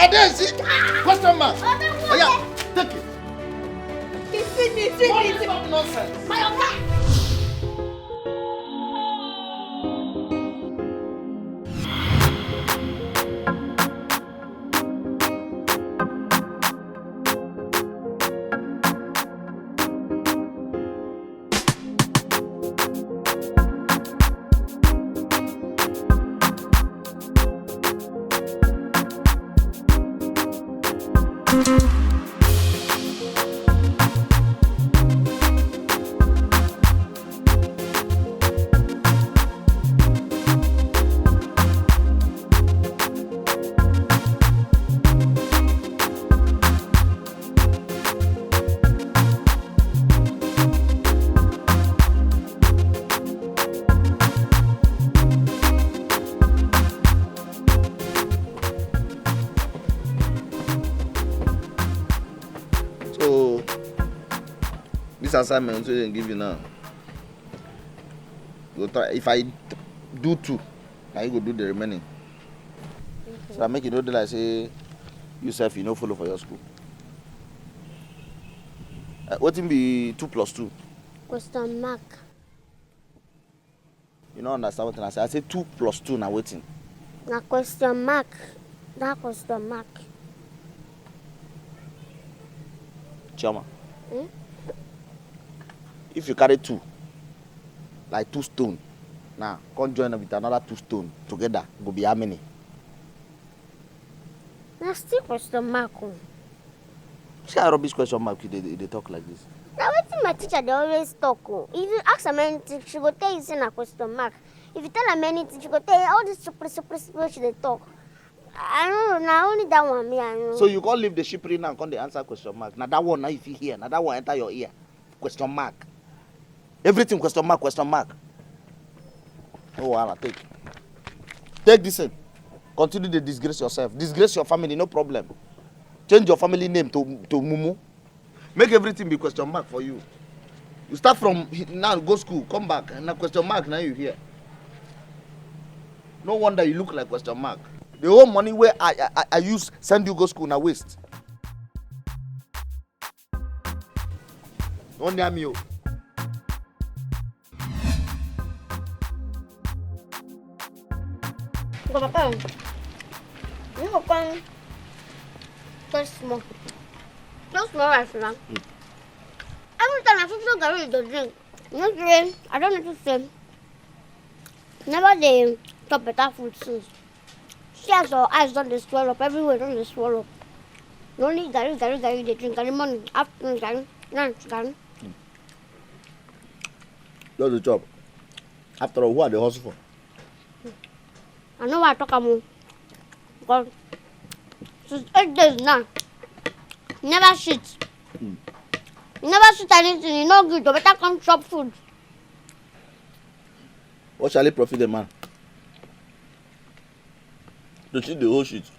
I didn't see. Question mark. Oh yeah, take it. What is that nonsense? Assignment we give you now. Go try. If I do 2, now you go do the remaining. So I make you know that I say yourself you know follow for your school. What will be 2 plus 2? Question mark. You don't understand what I say? I say 2 plus 2 now waiting. Na question mark. That question mark. Chama. If you carry 2, like 2 stones, now come join with another 2 stones together, go be how many? That's still question mark. See how rubbish question mark they talk like this. Now what my teacher they always talk. If you ask her anything, she go tell you say na question mark. If you tell her anything, she go tell you all this super she they talk. I don't know, now only that one me I know. So you can't leave the ship now and come the answer question mark. Now that one now if you hear, now that one enter your ear. Question mark. Everything question mark, question mark. Oh, I'll take. Take this in. Continue to disgrace yourself. Disgrace your family, no problem. Change your family name to Mumu. Make everything be question mark for you. You start from now, go school, come back, and now question mark, now you here. No wonder you look like question mark. The whole money where I use send you go school now waste. Don't near me. Papa, you go come just small rice now. Every time I feel Gary to drink, no drink, I don't know to say. Never they chop better food since. She has her eyes done the swallow up, everywhere done the swallow up. No need Gary, they drink Gary morning, afternoon Gary, lunch Gary. That's the job. After all, who are they hustle for? I know what I talk about. Because since 8 days now, you never shit. You never shit anything, you know good, you better come chop food. What shall it profit the man? To cheat the whole shit.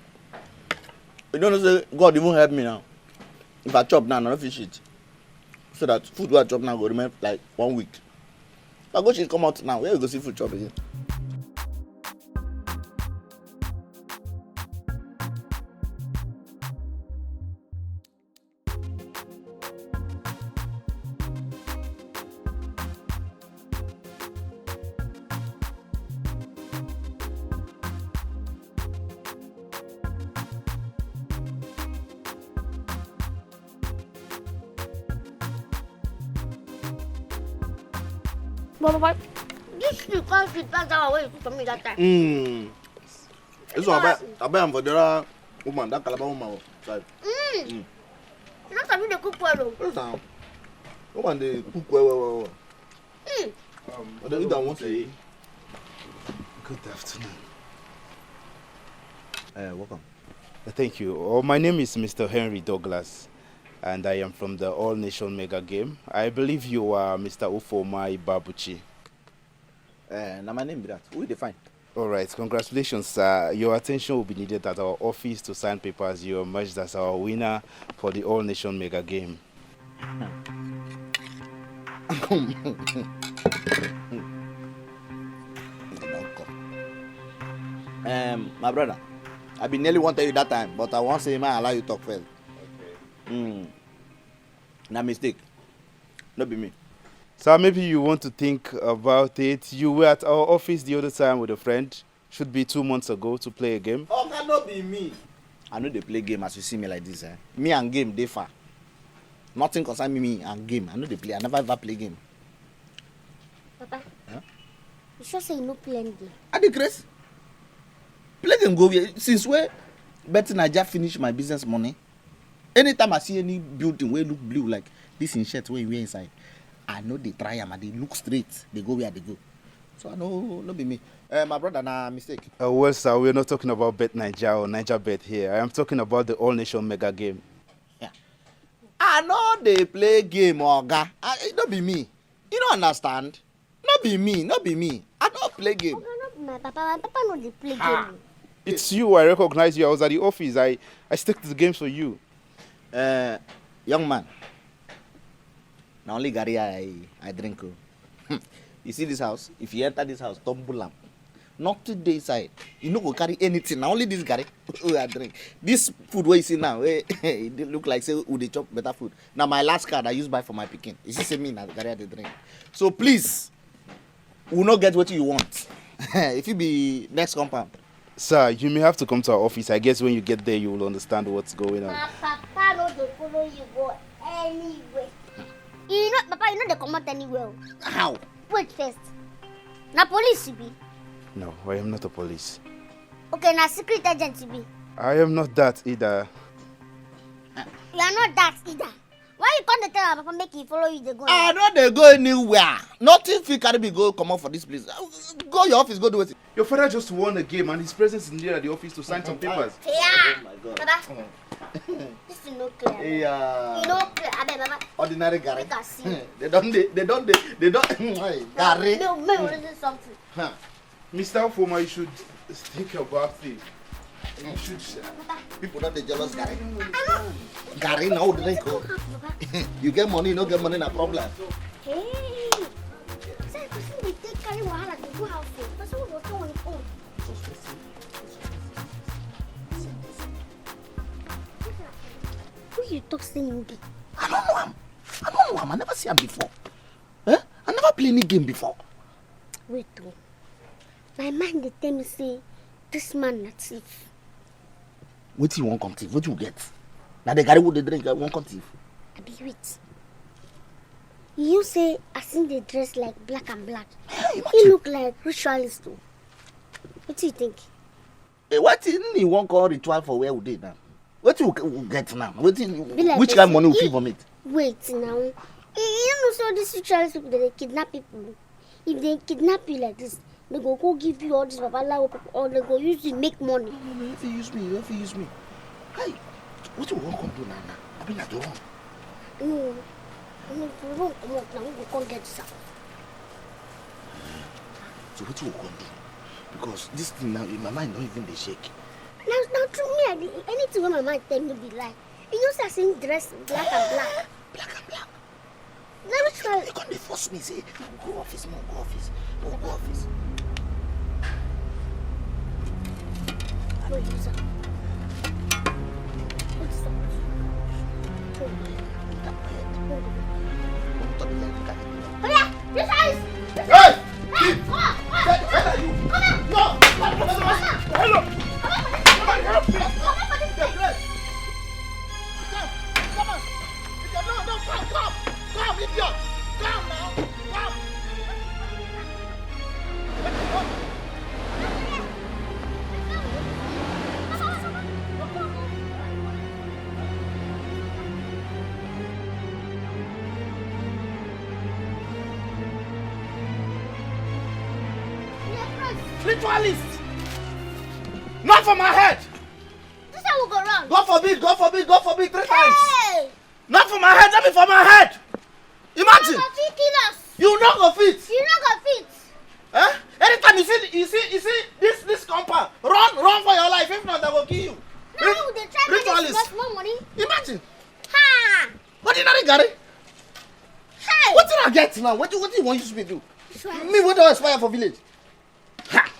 You don't know, say, God even help me now. If I chop now, I don't feel shit. So that food where I chop now will remain like 1 week. If I go shit come out now, where you go see food chop again? But this you can't sit back that way for me that time. This one I buy for the other woman, that Calabar woman. You don't have to cook well. Listen, woman they cook well. But you don't want to eat. Good afternoon. Welcome. Thank you. My name is Mr. Henry Douglas, and I am from the All Nation Mega Game. I believe you are Mr. Ufoma Babuchi. Now my name is that. Who will define? All right, congratulations, sir. Your attention will be needed at our office to sign papers. You emerged as our winner for the All Nation Mega Game. My brother, I be nearly want tell you that time, but I won't say man allow you talk first. Okay. Na mistake. No be me. So maybe you want to think about it. You were at our office the other time with a friend. Should be 2 months ago to play a game. Oh, cannot be me. I know they play game as you see me like this. Me and game, they far. Nothing concern me and game. I know they play. I never ever play game. Papa, Huh? you sure say you no play any game? I dey grace. Play game go here. Since where Betty Naija finish my business money. Anytime I see any building where look blue like this in shirt where you wear inside, I know they try them and they look straight. They go where they go. So I know no be me. My brother, na mistake. Well, sir, we're not talking about Bet Naija or Naija Bet here. I am talking about the All Nation Mega Game. Yeah. I know they play game, oga. It no be me. You don't understand? No be me, no be me. I don't play game. Okay, no be my papa. My papa no dey play game. It's you. I recognize you. I was at the office. I stick to the games for you. Young man. Now only Gary I drink. You see this house? If you enter this house, tumble am. Nothing dey inside. You no go carry anything. Now only this Gary I drink. This food where you see now, it look like say we dey chop better food. Now my last card I use buy for my pikin. You see say me na Gary I dey drink. So please, we will not get what you want. If you be next compound. Sir, you may have to come to our office. I guess when you get there, you will understand what's going on. My papa no dey follow you go anywhere. You know, papa, you know they come out anywhere. How? Wait first. Na police you be? No, I am not a police. Okay, na secret agent you be? I am not that either. You are not that either. Why you can't tell our papa make he follow you? They go. I know they go anywhere. Nothing fit carry me go come out for this place. Go your office, go do it. Your father just won a game and his presence is near at the office to sign some papers. Yeah. Oh my God. Baba, this is no clear. Yeah. You no clear. Abeg, Baba. Ordinary Gary. Make I see. They don't. Hey, Gary. No, me will do something. Huh. Mr. Ofoma, you should think about it. You should. People don't they jealous Gary. I know. Gary now drink. Oh. You get money, you no get money, na problem. Hey. Say, person dey take carry wahala dey go house. Person go turn on his own. Who you talk say you be? I don't know him. I don't know him. I never see him before. Eh? I never play any game before. Wait oh. My mind dey tell me say this man na thief. What you want come thief? What you get? Now the Gary would they drink, won't come thief. I be wait. You say I seen they dress like black and black. Hey, He look like ritualist too. What do you think? What you want call ritual for where we did now? What you get now? What you, Like which kind of money will feel from it? Wait now. You know so these ritualist people they kidnap people. If they kidnap you like this, they go give you all this babalawo people, or they go use you to make money. No, if you use me, if you use me. Hey, what you want come do now? I mean, I don't want. No. If you don't come out now, we go come get this out. So what you want to do? Because this thing now, in my mind don't even they shake. Now true me, anything when my mind tell me be lie. You know say I seen dress black and black. Black and black. Now which one? They can't force me, say, go office, more, go office, more, go office. What is that? What's that? Oh yeah, this eyes! Hey! Hey! Come on! Where are you? Come on! No! Hello! Help me! Come on for this place! Come on! No, come! Come, idiot! Come now! Come! Ritualist! Not for my head! This how we go wrong. God forbid, 3 times! Hey! Not for my head, let me for my head! Imagine! You fit kill us. You not go fit! You not go fit. Eh? Anytime you see this compound, run for your life, if not they will kill you. Now they try to Ritualist. get more money. Imagine! Ha! Ordinary Gary! Hey! What did I get now? What do you want you to do? Sure. Me what do I aspire for village? Ha!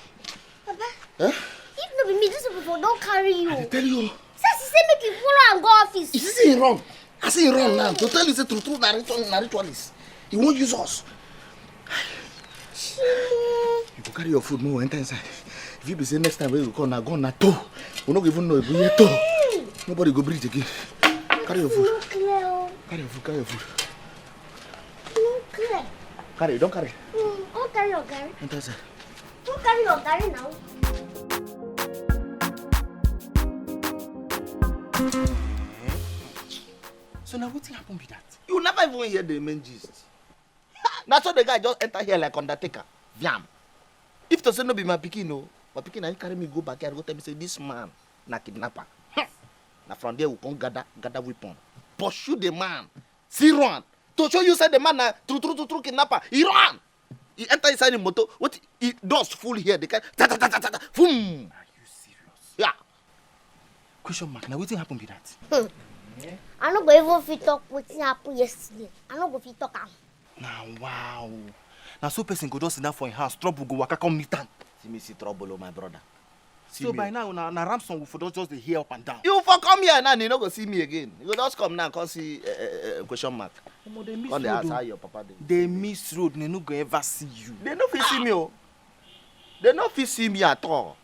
Papa, Eh? if not be me, this will for don't carry you. I tell you. Since say make you follow and go office. You see him wrong. I see him wrong now. To tell you say true ritualist. He won't use us. You go carry your food, no enter inside. If you be say next time we will come now, go na to. We not even know if we to. Nobody go breathe again. Carry your food. Carry your food, carry your food. Carry, don't carry. Don't carry your carry. Enter inside. Don't carry your carry now. So now what happened with that? You never even hear the main gist. That's why the guy just enter here like Undertaker. Yam. If to say no be my pikin, no, my pikin na carry me go back here, go tell me say this man na kidnapper. Now from there we come gather weapon. Pursue the man. See run. To show you say the man na true kidnapper. He run. He enter inside the motor. What he does full here. The guy ta. Boom. Are you serious? Yeah. Question mark. Now what happened with that? I no go even fit talk wetin happen yesterday. I no go fit talk am. Now wow. Now so person go just sit down for him house, trouble go waka come meet am. See me see trouble, oh my brother. So by now, na ransom will for just the hear up and down. You for come here now, you no go see me again. You go just come now, come see question mark. They miss Come they road. ask how your papa dey. They miss road. They no go ever see you. They no fit see me, oh. They no fit see me at all.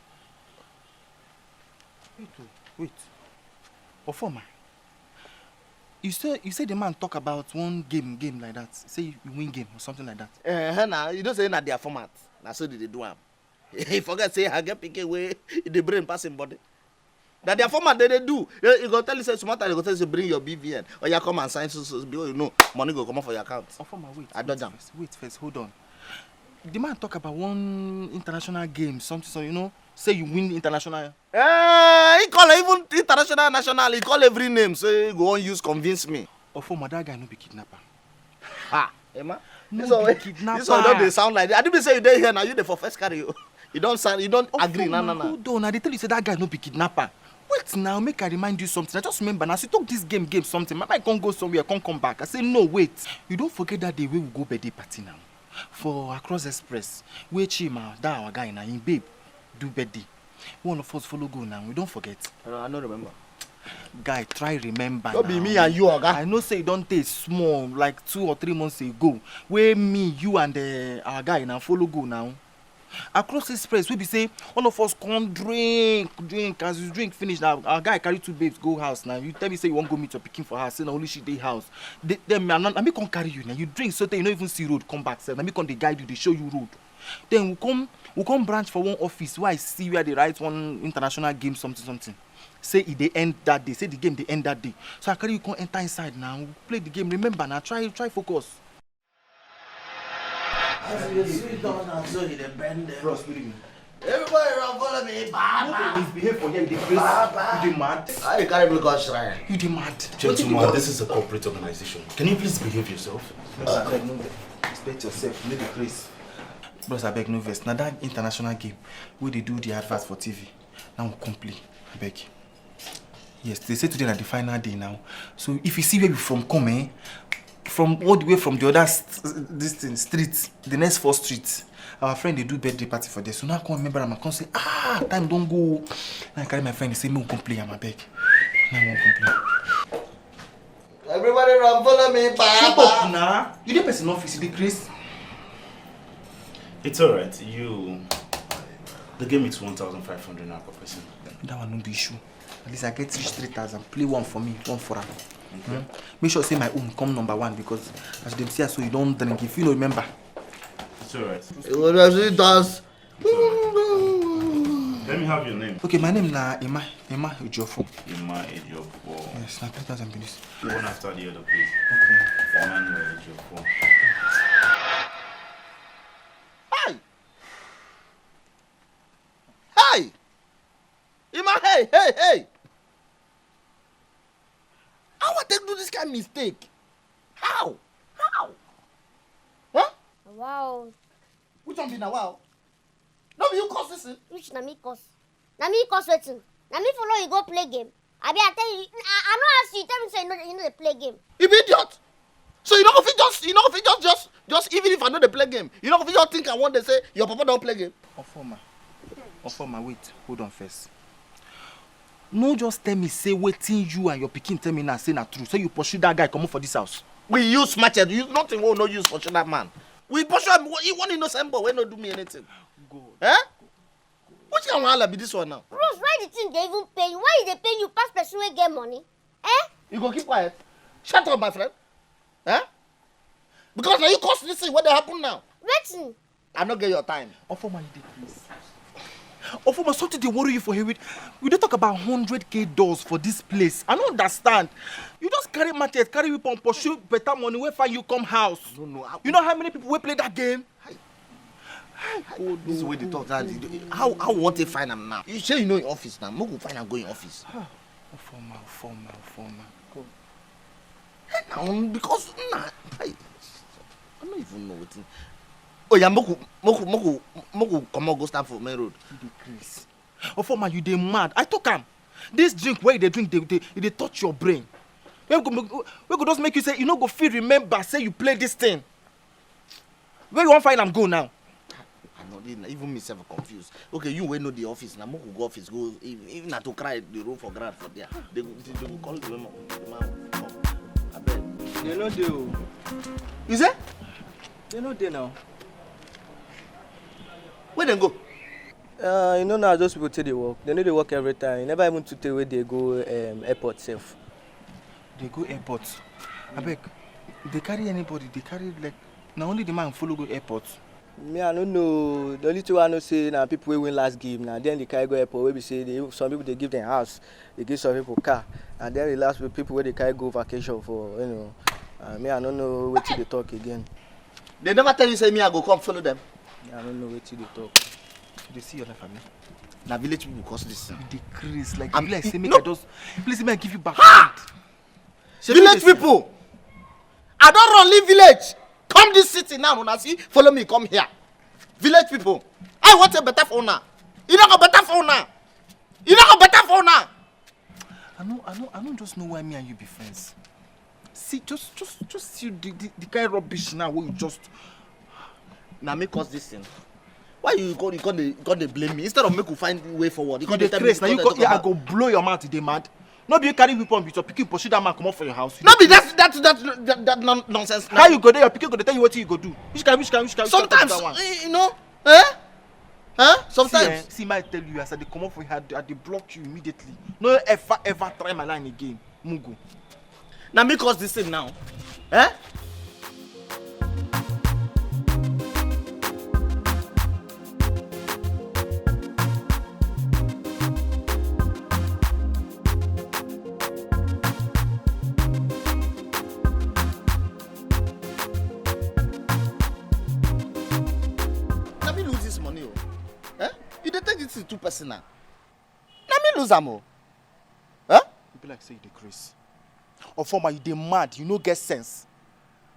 Wait. Ofoma. You say the man talk about one game like that. Say you win game or something like that. Now you don't say na their format. Na so they do am. He forget say I get pick away the brain passing body. That their format they do. You go tell you say tomorrow you go tell you say bring your BVN or you come and sign so because you know money go come out for your account. Ofoma, wait. I don't jam. Wait first, hold on. The man talk about one international game, something so you know. Say you win international. He call even international, national. He call every name. So he go on use convince me. Ofoma, that guy no be kidnapper. Ha, Emma. No be kidnapper. This one don't they sound like that. I didn't say you dey here now. You dey for first carry you. You don't sound. You don't agree. No. Hold on. They tell you say that guy no be kidnapper. Wait now, make I remind you something. I just remember now. So you talk this game something. My mind can't go somewhere. Can't come back. I say no. Wait. You don't forget that day we will go birthday party now. For Across Express, where Chima, that our guy now, him babe, do birthday. One of us follow go now. We don't forget. I don't remember. Guy, try remember. Don't be me and you, Oga. I know say you don't take small, like 2 or 3 months ago. Where me, you and our guy now follow go now. Across Express, we be say all of us come drink. As you drink finish now, our guy carry 2 babes go house now. You tell me say you won't go meet your pikin for house. Say na only she dey house. Then me come carry you now. You drink so that you don't even see road. Come back. Say na me come they guide you. They show you road. Then we come branch for one office where I see where they write one international game something. Say it they end that day. Say the game they end that day. So I carry you come enter inside now. We play the game. Remember now. Try focus. Everybody around follow me, Baba. Misbehave for here. You dey mad. I carry me go shrine. You dey mad. Gentlemen, this is a corporate organization. Can you please behave yourself? Respect yourself. No decrease. Bros, I beg no vex. Now that international game where they do the advert for TV. Now we come play. I beg. Yes, they say today na the final day now. So if you see where we from come, from all the way from the other street, the next 4 streets, our friend they do birthday party for this. So now I come remember and I come say, time don't go. Now I carry my friend, they say me we come play. I'm a beg. Now I won't play. Everybody around follow me, Baba. Shut up now. You the person office, you the Chris. It's alright. The game is 1,500 now per person. That one no be issue. At least I get 3,000. Play one for me, one for her. Okay. Make sure say my own come number 1 because as them see so you don't drink. If you don't remember. It's alright. It does. Let me have your name. Okay, my name na Emma Ejiofor. Emma Ejiofor. Yes, na 3,000 minutes. One after the other, please. Okay. Emmanuel Ejiofor. Hi! Ima, hey! How I take do this kind of mistake? How? Huh? Wow. Which one be now? Wow. No, be you cause this. Which na me cause? Na me cause wetin? Na me follow you go play game. Abi I tell you, I no ask you. Tell me say you know they play game. You be idiot. So you know if you just even if I know they play game, you know if you just think I want to say your papa don't play game. Ofoma, wait, hold on first. No, just tell me, say, waiting you and your pikin tell me now, say na true. So you pursue that guy, come up for this house. We use machete. Use nothing. We will not use for that man. We pursue him. He want innocent boy. We not do me anything. Go. Eh? Which kind of wahala be this one now? Rose, why the thing they even pay you? Why is they pay you pass person wey get money? Eh? You go keep quiet. Shut up, my friend. Eh? Because now you cause this thing. What they happen now? Wetin? I not get your time. Offer my please. Offer something they worry you for here. We don't talk about 100K dollars for this place. I don't understand. You just carry machete, carry weapon, pursue better money. Where find you come house? No. You know how many people will play that game? This is where they talk. How want to find him now? You say you know in office now. Mo go find him go in office. Offer. Go. Now because I don't even know what. Oh yeah, Moku come on, go stand for main road. Decrease. Offer you dey mad. I talk am. This drink where they drink, they touch your brain. We go just make you say you no go feel remember say you play this thing. Where you want find am go now? Even myself confused. Okay, you will know the office now. Moku go office go even not to cry the room for grad for there. They go call the man. I bet. They no do. You say? They no do now. Where they go? You know now those people take the work. They know they work every time. You never even to tell where they go airport self. They go airport. I beg. They carry anybody. They carry like now only the man follow go airport. Me I don't know. The only thing I know say now people win last game. Now then they carry go airport. Where we say some people they give them house, they give some people car, and then the last people where they carry go vacation for me I don't know where to they talk again. They never tell you say me I go come follow them. I don't know where to they talk. They see your life, family. Now village people cause this. Decrease like I'm say make no. I just please make I give you back. Village people, I don't run leave village. Come this city now, when I see follow me, come here. Village people, I want a better phone now. You don't got better phone now. You don't got better phone now. I don't just know why me and you be friends. See, just see the kind of rubbish now where you just now make us this thing. Why you gonna blame me instead of make you find way forward? You the craze now. I go blow your mouth today, mad. No be you carry weapon with your pikin pursue that man come up for your house. No be that nonsense. How you go there? Your pikin go tell you what you go do. Which can. Sometimes you know, Sometimes. See, might tell you as I come up for you, I they block you immediately. No ever try my line again. Mugu. Now make us this thing now. Is too personal. Let me lose am. You be like say you decrease. Or former you dey mad, you no get sense.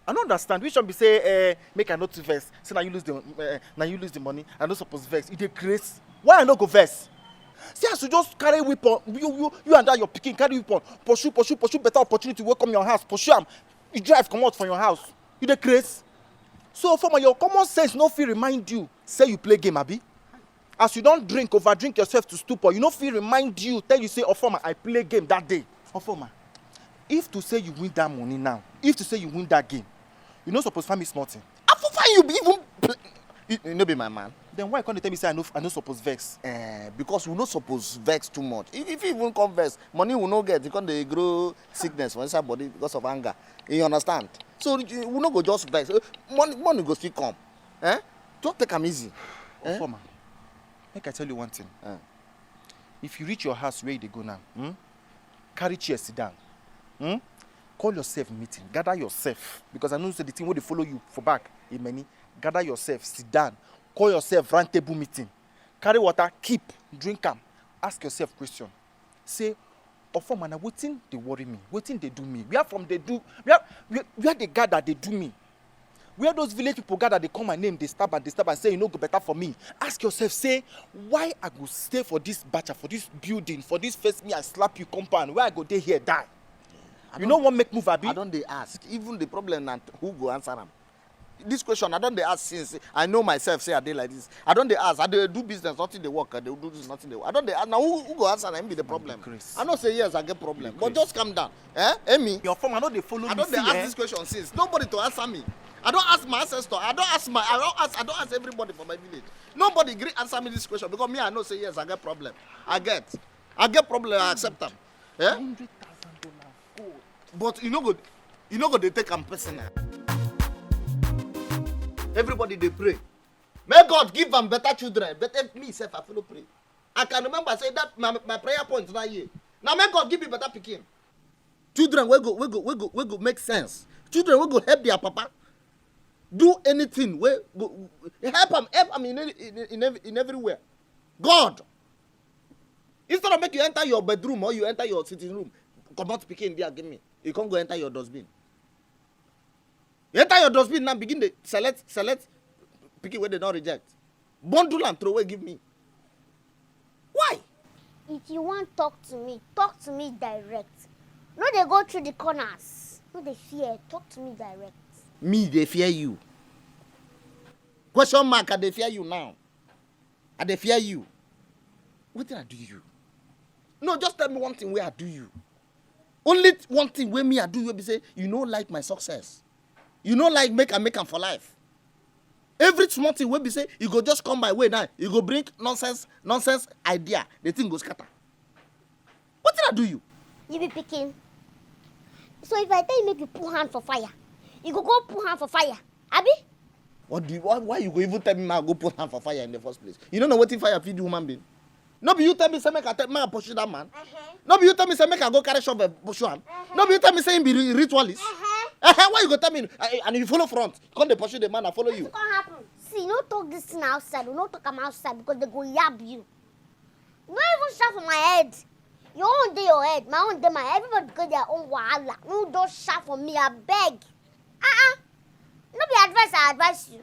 I don't understand. Which one be say make I not to vex. Say now you lose the money. I don't suppose vex. You decrease. Why I no go vex? See as you just carry weapon, you and that your pikin carry weapon, pursue better opportunity to welcome your house, pursue am. You drive come out from your house. You decrease. So former your common sense no fit remind you say you play game abi. As you don't overdrink yourself to stupor, you no fit remind you, tell you say, Ofoma, I play game that day. Ofoma, if to say you win that money now, if to say you win that game, you no suppose find me smarting. After you be even you no be my man. Then why can't you tell me say I no suppose vex? Because we no suppose vex too much. If you even come vex, money will not get because they grow sickness for inside body because of anger. You understand? So we no go just vex. Money go still come. Don't take them easy. Ofoma. Make I tell you one thing. If you reach your house where they go now, carry chair, sit down. Call yourself meeting. Gather yourself. Because I know the thing where they follow you for back. Gather yourself, sit down. Call yourself round table meeting. Carry water, keep, drink them. Ask yourself question. Say, for man, waiting they worry me. Waiting they do me. Where they gather they do me. Where those village people gather, they call my name, they stab and say, you know, go better for me. Ask yourself, say, why I go stay for this batcher, for this building, for this face me, I slap you compound, where I go there here, die. You know what make move, Abi? I don't they ask. Even the problem that who go answer them. this question I don't dey ask since I know myself say I dey like this. I don't dey ask. I dey do business, nothing dey work. I dey do this, nothing dey work. I don't dey ask. Now who go answer? That be the problem. I know say yes, I get problem, but just calm down. Amy. Your form, I know they follow me. I don't dey ask this question since. Nobody to answer me. I don't ask my ancestor. I don't ask everybody from my village. Nobody agree answer me this question because me I know say yes, I get problem. I get problem. I accept them. $100,000 gold. But you know go they take am personal. Everybody they pray. May God give them better children. Better me self I follow pray. I can remember say that my prayer point now here. Now may God give me better picking. Children we go make sense. Children we go help their papa. Do anything we go help them in everywhere. God. Instead of make you enter your bedroom or you enter your sitting room, come out picking there give me. You can't go enter your dustbin. You enter your dustbin now begin to select picking where they don't reject. Bundle and throw away give me. Why? If you want talk to me direct. No, they go through the corners. No, they fear. Talk to me direct. Me, they fear you. Question mark, I they fear you now. I they fear you. What did I do you? No, just tell me one thing where I do you. Only one thing where me I do you be say, you know like my success. You know like make am for life. Every small thing where be say, you go just come my way now. You go bring nonsense idea. The thing goes scatter. What did I do you? You be picking. So if I tell you make you put hand for fire, you go put hand for fire. Abi? Why you go even tell me I go put hand for fire in the first place? You don't know what if fire feed human being? No be you tell me say make I pursue that man. No be you tell me say make I go carry shovel pursue him. No be you tell me say him be ritualist. Why you go tell me and if you follow front, come they pursue the man, I follow you. What can happen? See, no talk this thing outside. No talk am outside because they go yab you. No even shout for my head. Your own day your head, my own day my head. Everybody got their own wahala. No don't shout for me, I beg. No be advice I advise you.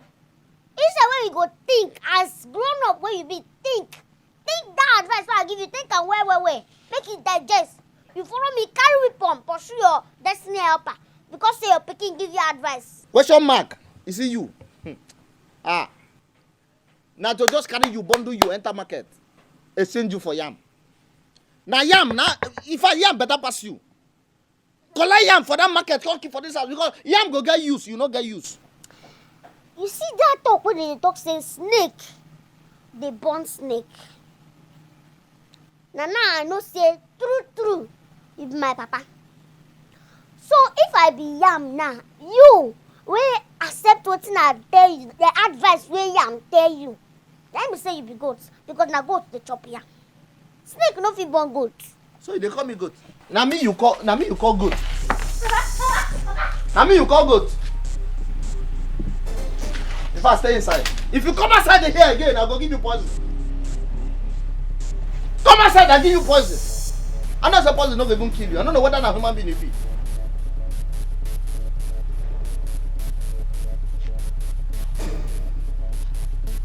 Instead when you go think as grown up when you be think that advice I give you, think and where. Make it digest. You follow me, carry weapon, pursue your destiny helper. Because say your picking give you advice. Question mark. You see you. Now to just carry you, bundle you, enter market. Exchange you for yam. Now yam, if I yam better pass you. Collect yam for that market, come keep for this house. Because yam go get use, you no get use. You see that talk when they talk say snake, they born snake. Now I know say true, you be my papa. So if I be yam now, you will accept what I tell you, the advice where yam tell you. Let me say you be goat, because now goat they chop yam. Snake no fit born goat. So they call me goat. Now me you call goat. Now me you call goat. If I stay inside. If you come outside here again, I'll go give you poison. Come outside, I'll give you poison. I know the poison not even kill you. I don't know whether a human being will be.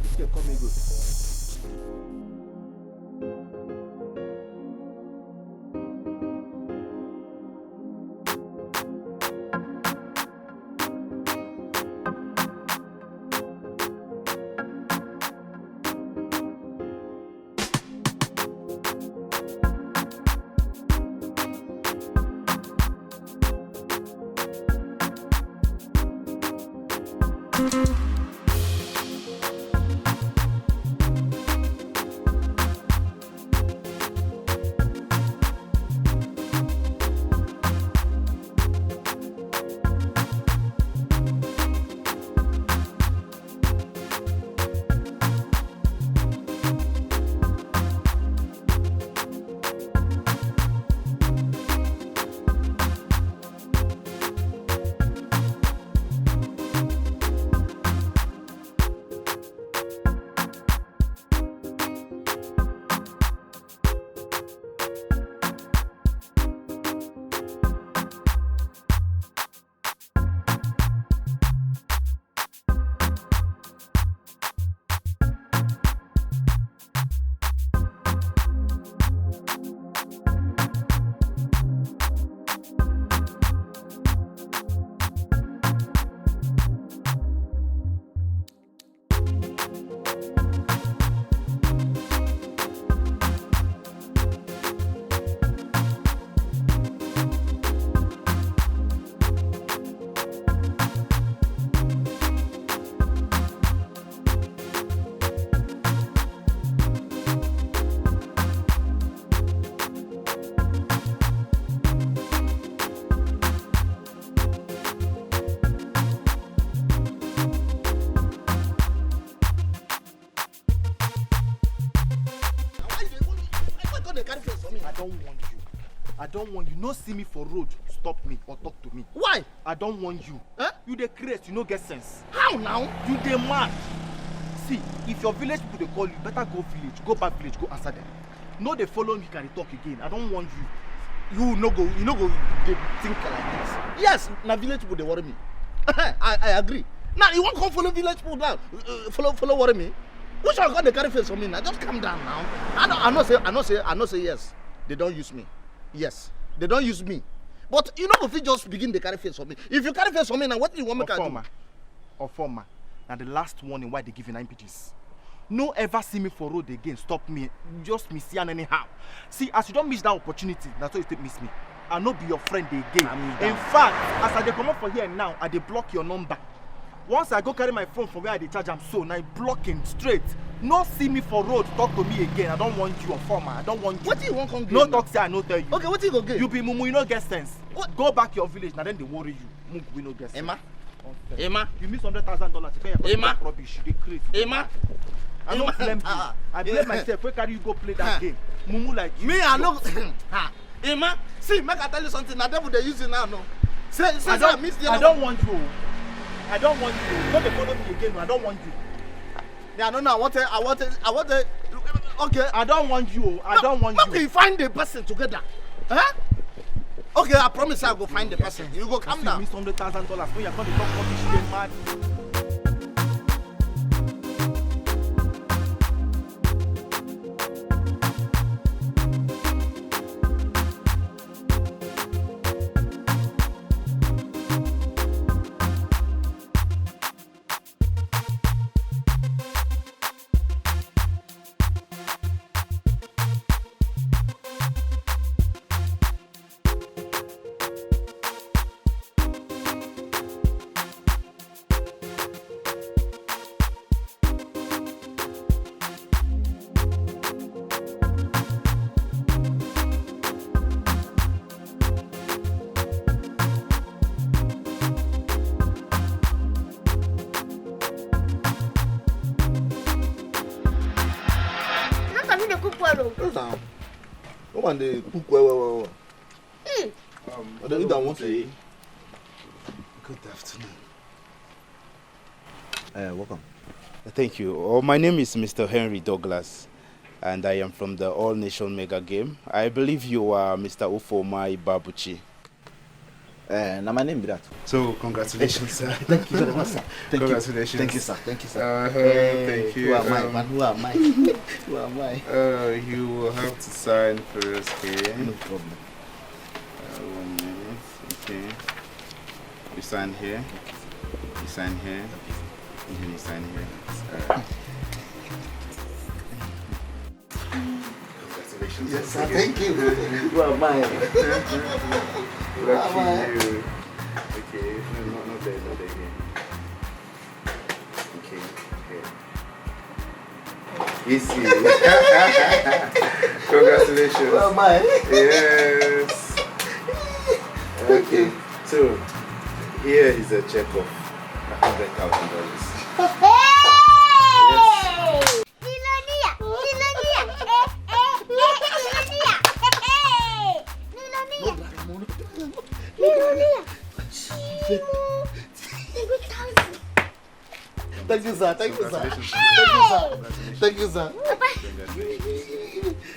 This girl call me goat. they carry face for me? I don't want you. I don't want you. No see me for road, stop me or talk to me. Why? I don't want you. Huh? You dey craze, you no get sense. How now? You dey mad. See, if your village people dey call you, better go village, go back village, go answer them. No, they follow me, can they talk again? I don't want you. You no go they think like this. Yes, na village people they worry me. I agree. Now you won't come follow village people down. Follow worry me. Which one got the carry face for me now? Just calm down now. I know say yes. They don't use me. Yes, they don't use me. But you know if you just begin the carry face for me. If you carry face for me now, what do you want me to do? Or former. Now the last warning why they give you 9 PGs. No ever see me for road again. Stop me. Just miss you anyhow. See, as you don't miss that opportunity, that's why you take miss me. I no be your friend again. In fact, as I dey come up for here now, I dey block your number. Once I go carry my phone from where I dey charge am so, now I block him straight. No see me for road, talk to me again. I don't want you or former. I don't want you. What do you want come No talk say I no tell you. Okay, what do you go get? You be mumu, you no get sense. What? Go back your village, now then they worry you. Mugu, we no get sense. Emma, you miss $100,000 to pay your Emma, rubbish. You dey crazy. Emma, I don't blame you. I blame myself. Where carry you go play that game? Mumu like you. me, I know. Emma, see, make I tell you something. Now, devil they use it now, no. Say, I don't want you. I don't want you. Don't follow me again. I don't want you. Yeah, no, I want it. Okay, I don't want you. I don't want you. Okay, you find the person together. Huh? Okay, I promise I'll go find the person. You go calm down. You miss $100,000 when you're going to talk rubbish, you get mad. And they cook well. I don't need that one to eat. Good afternoon. Welcome. Thank you. My name is Mr. Henry Douglas, and I am from the All Nation Mega Game. I believe you are Mr. Ufoma Ibabuchi. Now my name is that. So congratulations, sir. Thank you very much, sir. Congratulations. Thank you, sir. Thank you. Who am I, man? Who am I? Who am I? You will have to sign first here. No problem. 1 minute. Okay. You sign here. You sign here. And then you sign here. Congratulations. Yes, sir. Thank you. Who am I? Lucky you. Okay. No, not there here. Okay. Easy. Congratulations. Who am I? Yes. Okay. So here is a check of $100,000. Hey! Thank you, sir. Thank you, sir. Thank you, sir.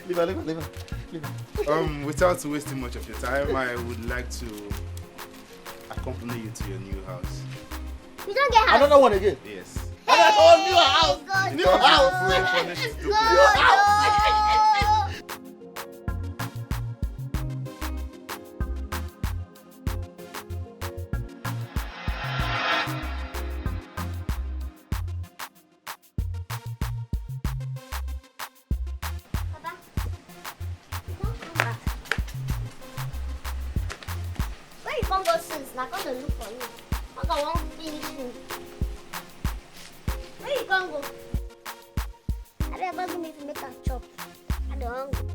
Leave. Without wasting much of your time, I would like to accompany you to your new house. You don't get house. Another one again. Yes. New house. New house. New house. I come to look for you. I got one finish food. Where you gonna go? I don't ever me to make a chop. I don't hungry.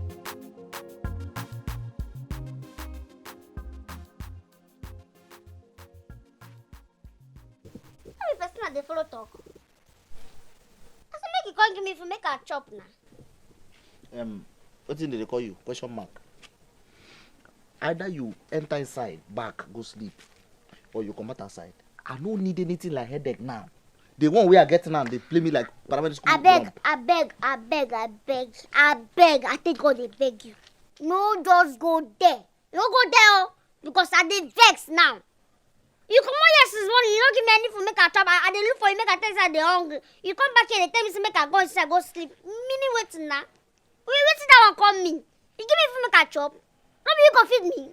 How the person they follow talk? I said make you come give me to make a chop now. What did they call you? Question mark. Either you enter inside, back, go sleep, or you come out outside. I don't need anything like headache now. The one we are getting now, they play me like paramedic school. I think God they beg you. No, just go there. You don't go there because I did vex now. You come on here since morning, you don't give me any food, make a chop. I did look for you, make a taste that they're hungry. You come back here, they tell me to make a go inside, go sleep. Meaning waiting now. We waiting that one come me. You give me food, make a chop. Maybe you go feed me.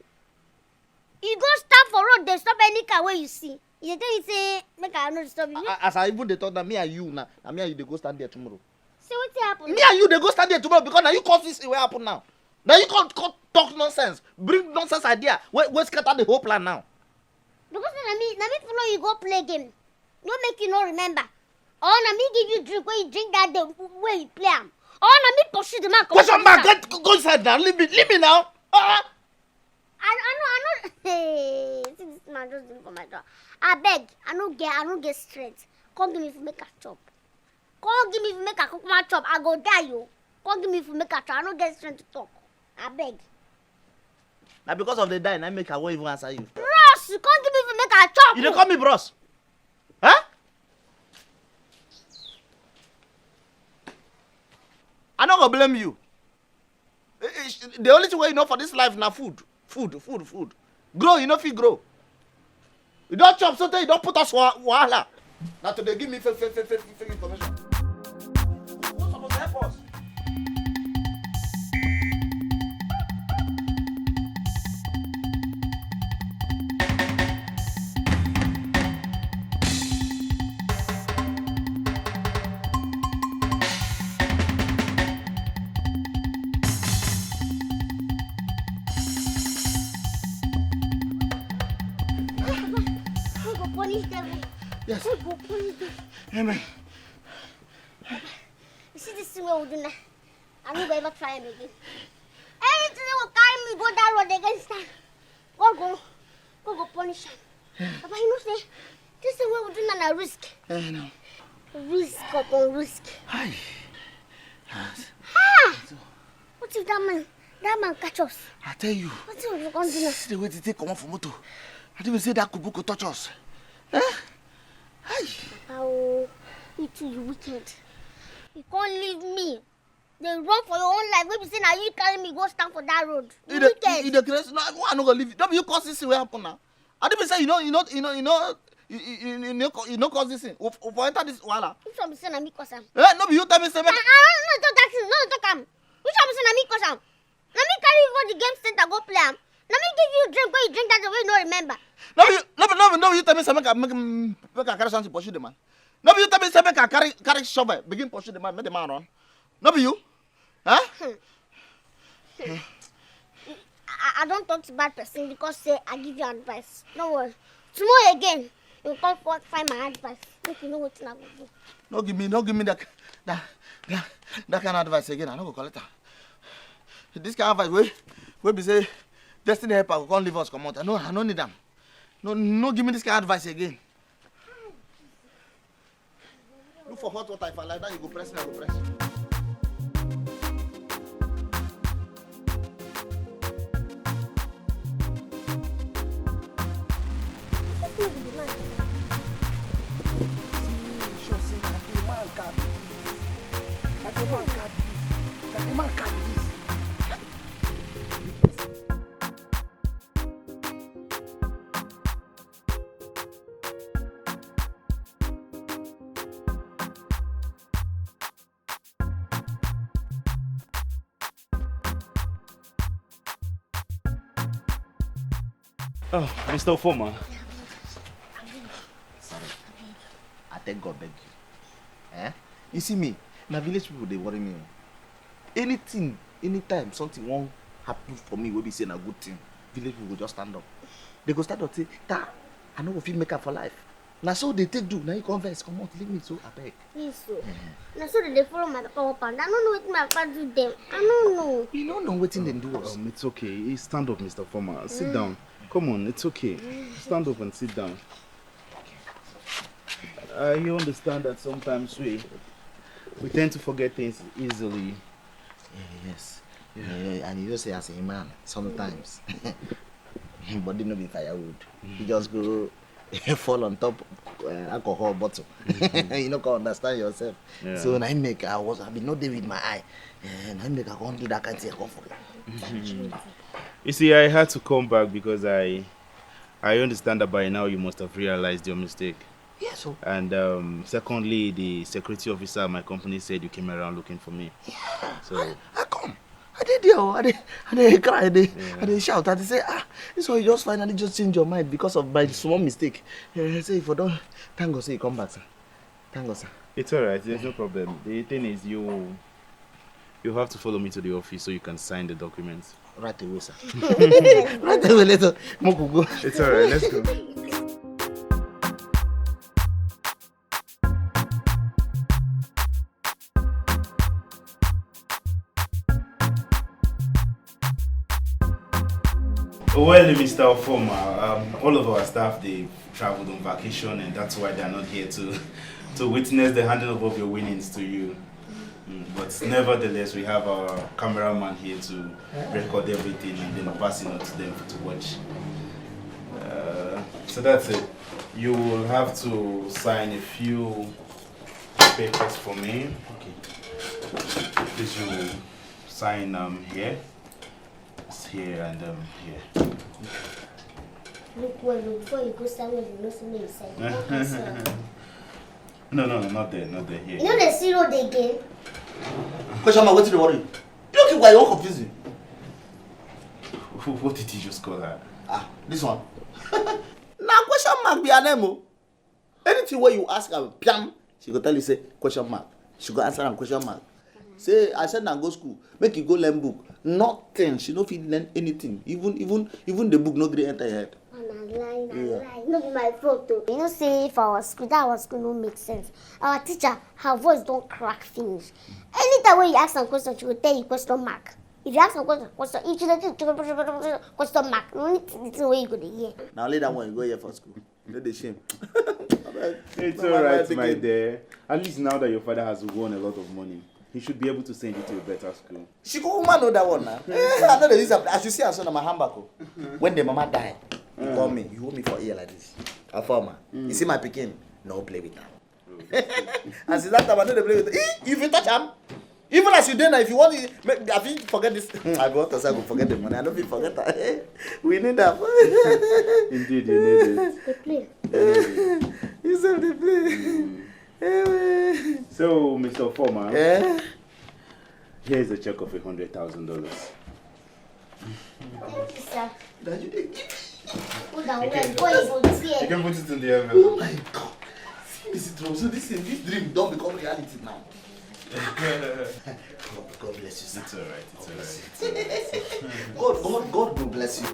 You go stop for road, they stop any car where you see. You tell me say, make I not stop you. As I even they thought that me and you now, and me and you they go stand there tomorrow. See what's happen? Me and you they go stand there tomorrow because now you cause this will happen now. Now you can't talk nonsense, bring nonsense idea. Where scatter the whole plan now? Because now me follow you go play game. No make you no remember. Oh, now me give you drink when you drink that day where you play am. Oh, now me pursue the man. Question mark, go inside now. Leave me now. I know. Hey, see this man just doing for my door. I beg, I don't get strength. Come give me for make a chop. Come give me for make a cook my chop. I go die you. Come give me for make a chop. I don't get strength to talk. I beg. Now because of the dying, I make I won't even answer you. Bros, you can't give me for make a chop. You don't call me bros. Huh? I'm not gonna blame you. The only way you know for this life now food. Grow, you know if you grow. You don't chop something, you don't put us wahala. Now today give me fake information. Who's supposed to help us? Yes. Amen. You see this thing we're doing now? I don't ever try him again. Anything they will carry me, go that road against time. Go punish him. Papa, you know, say, this thing we're doing now, a risk. No. Risk upon risk. Hi. What if that man catch us? I tell you. What if we're going to do now? See the way they take come from motor. I didn't even say that Kubu could touch us. Eh? Hi. Oh, you too, you wicked. You can't leave me. They run for your own life. Maybe say now you carry me go stand for that road. You wicked. No, I'm not gonna leave you. Don't you cause this thing will happen now. I didn't say you know cause this thing. For enter this wala. Which one be say na me cause am? No, you tell me say. I don't talk that thing. No talk am. Which one be say na me cause am? Na me carry you go the game center go play am. Let me give you a drink when you drink that the way you don't remember. No, you tell me something make a carry something pursue the man. No, you tell me something make a carry shovel begin pursue the man, make the man run. No, you? Huh? I don't talk to bad person because say I give you advice. Don't worry. Tomorrow again, you come find my advice. Make you know what I will do. No give me that kind of advice again. I don't go call it that. This kind of advice we be say Destiny helper will come leave us come out. I don't need them. No, give me this kind of advice again. Look for hot water. If I like that, you go press. I go press. Oh, Mr. Ofoma. Sorry. I thank God beg you. Eh? You see me, my village people they worry me. Anything, anytime something won't happen for me, will be saying a good thing. Village people will just stand up. They go start to say, I know if you make up for life. Now so they take do. Now you converse, come on, leave me so I beg. Yes, so. Now so they follow my power pan. I don't know what my father do them. I don't know. You don't know what they do us. It's okay. Stand up, Mr. Ofoma. Sit down. Come on, it's okay. Stand up and sit down. You understand that sometimes we tend to forget things easily. Yes. And you say as a man, sometimes body no be firewood. You just go fall on top alcohol bottle. You no can understand yourself. Yeah. So I make I been no day with my eye. And I make I can't do that kind of thing. You see, I had to come back because I understand that by now you must have realized your mistake. Yes, so. And secondly, the security officer at my company said you came around looking for me. Yeah. So I come. I did yo. I did cry. I did shout. I did say, this one you just finally just change your mind because of my small mistake. I say if I don't, thank God say you come back, sir. Thank God, sir. it's alright, there's no problem. The thing is you have to follow me to the office so you can sign the documents. Right away, sir. Right away, later. Mokugo. It's alright, let's go. Well, Mr. Ofoma, all of our staff, they traveled on vacation and that's why they're not here to witness the handing over of your winnings to you. But nevertheless, we have our cameraman here to record everything and then pass it on to them to watch. So that's it. You will have to sign a few papers for me. Okay. Please you sign here. It's here and here. Look well, before you go somewhere, you know something inside. No, not there, here. You know the zero they gave? Question mark, what did you worry? Look at why you're confusing. What did you just call her? This one. Now question mark be her name. Oh. Anything where you ask her, piam, she go tell you say question mark. She go answer am question mark. Say I said now go school, make you go learn book. Nothing. She no fit learn anything. Even the book no gree enter your head. Lie. No be my fault though. You know say for our school, that our school no make sense. Our teacher, her voice don't crack finish. Anytime when you ask some question, she will tell you question mark. If you ask some question, if she doesn't question mark, no need to the way you go to hear. Now later one you go here for school. No the shame. It's alright, my dear. At least now that your father has won a lot of money, he should be able to send you to a better school. She go woman know that one now. I know the reason. As you see, I saw my handbag. When the mama die, you call me. You hold me for ear like this. A farmer. You see my pikin? No play with her. And since that time, I know they play with her. If you touch him, even as you do now, if you want, I think forget this. I want to say I go forget the money. I don't forget that. We need that. Indeed, you need it. They play. You said they play. So, Mr. Foreman, here's a check of $100,000. Thank you, sir. That you did give me. Hold on, wait, You can put it in the envelope. Oh my God. See this dream. So this dream don't become reality now. God bless you, sir. It's alright. God will bless you.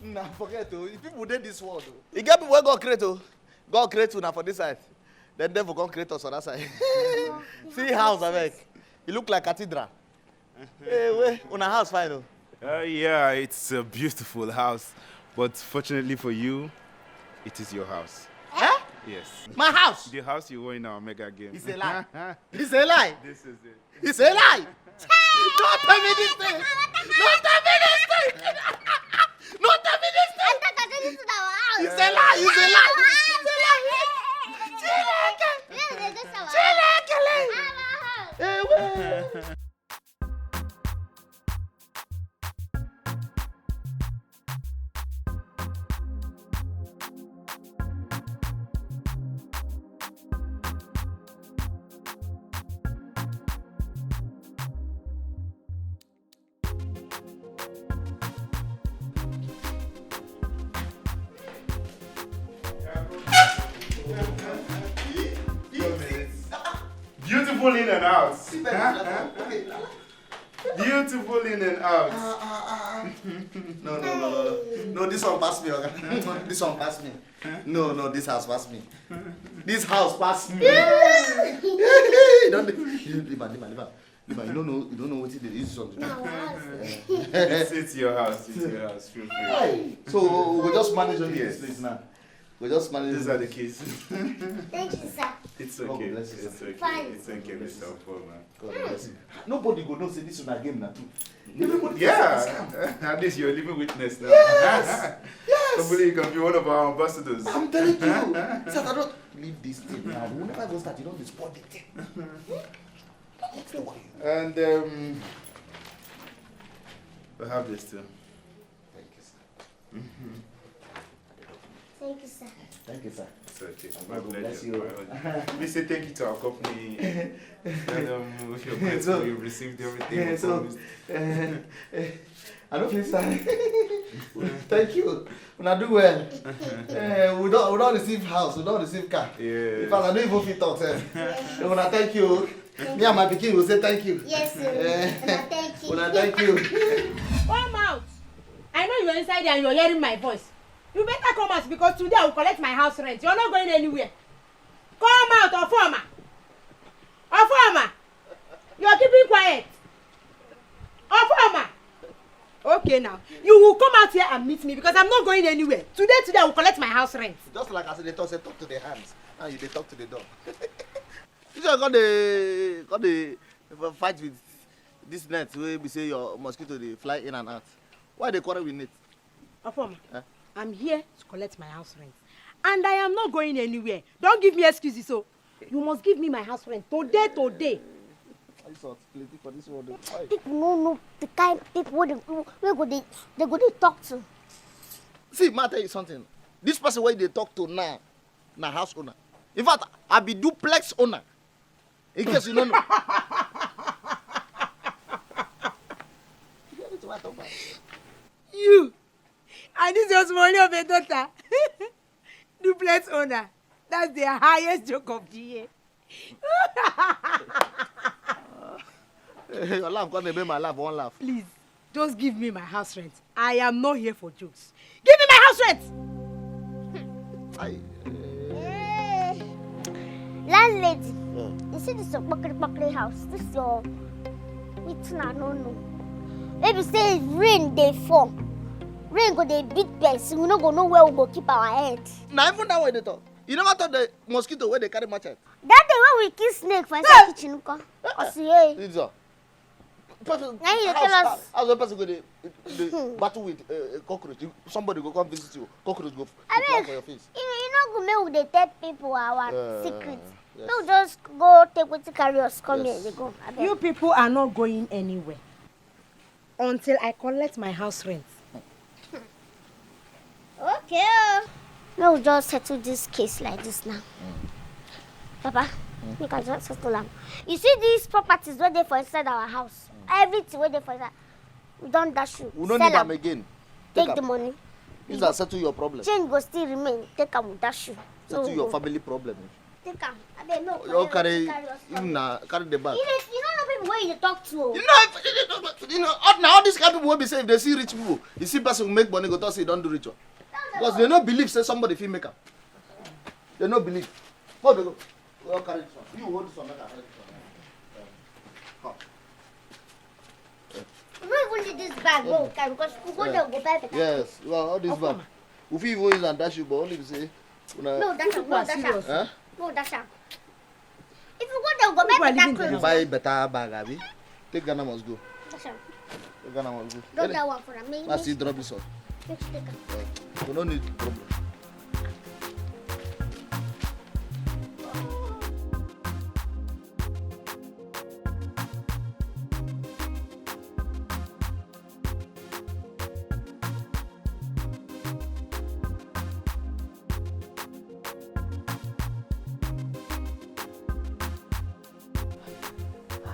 Nah, forget to. People did this world. You get people where God create to. God create you now for this side. Then devil come create us on that side. See house, I make. It look like cathedral. Hey, wait, on a house fine though. Yeah, it's a beautiful house. But fortunately for you, it is your house. Huh? Yes. My house. The house you won in our mega game. It's a lie. It's a lie. This is it. It's a lie. Don't tell me this thing. Don't tell me this thing. Don't tell me this thing. It's a lie. It's a lie. It's a lie. Beautiful in and out. Beautiful in and out. No, this one pass me, okay? This one pass me. No, this house pass me. This house pass me. Don't leave man. You don't know what it is. It's your house. Feel free. So we just manage on this place now. We just manage. These are the keys. Thank you, sir. It's okay. It's okay. Fine. It's okay, Mr. Ofoma. God bless you. Nobody go know say this one game now too. Yeah. At least you're a living witness now. Yes. Hopefully you can be one of our ambassadors. I'm telling you. Sir, I don't leave this thing now. Whenever I go start, you don't spoil the thing. And we have this too. Thank you, sir. Thank you, sir. Thank you, sir. It's okay. My God bless you. you. We say thank you to our company. And with your grateful, you received everything. we promised. I don't feel sorry. Thank you. When I do well, we don't receive house, we don't receive car. Yeah. In fact, I don't even feel talk. When I thank you, me and my pikin will say thank you. Yes, sir. And I thank you. When I thank you. Come out. I know you're inside there and you're hearing my voice. You better come out because today I will collect my house rent. You're not going anywhere. Come out, Ofoma. Ofoma. You're keeping quiet. Ofoma. Okay now. You will come out here and meet me because I'm not going anywhere. Today I will collect my house rent. Just like I said, they talk to the hands. Now they talk to the dog. You just got the fight with this net where we say your mosquito they fly in and out. Why they quarrel with net? Ofoma. I'm here to collect my house rent. And I am not going anywhere. Don't give me excuses, so you must give me my house rent today. I saw plenty for this one. People know the kind of people they go they talk to. See, ma tell you something. This person where they talk to now, na house owner. In fact, I be duplex owner. In case you don't know. You. And this was money of a daughter. Duplex owner. That's the highest joke of the year. Your laugh gonna make my laugh one laugh. Please, just give me my house rent. I am not here for jokes. Give me my house rent! Landlady, you see this your bucket house. This your it's not no. Maybe say rain they fall. Rain go they beat person. We not go know where we go keep our head. Now even that way they talk. You never thought the mosquito where they carry machete? That day when we kill snake for inside kitchen, I see hey. It's all. Person, Now you tell us. How's the person go they battle with a cockroach? Somebody go come visit you. Cockroach go fly for your face. You know go make they tell people our secrets. Yes. No, just go take what to carry us. Come here, they go. You people are not going anywhere until I collect my house rent. Okay. No, we'll just settle this case like this now. Papa, you can just settle them. You see these properties where they for inside our house. Everything where they for inside. We don't dash you. We don't Sell need them am. again. Take the money. These are settle your problem. Change go still remain. Take them, dash you. Settle we your go. family problem. Take them. I beg no. You carry us. even carry the bag. You don't know people where you talk to. You know, now all these kind of people will be saying if they see rich people, you see person who make money go talk say don't do ritual. Because they don't believe say somebody feel make up. They don't believe. Hold on, go. Go carry this one. You hold this one, make I carry this one. Come. We don't even need this bag, no, because we go there, go buy better. Yes, well, all this bag. If you even use and dash you, but only if you say. No, dash am, no, dash am. Huh? No, dash am. If you go there, go buy better You clothes. buy better bag, abi. Take Ghana must go. Dash am. Take Ghana must go. Drop that one for them. I see drop this one. Take am. We don't need problem.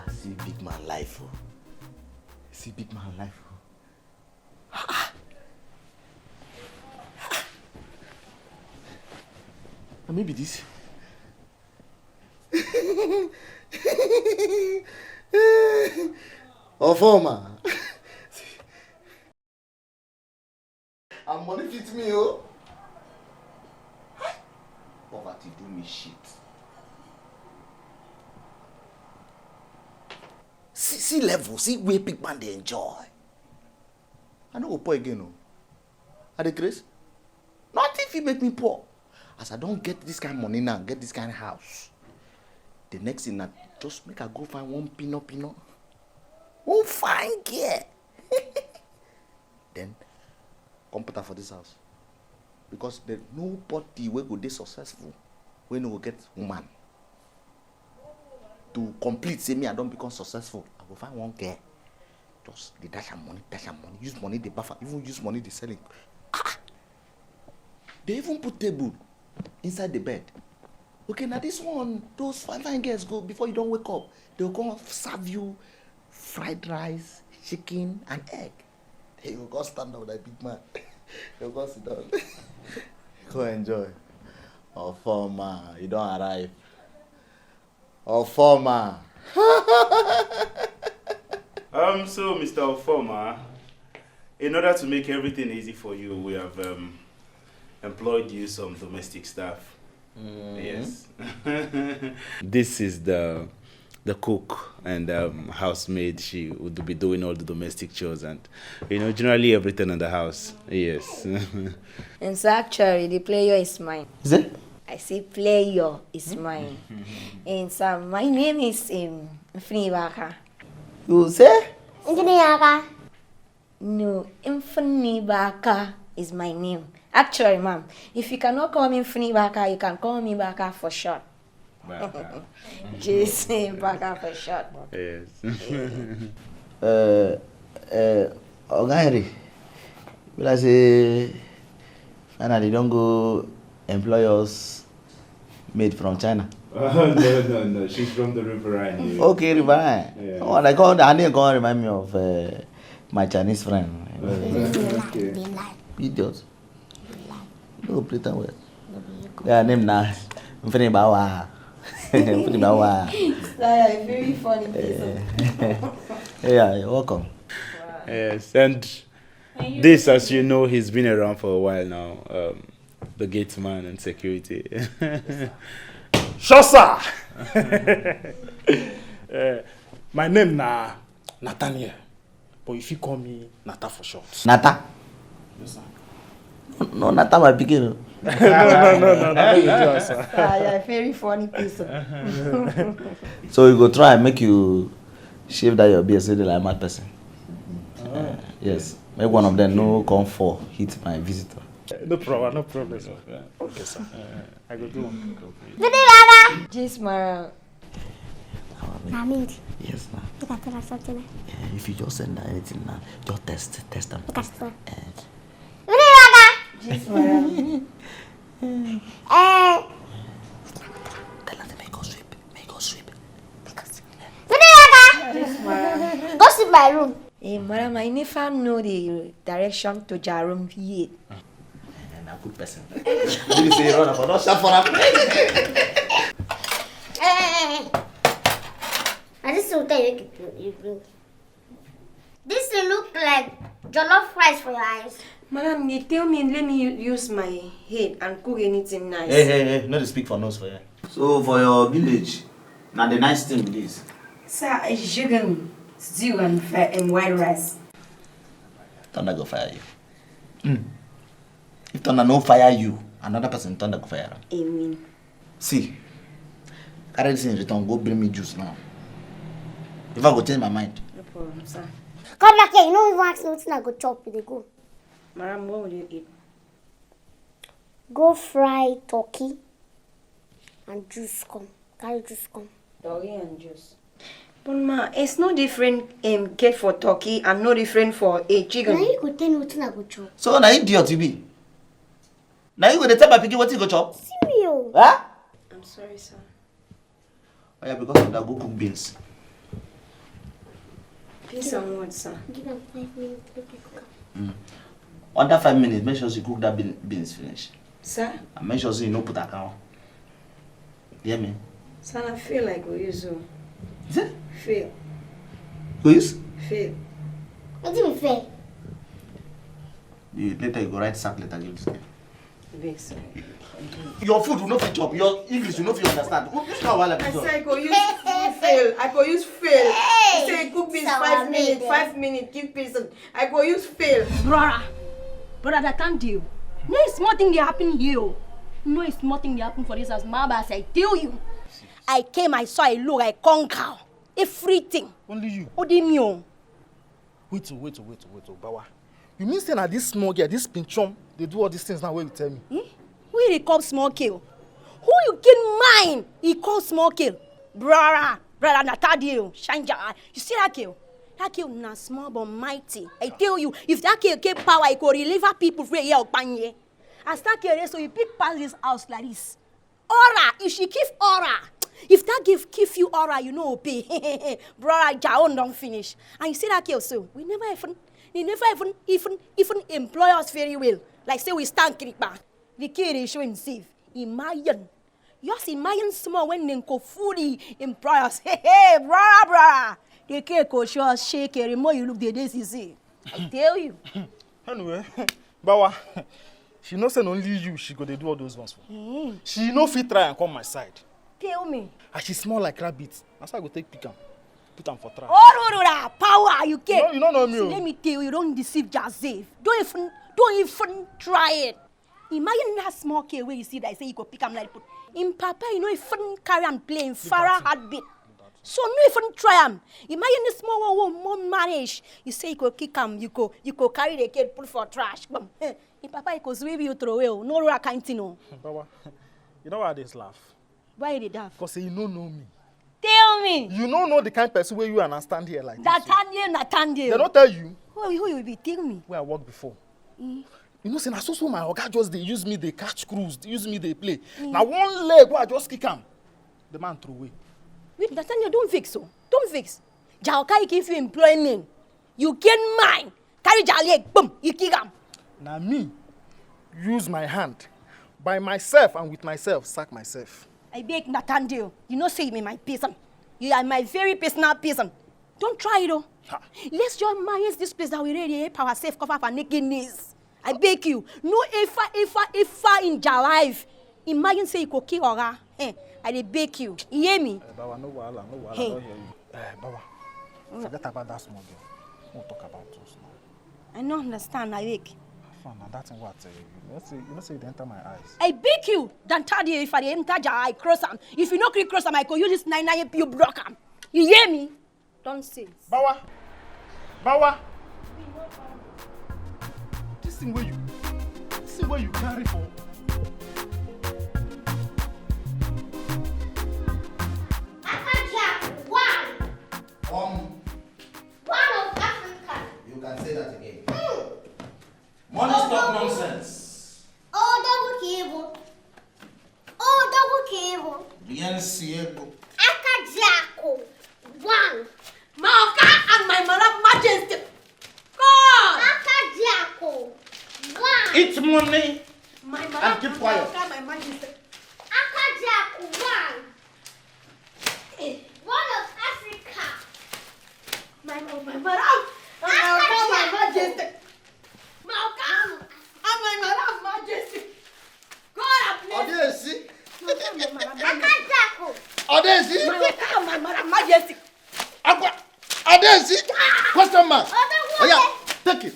See big man life. Oh. See big man life. Oh. And maybe this. Ofoma. And money fits me, oh. Poverty do me shit. See level, see where big man they enjoy. I don't go poor again, no. Are they crazy? Nothing if you make me poor. As I don't get this kind of money now, get this kind of house. The next thing I just make I go find one pino. One fine girl. Then come put her for this house. Because there's nobody will go this successful when you will get woman. To complete, say me I don't become successful. I will find one girl. Just they dash her money. Use money, they buffer, even use money they selling. They even put table inside the bed. Okay, now this one, those fine girls go before you don't wake up. They'll come serve you fried rice, chicken, and egg. Then you go stand up with that big man. You go sit down. Go enjoy. Oh, former, you don't arrive. Oh, former. So, Mr. Ofoma, in order to make everything easy for you, we have employed you some domestic staff. Yes. This is the cook and housemaid. She would be doing all the domestic chores and, generally everything in the house. Yes. And so actually, the player is mine. Is it? I say player is mine. And so my name is Mfunibaka. You say? No, Mfunibaka is my name. Actually, ma'am, if you cannot call me Mfunibaka, you can call me Baka for short. Just say Baka for short. Yes. Ogari, will I say, finally don't go employers made from China? No. She's from the Riverine. Okay, Riverine. Yeah. Oh, I didn't go remind me of my Chinese friend. Okay. Idiot. No, play that well. Their name now. Mfini Bawa. Mfini Bawa. That's a very funny person. Yeah, you're welcome. Yes, and this, as you know, he's been around for a while now. The gate man and security. Shosa! My name na Nathaniel, but if you call me Nata for short. Nata? Yes, sir. No, Nata my pikin. No. You're A very funny person. So you go try and make you shave that your beard so they like mad person. Yes. Make one of them no come for hit my visitor. No problem, sir. Okay, sir. I go do one. Just Mara. Yes, now. If you just send her anything now, just test them. Just Mara. Tell her to make us sweep. Just Mara. Go to my room. Hey, madam, I never know the direction to your room yet. And a good person. You say run about not shut for her. I just want to you bring. This will look like jollof rice for your eyes. Madam, you tell me, let me use my head and cook anything nice. Hey, not to speak for nose for you. So for your village, now the nice thing with this. Sir, it's chicken, stew and white rice. Thunder go fire you. If Thunder no fire you, another person Thunder go fire. Amen. See, carry this in return, go bring me juice now. If I go change my mind. No problem, sir. Come back here, you know even ask me what I go chop, they go. Madam, what will you eat? Go fry turkey and juice come. Carry juice come. Turkey and juice. But ma, it's no different get for turkey and no different for a Now chicken. you go tell me what I go chop. So now idiot you be. Now you go to tell my pikin what you go chop. See me, oh. Huh? I'm sorry, sir. Oh yeah, because of that go cook beans. Please and what, sir? Give them 5 minutes. Let me cook am. Under 5 minutes, make sure you cook that beans finish. Sir? And make sure you no put account. Hear me? Son, I feel like we use you. Is it? Feel. Please? Feel. What do you feel? Later you go write sack letter give this guy. Big sorry. Your food will not fit job. Your English will not fit understand. This how I like I this. say I go use fail. I go use fail. Hey! You say cook this So 5 minutes, amazing. 5 minutes, keep patient. I go use fail. Brother, that can't do. No small thing they happen here. No small thing they happen for this as my boss. I tell you. I came, I saw, I look, I conquer everything. Only you. Odemio. Wait, Bawa. You mean saying that this small girl, this pinchom, they do all these things now where you tell me? Who he call small kill? Who you kill mine? He call small kill. Brother, Natadio, shine your eye. You see that kill? That kill not small but mighty. I tell you, if that kill get power, it could deliver people free here or panye. As that kill so you pick past this house like this. Aura, if she give aura. If that give you aura, you know pay. Brother, Jaon don't finish. And you see that kill so we never even employ us very well. Like say we stand kripa. The kid is showing safe. Imagine. Just imagine small when they go fully employ us. Hey, brother. The kid go show us shake the more you look the days you see. I tell you. Anyway, Bawa, she knows that only you she go to do all those ones for. She no fit try and come my side. Tell me. And she small like rabbit. That's why I go take pick am. Put am for trash. Oh, power you get. You don't know me. See, let me tell you, don't deceive Joseph. Don't even try it. Imagine that small kid where you see that I say you go pick him like put. In Papa, you know, even carry and play in Farah heartbeat. So no even try him. Imagine the small one more manage. You say you go kick him, you go carry the kid, put for trash. Boom. In Papa, you go sweep you throw away. No real kind no. Bawa, you know why they laugh? Why did that? Because you don't know me. Tell me. You don't know the kind of person where you understand here like this. Nathaniel. They don't tell you Who you will be tell me? where I worked before. You know, say na so my oga just they use me, they catch cruise, they use me, they play. Now one leg where I just kick him, the man throw away. Wait, Nathaniel, don't fix so. Don't fix. Jaokai give you employment. You get mine. Carry your leg, boom, you kick him. Now me, use my hand, by myself and with myself, sack myself. I beg Nathaniel, you know say me my person. You are my very personal person. Don't try it though. Let's just manage this place that we already power safe cover for nakedness. I beg you. No if in your life. Imagine say you could kill her. I dey beg you. You hear me? Bawa, no wahala, I don't hear you. Bawa, forget about that small girl. We'll talk about us now. I don't understand, I beg. Fun, and that's what you know say they enter my eyes. I beg you. Don't tell you if I enter your eye, cross them. If you no cross them, I could use this 99 you block them. You hear me? Don't say. Bawa. This thing where you carry for. One of Africa. You can say that again. Money stop nonsense. Oh, double cable. Bien ciego. Akajaku. One. Maoka and my mother majesty. God! Akajaku. One. Eat money My mother and keep quiet. Maoka, my majesty. Akajaku. One. One of Africa. My mother. Maoka, my majesty. Maoka and my mother majesty. God have mercy. Akajaku. Odesi. Maoka and my mother majesty. Odesi. Question mark. Oh yeah, take it.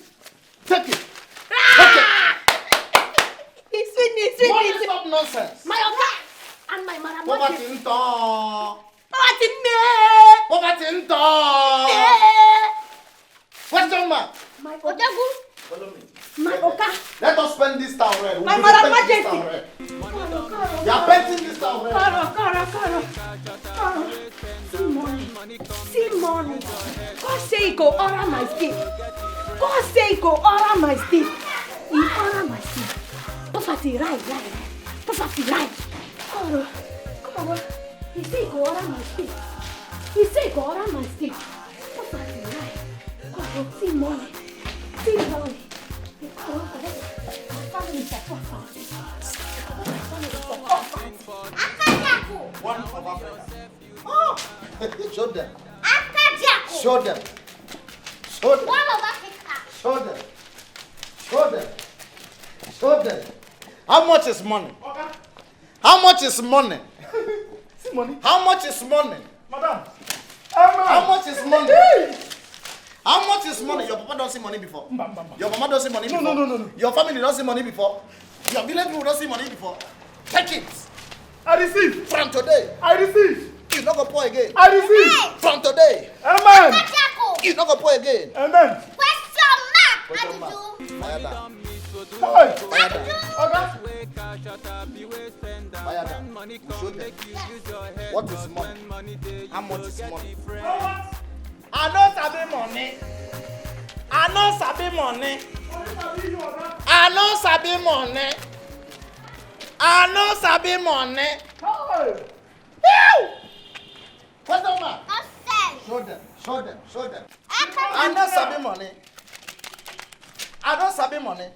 It's sweet. Money stop nonsense. Maoka and my mother majesty. Poverty nto. Poverty me. Question mark. My Odagu. Follow me. My Oka. Let us spend this town red. My mother majesty. You are painting this town red. Caro. See money. God say he go order my stick. God say he go order my stick. He order my stick. Poverty right. Poverty right. Caro. Come on. He say he go order my stick. Poverty right. Caro. See money. Caro. My family is a poor family. Akajaku. One of Africa. Show them. Show them. What about Africa? Show them. Show them. Show them. How much is money? Okay. How much is money? See money. How much is money? Madam. How much is money? How much is money? Your papa don't see money before. Your mama don't see money before. No. Your family don't see money before. Your village people don't see money before. Take it. I receive. From today. I receive. You not gonna pour again. I receive. From today. Amen. You not gonna pour again. Amen. Question mark. Question mark. Adidu. Fire down. Hey. Fire down. Okay. Fire down. We show them. What is money? How much is money? I know sabi money. I know sabi money. I know sabi money. I know sabi money. Hey. Question mark. Nonsense. Show them. Show them. Show them. I I know sabi money. I don't sabi money.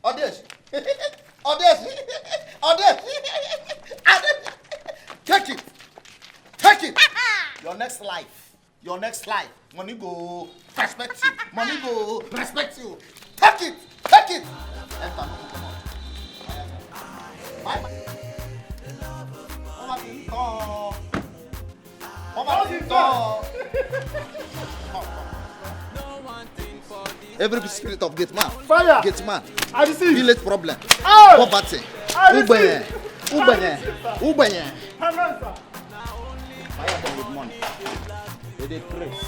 Odesh. Odesh. Odesh. Take it. Take it. Your next life. Your next life. Money go respect you. Money go respect you. Take it. Take it. Enter. Come on. Bye bye. Every spirit of gate man. Fire. Gate man. I receive. Village problem. Hey. Poverty. I receive. Ubenye. Ubenye. Ubenye. Amen, sir. Fire them with money. They dey praise.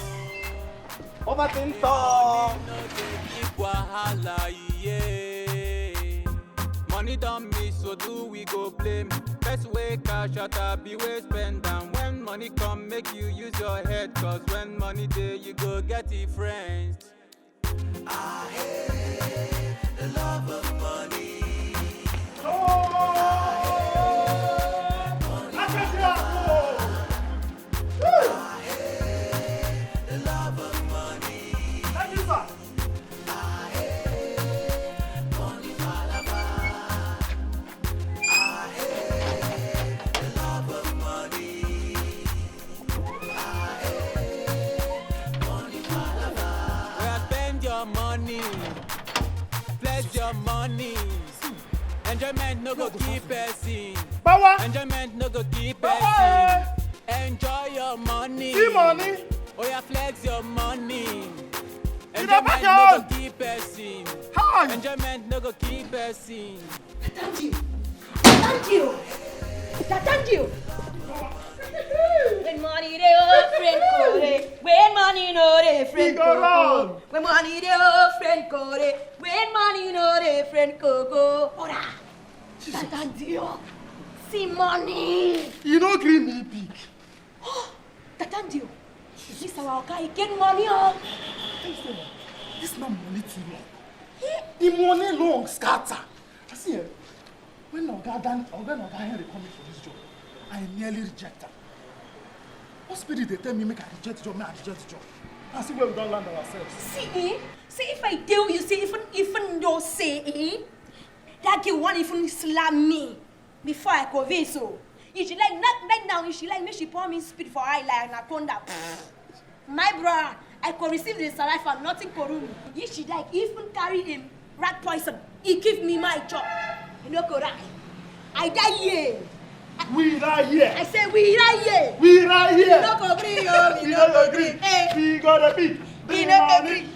Poverty talk. Money don't miss, so do we go blame? Best way cash out, be way spend. And when money come, make you use your head. Cause when money day, you go get it friends. I hate the love of money. Your money. Enjoyment no go keep person. Power. Enjoyment no go keep person. Enjoy your money. See money. Oh yeah, flex your money. You Enjoyment no go keep person. Hi. Enjoyment no go keep person. Thank you. Thank you. Thank you. When money dey oh friend kore, when money no dey friend koko. When money dey oh friend kore, when money no dey friend koko. Ora, thank you. See money. You no gree me big. Oh, thank you. This our guy get money oh. This man money too long. The money long scatter. I see when Oga Henry coming for this job, I nearly reject her. What spirit they tell me make I reject the job, make I reject the job. I see where we don't land ourselves. See, if I tell you, see, even though say, that girl won't even slam me before I convince so. If she like not now, if she like me, she pour me speed for eye like anaconda. My brother, I could receive the salary for nothing for me. If she like even carry him rat poison, he give me my job. You know correct. I die here. We right here. I say we right here. We right here. We no go agree, yo. We no go agree. Hey. We gotta be. We no go agree.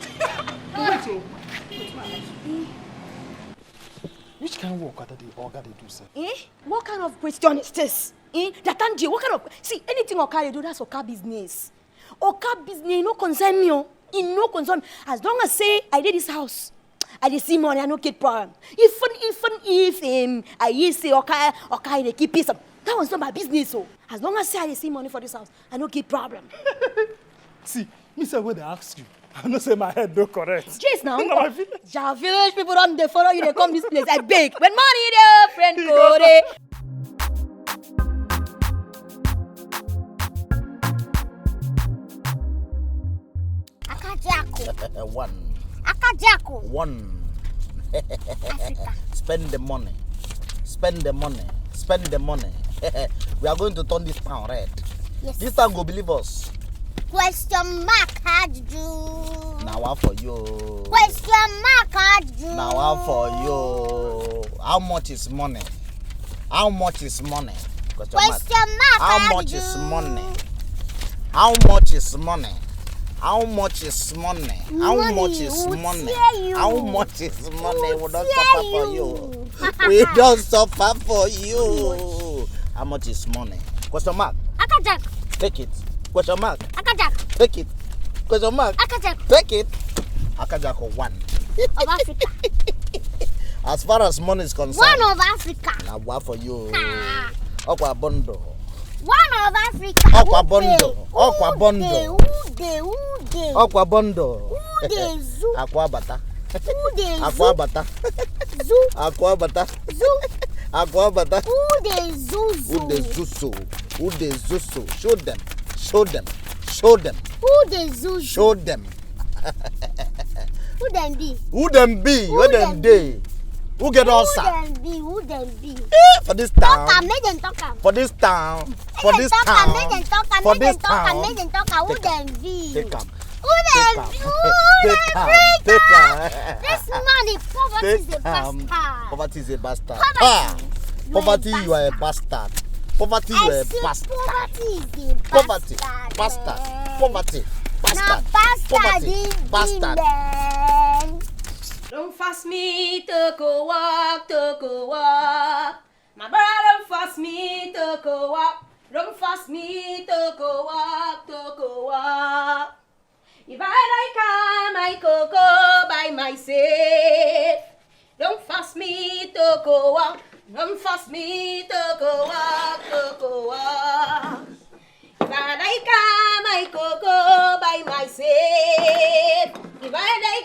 Which kind of work are they Oga they do, sir? What kind of question is this? Datanji, what kind of... See, anything Oka they do, that's Oka business. Oka business, no concern me, oh. It no concern me. As long as say, I did this house, I did see money, I no get problem. Even if I hear say Oka they keep peace, that was not my business, oh. As long as say I did see money for this house, I no get problem. See, me say where they ask you. I know say my head no correct. Jeez now. No, my village. Ja village people don't they follow you, they come this place. I beg. When money there, friend Kore. Akajaku. One. Akajaku. One. Spend the money. Spend the money. Spend the money. We are going to turn this town red. Yes. This town go believe us. Question mark had you. Now what for you? Question mark had you. Now what for you? How much is money? How much is money? Question mark. How much is money? How much is money? How much is money? How much is money? How much is money? We don't suffer for you. We don't suffer for you. How much is money? Question mark. Akajak. Take it. Question mark. Akajak. Take it. Question mark. Akajak. Take it. Akajak of one. Of Africa. As far as money is concerned. One of Africa. Now what for you? Okwa bondo. One of Africa. Okwa bondo. Okwa bondo. Ude. Okwa bondo. Ude zoo. Akwa bata. Ude zoo. Akwa bata. Zoo. Aqua bata. Zoo. Aqua bata. Ude zoo. Ude zuso. Ude zuso. Show them. Show them. Show them. Ude zoo. Show them. Who them be? Who them be? Where them dey? Who get ulcer? Who them be? For this town. Talk make them talk. For this town. For this town. Make them talk. For Make this them talk. town. Make them talk. Who them be? Take them. Who them be? Take them. This money, poverty is a bastard. Poverty is a bastard. Poverty. Poverty, you are a bastard. Poverty, you are a bastard. Poverty is a Poverty, bastard. bastard. Poverty, Now bastard. bastard Poverty, is bastard. man. Don't force me to go walk, to go walk. My brother, don't force me to go walk. Don't force me to go walk, to go walk. If I come, I could go by myself. Don't force me to go walk. Don't force me to go walk, to go walk. If I come, I could go by myself. If I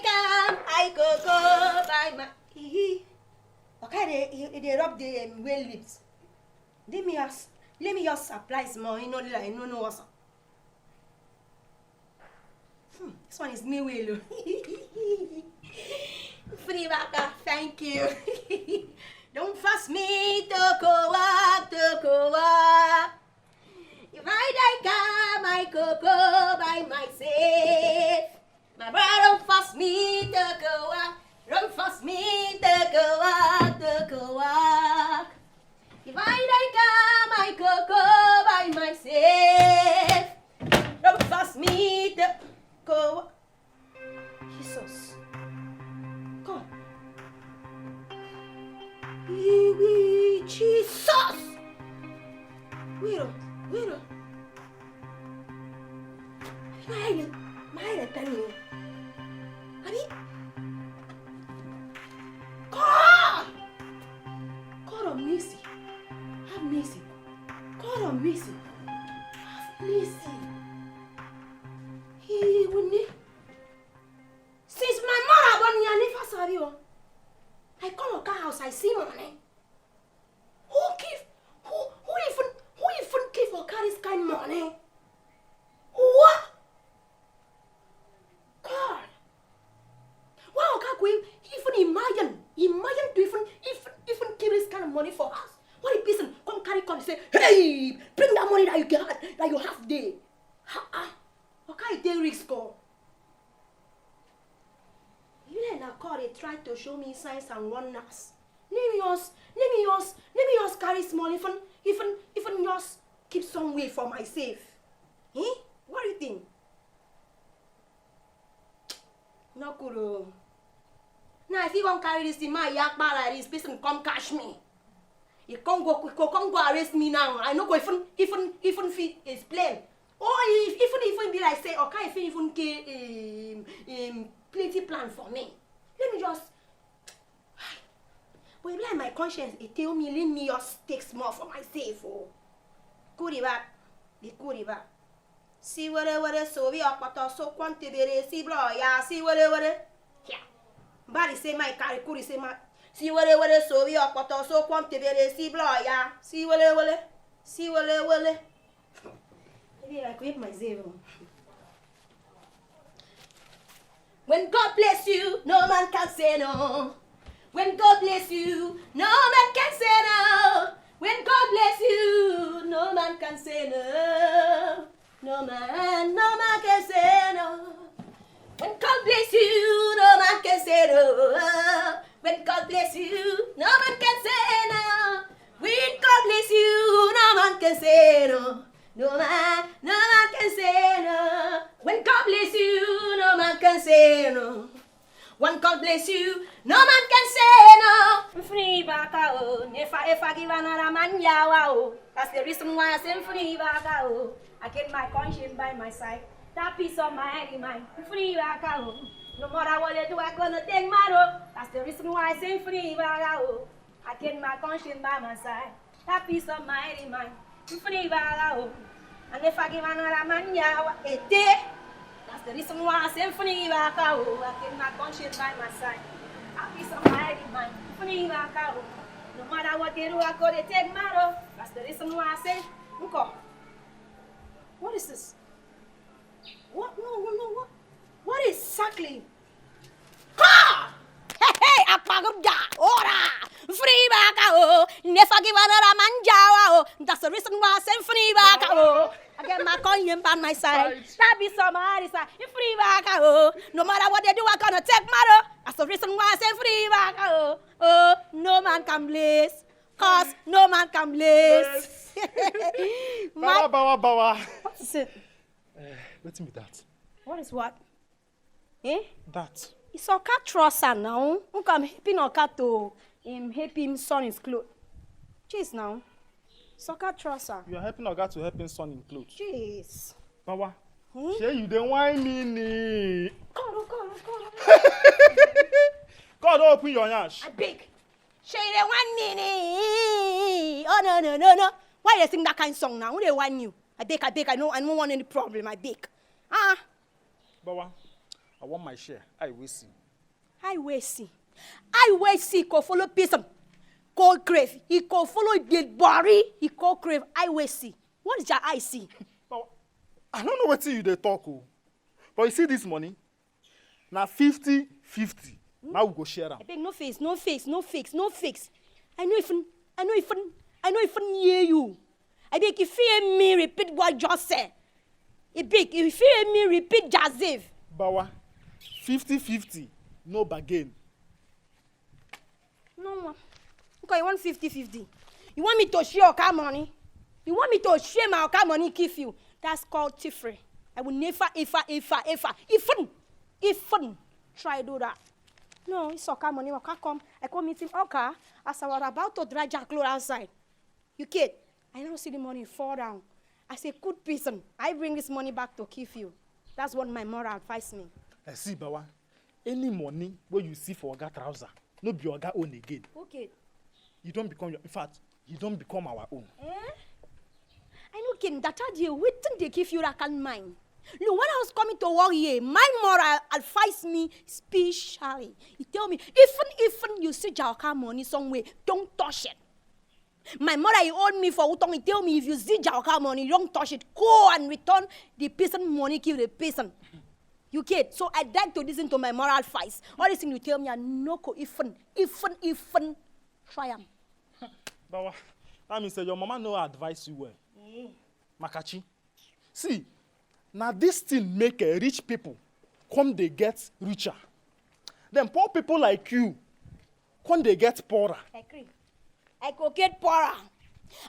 come, I could go by my. Okay, they rub the whale lips. Let me just apply small. You know, like no what's up. This one is me whale. Free baka, thank you. Don't force me to go walk, to go walk. If I come, I could go by myself. My brother, don't force me to go walk. Don't force me to go walk, to go walk. If I come, I could go by myself. Don't force me to go walk. Jesus. God. Jesus. Wait. My penny. God of mercy. Have mercy. God of mercy. Have mercy. He will need. Since my mother born me, I never saw you. I come to house, I see money. Who even give or carry this kind of money? What? God. Wow, can't we even imagine to even give this kind of money for us? What if person come carry and say, hey, bring that money that you got, that you have there. What can you take risk for? You know, God, they tried to show me signs and wonders. Let me just carry small, even just keep some way for myself. Eh? What do you think? Not good. Now, if you don't carry this in my yak bar like this, person come catch me. You can't go arrest me now. I know go even explain. Or even be like say, okay, if even get plenty plan for me. Let me just. But like my conscience, it tell me let me just take small for myself. Oh, Kuriba. See what so we are but so quantity see bro, yeah, see what yeah. Body say my carry kuri say my see what so we are but so quantity see bro, yeah, see what maybe I quit my zero. When God bless you, no man can say no. When God bless you, no man can say no. When God bless you, no man can say no. No man can say no. When God bless you, no man can say no. When God bless you, no man can say no. When God bless you, no man can say no. No man can say no. When God bless you, no man can say no. When God bless you, no man can say no. Free baka oh, if I give another man yawa oh, that's the reason why I say free baka oh. I get my conscience by my side, that peace of mind in mind. Free baka oh, no matter what I do, I gonna take my road. That's the reason why I say free baka oh. I get my conscience by my side, that peace of mind in mind. Free baka oh, and if I give another man yawa a day. That's the reason why I say funny baka oh, I keep my conscience by my side. I peace of mind in mind. Funny baka oh, no matter what they do, I go to take my road. That's the reason why I say, Unko. What is this? What? No. What exactly? Ha! Hey, apagumja, ora, free baka oh, never give another man jawa oh. That's the reason why I say free baka oh. I get my coin by my side. That be somebody side. You free baka oh. No matter what they do, I gonna take matter. That's the reason why I say free baka oh. Oh, no man can bless. Cause no man can bless. Bawa. What is it? Let me that. What is what? Eh? That. It's a cat trouser now. I'm helping a cat to help him son his clothes. Jeez now. It's a cat trouser. You are helping Oga to help him son in clothes. Jeez. Bawa. Say you don't whine me. God. God open your yash. I beg. Say they want me. Oh no. Why they sing that kind of song now? Who they want you? I beg. I don't want any problem. I beg. Bawa. I want my share. I will see. I will see. Go follow person. Go grave. He go follow dead body. He go grave. I will see. What is your I see? I don't know what you they talk. But you see this money? Now 50-50. Now we go share them. I beg no face. I know even hear you. I beg if you hear me repeat what just said. I beg if you hear me repeat Jazif. Bawa. 50-50, no bargain. No, okay, you want 50-50. You want me to share your car money? You want me to share my car money give you? That's called thievery. I will never, ever, even try to do that. No, it's okay money. I can't come. I come meet him. Okay, as I was about to drag your clothes outside. You kid, I don't see the money fall down. I say, good person. I bring this money back to give you. That's what my mother advised me. I see, Bawa. Any money where you see for Oga trouser, no be Oga own again. Okay. You don't become your. In fact, you don't become our own. I know, Ken. That idea. We think they give you that kind of mind. Look, when I was coming to work here, my mother advised me specially. He tell me, even you see Jawaka money somewhere, don't touch it. My mother, he owed me for Utong. He tell me, if you see Jawaka money, don't touch it. Go and return the person money, give the person. You get. So I like to listen to my moral advice. All this thing you tell me, I no go even try them. Bawa, that means your mama no advise you well. Makachi. See, now this thing make rich people come they get richer. Then poor people like you come they get poorer. I agree. I go get poorer.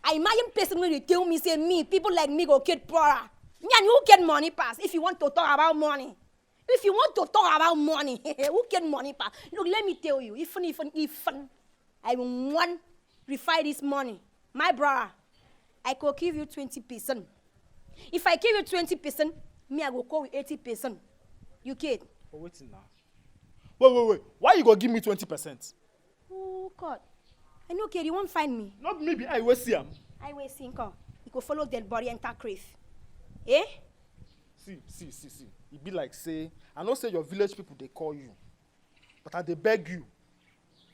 I imagine person when they tell me, say me, people like me go get poorer. Me and you get money pass if you want to talk about money. If you want to talk about money, who get money pass? Look, let me tell you, even I want refi this money. My brother, I could give you 20%. If I give you 20%, me I go call with 80%. You get? But wait now. Wait. Why you go give me 20%? Oh God. I know, kid, you won't find me. Not maybe I will see him. I will see him. He could follow dead body and take grave. Eh? See. It be like say, I know say your village people they call you, but I they beg you.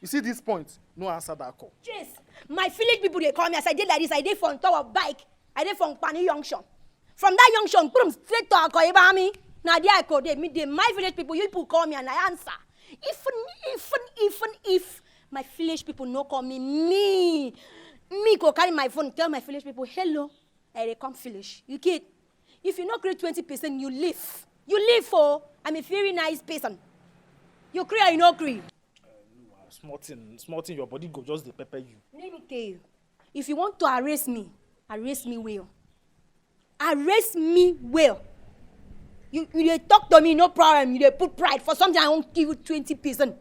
You see this point, no answer that call. Yes, my village people they call me as I did like this. I did from top of bike. I did from Pani Junction. From that junction, put them straight to Akoibami. Now there I go. My village people, you people call me and I answer. Even if my village people no call me go carry my phone, tell my village people, hello, I they come village. You get? If you not create 20%, you leave. You leave for. I'm a very nice person. You create or you not create. Small thing, your body go just the pepper you. Let me tell you. If you want to arrest me well. Arrest me well. You dey talk to me, no problem. You dey put pride for something I won't give you 20%.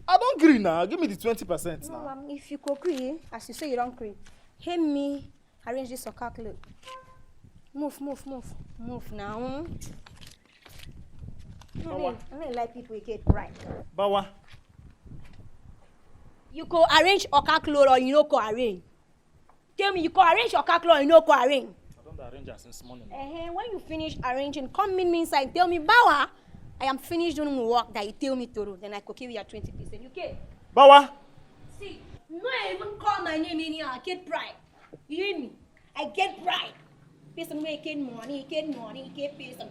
I don't agree now. Give me the 20% No, now. ma'am, if you could agree, as you say you don't agree, help me arrange this soccer club. Move now. I don't like people who get pride. Bawa. You go arrange Oka clothes or you no go arrange. Tell me, you go arrange Oka clothes or you no go arrange. I don't arrange her since morning. When you finish arranging, come meet me inside. Tell me, Bawa, I am finished doing the work that you tell me to do. Then I could give you your 20%. You get? Bawa. See, no, I even call my name anyhow. I get pride. You hear me? I get pride. Person where get money, get person.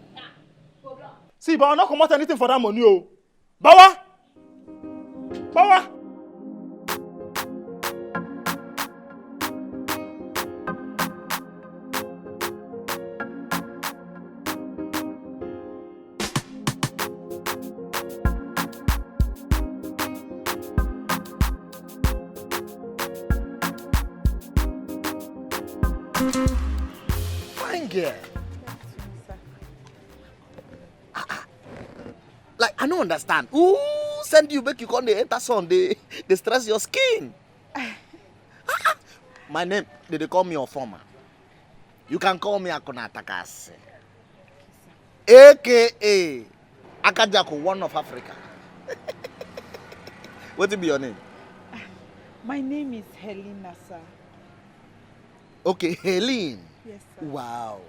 Go blah. See, but I'm not come out anything for that money, oh. Bawa. Bawa. Fine girl. Like, I don't understand. Who send you make you come the enter sun? They stress your skin. My name, they call me Ofoma. You can call me Akuna Takase. AKA Akajako, one of Africa. What will be your name? My name is Helena, sir. Okay, Helene. Yes, sir. Wow.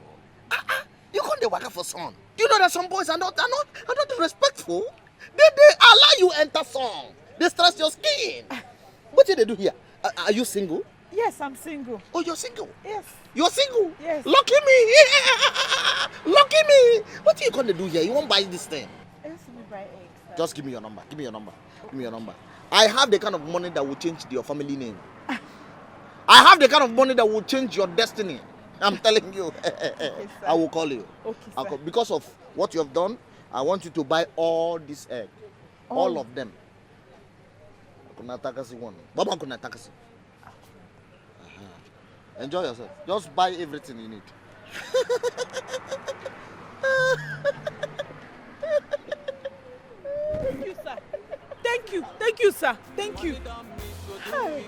You can't work for son. Do you know that some boys are not respectful? They allow you enter song. They stress your skin. What did they do here? Are you single? Yes, I'm single. Oh, you're single? Yes. You're single? Yes. Lucky me. Lucky me. What are you going to do here? You won't buy this thing. Yes, we buy eggs, sir. Just give me your number. Give me your number. Give me your number. I have the kind of money that will change your family name. I have the kind of money that will change your destiny. I'm telling you. Okay, I will call you. Okay, I'll sir. call, because of what you have done, I want you to buy all these eggs. All of them. Kuna takasi one. Baba kuna takasi. Enjoy yourself. Just buy everything you need. Thank you, sir. Thank you. Thank you, sir. Thank you. Hi.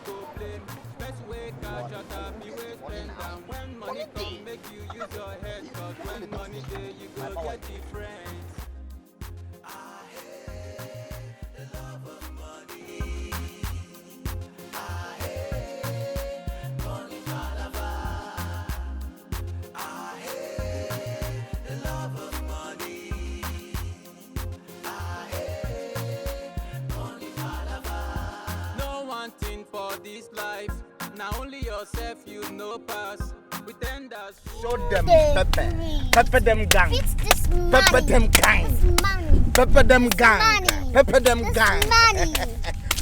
When money come, make you use your head, 'cause when money day, you go get different. I hate the love of money. I hate money palava. I hate the love of money. I hate money palava. No one thing for this life. Now only yourself you know pass. Pretenders. Show them pepper. Pepper them gang. Fix this money. Pepper them gang. This money. Pepper them gang. Money. Pepper them This gang. money.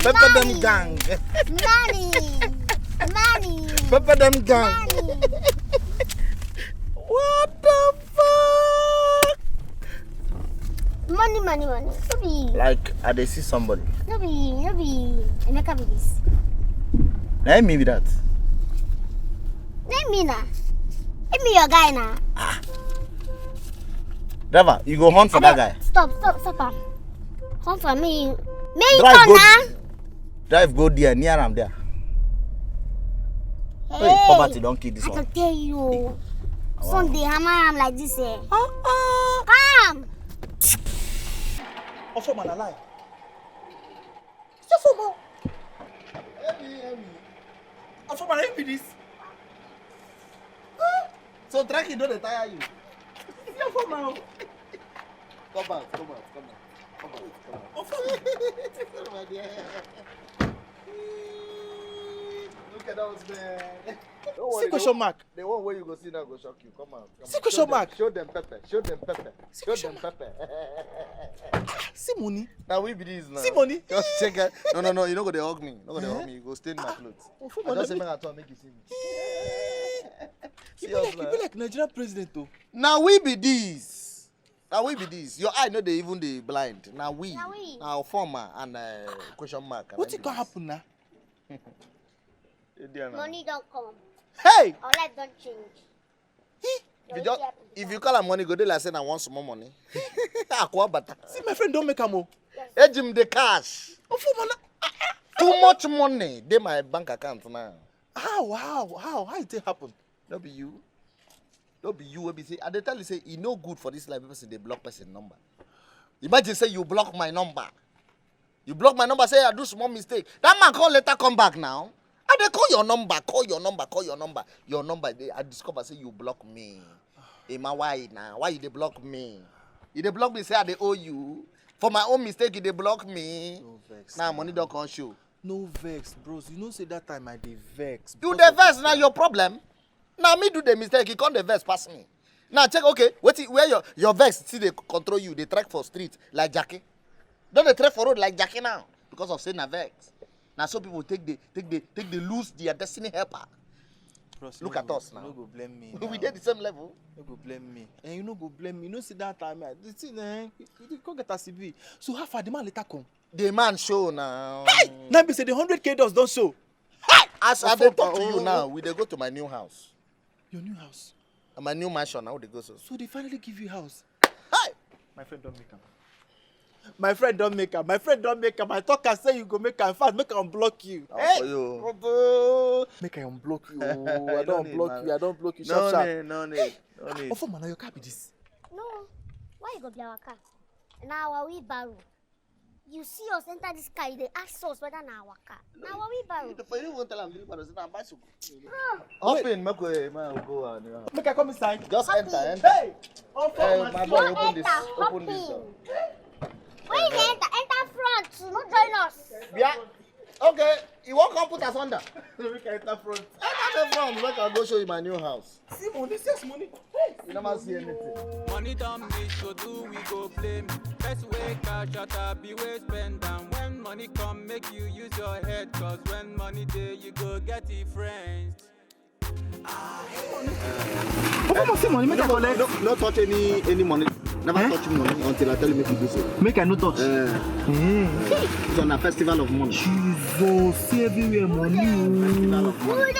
Pepper them Money. gang. Money. Money. Pepper them gang. Money. What the fuck? Money. No be. Like, I dey see somebody. No be. Emeka be this. Let me be that. Name me na. Name me your guy na. Driver, you go hunt for that guy. Stop. Hunt for me. Me you Drive come go. na. Drive go there, near am there. Hey, poverty don't kill this I one. can tell you. Sunday hammer am like this eh. Uh-uh. Come. Offer man alive. Stop for more. Offer man, help me this. So Drake don't retire you. Your phone now. Come out. Offer me. Look at those man. See question mark. The one where you go see now go shock you. Come out. See question mark. Show them pepper. question See money. Now we be this now. See money. Just check it. No. You no go dey hug me. You go stay in my clothes. Offer I man, just say let make I talk make you see me. You be like Nigerian president though. Now we be this. Now we be this. Your eye no dey even dey blind. Now we. Now former and question mark. What it can happen now? Money don't come. Hey! Our life don't change. If you call her money, go dey like say I want some more money. See, my friend don't make a move. Edge him the cash. Too much money. They my bank account now. How it happen? No be you. No be you. Be say. I dey tell you say it no good for this life person. They block person number. Imagine say you block my number. You block my number. Say I do small mistake. That man call later come back now. I dey call your number. Call your number. Your number. I discover say you block me. Emma, why now? Why you dey block me? You dey block me. Say I dey owe you. For my own mistake, you dey block me. No vex. Now money don't come show. No vex, bros. You know say that time I dey vex. You dey vex now your problem. Now me do the mistake, you can't the vex pass me. Now check, okay, where your vex see they control you, they track for street like Jackie. Don't they track for road like Jackie now? Because of saying a vex. Now some people take the lose their destiny helper. Bros, Look at us now. You no go blame me. We did the same level. You no go blame me. And you no go blame me. You know see that time the thing you go get a CB. So how far the man later come? The man show now. Hey! Now be say the 100K does don't show. Hey! As I dey talk to you now, we dey go to my new house. Your new house? And my new mansion now they go so. So they finally give you house. Hi! My friend don't make him. My friend don't make him. My friend don't make him. I talk and say you go make him fast. Make him unblock you. Hey! You. Make I unblock you. I don't unblock you. I don't block you. Sharp, sharp. No need. Oh, for man, your car be this. No. Why you go be our car? Now our wheelbarrow. You see us enter this car, they ask us whether na our car. Now our wheelbarrow. For you won't tell them wheelbarrow, say na bicycle. Open, make we go. Make I come inside. Just enter. Hey! My boy, open this. Open this. When you enter front, not join us. Yeah. Okay, you won't come put us under. Make I enter front. Enter the front, make I go show you my new house. See money, see money. You never see anything. Money don't miss, so do we go blame? Best way cash out, be way spend down. When money come, make you use your head. Cause when money day, you go get it friends. See money, make I collect. No touch any money. Never touch money until I tell you make you do so. Make I no touch. It's on a festival of money. Jesus, see everywhere money. Festival of money.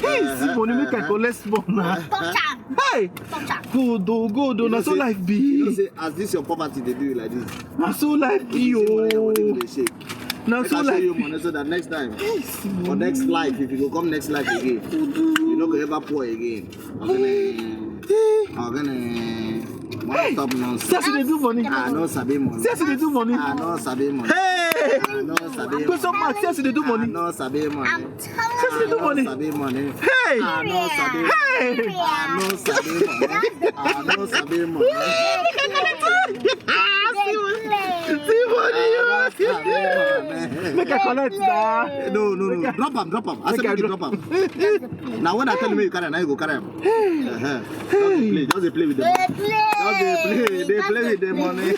Hey, see money, make I collect small now. Hey, go, na so life be. You say, as this your poverty, they do you like this. Na so life be, oh. Now so like you money so that next time or next life, if you go come next life again, you don't go ever poor again. I'm gonna stop nonsense. See, they do money. I know sabi money. See, they do money. I know sabi money. Hey! I know sabi money. Question mark. See, they do money. I know sabi money. See, they do money. Sabi money. Hey! I know sabi. Hey! I know sabi money. I know sabi money. See money. Make a collect that. No. Drop him. I said make you drop him. Now when I tell you you carry him, now you go carry him. Just play with them. They play with the money.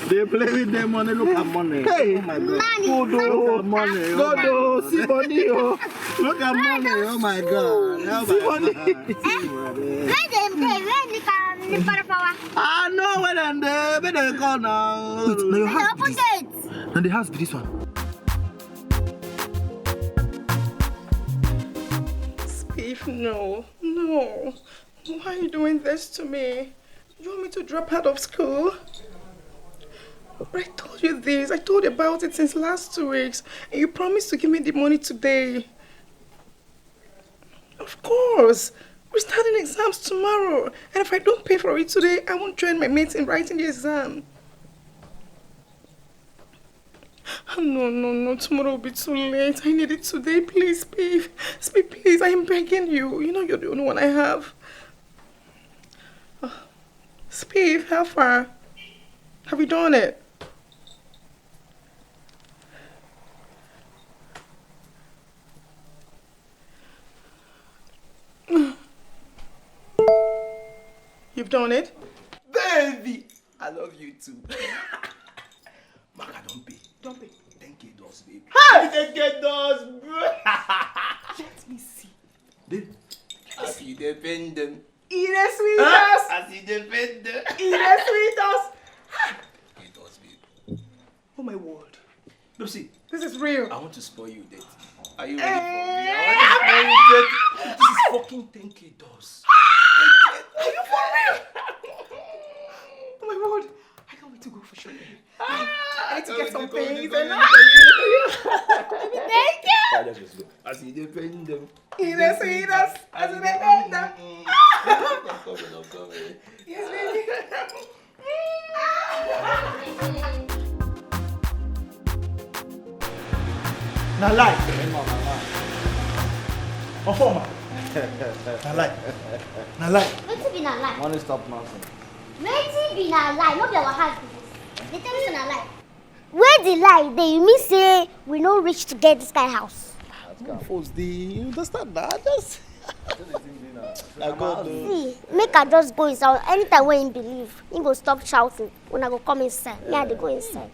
They play with the money. Look at money. Hey. Oh my God. Look at money. Go, see money. Look at money. Oh my God. See money. I know where they go now. Wait, now your house be this. Now the house be this one. Steve, no. Why are you doing this to me? You want me to drop out of school? But I told you this. I told you about it since last 2 weeks. And you promised to give me the money today. Of course. We're starting exams tomorrow. And if I don't pay for it today, I won't join my mates in writing the exam. No. Tomorrow will be too late. I need it today. Please, Steve. Steve, please. I am begging you. You know you're the only one I have. Steve, how far? Have you done it? You've done it? Baby, I love you too. Maka, don't pay. Don't pay. Thank 10K dollars, babe. Hey! 10K dollars, bro. Let me see. Babe, as you depend them. It is sweet us. As you depend them. It is sweet us. 10K dollars, babe. Oh my word. No, see. This is real. I want to spoil you that. Are you ready for me? I want to spoil you that. This is fucking 10K dollars. Are you for real? Oh my word. I can't wait to go for shopping. I need to get some things. Thank you. As you depend them. It is sweet us. As you depend them. I'm coming. Yes, baby. Na lie. Oh, former. Na lie. Na lie. Wetin be na lie? Money stop nonsense. Wetin be na lie? No be our house be this. They tell me say na lie. Where the lie dey? You mean say we no reach to get this kind of house? Folks, you understand that? Just. I got See, make I just go inside. Anytime when he believe, he go stop shouting. When I go come inside, me I dey go inside.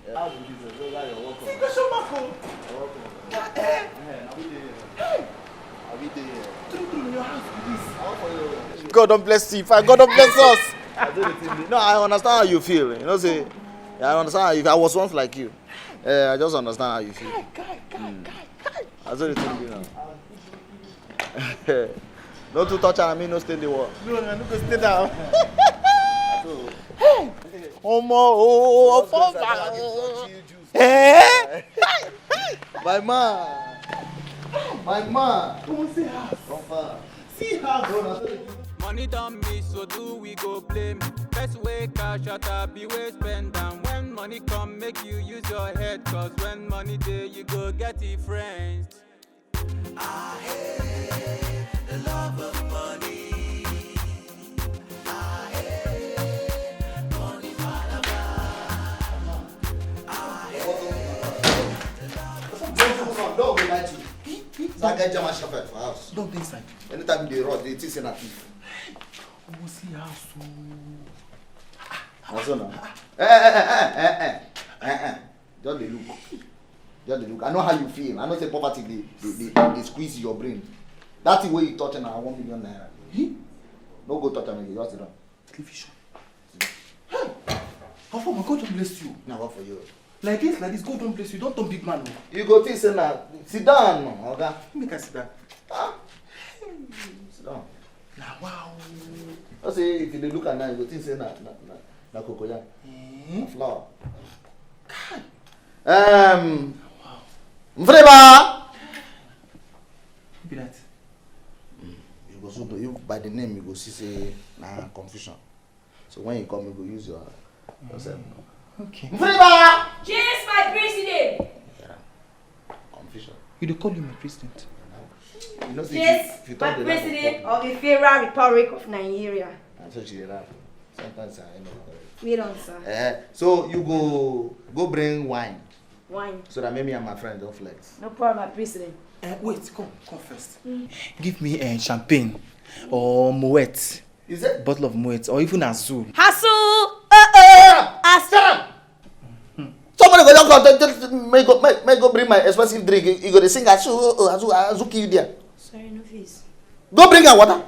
God don't bless you. God don't bless us. No, I understand how you feel. You know, say, I understand how you feel. I was once like you. I just understand how you feel. I do the thing, you know. Don't to touch her, I mean, no stay in the wall. No, no go stay down. My man. My man. Come on, see her. From far. See her. Money don't miss, so do we go blame? Best way cash out, be way spend. And when money come, make you use your head. Cause when money day, you go get it friends. I hate the love of money. I hate money, Don't be like you. That guy German Shepherd for house. Don't be inside. Anytime they run, they think say na thief. Oh, see how so. That's all now. Just the look. Just the look. I know how you feel. I know say poverty they squeeze your brain. That thing where you touch na 1 million naira. No go touch am again. Just sit down. Television. Hey! How far my God don't bless you? Now what for you? Like this, God don't bless you. Don't turn big man. No. You go think say na sit down, okay? Make I sit down. Sit down. Now, wow. I say if you dey look at now, you go think say na cocoyam. Na flower. Mfreba. Who be that? You go so you by the name you go see say na confusion. So when you come, you go use yourself. Okay. Mfreba. Yes, my president. Yeah. Confusion. You dey call him my president? You know, Yes, if you my talk the president of the Federal Republic of Nigeria. and so she dey laugh. Sometimes I know. We don't, sir. So you go bring wine Wine. so that maybe and my friend don't flex. No problem, my president. Wait, come first. Give me champagne or Moet. Is it? Bottle of Moet or even Azul. Hassle. Azul. Somebody go down just make go bring my expensive drink. You go to sing Azul kill you there. Sorry, no fees. Go bring her water.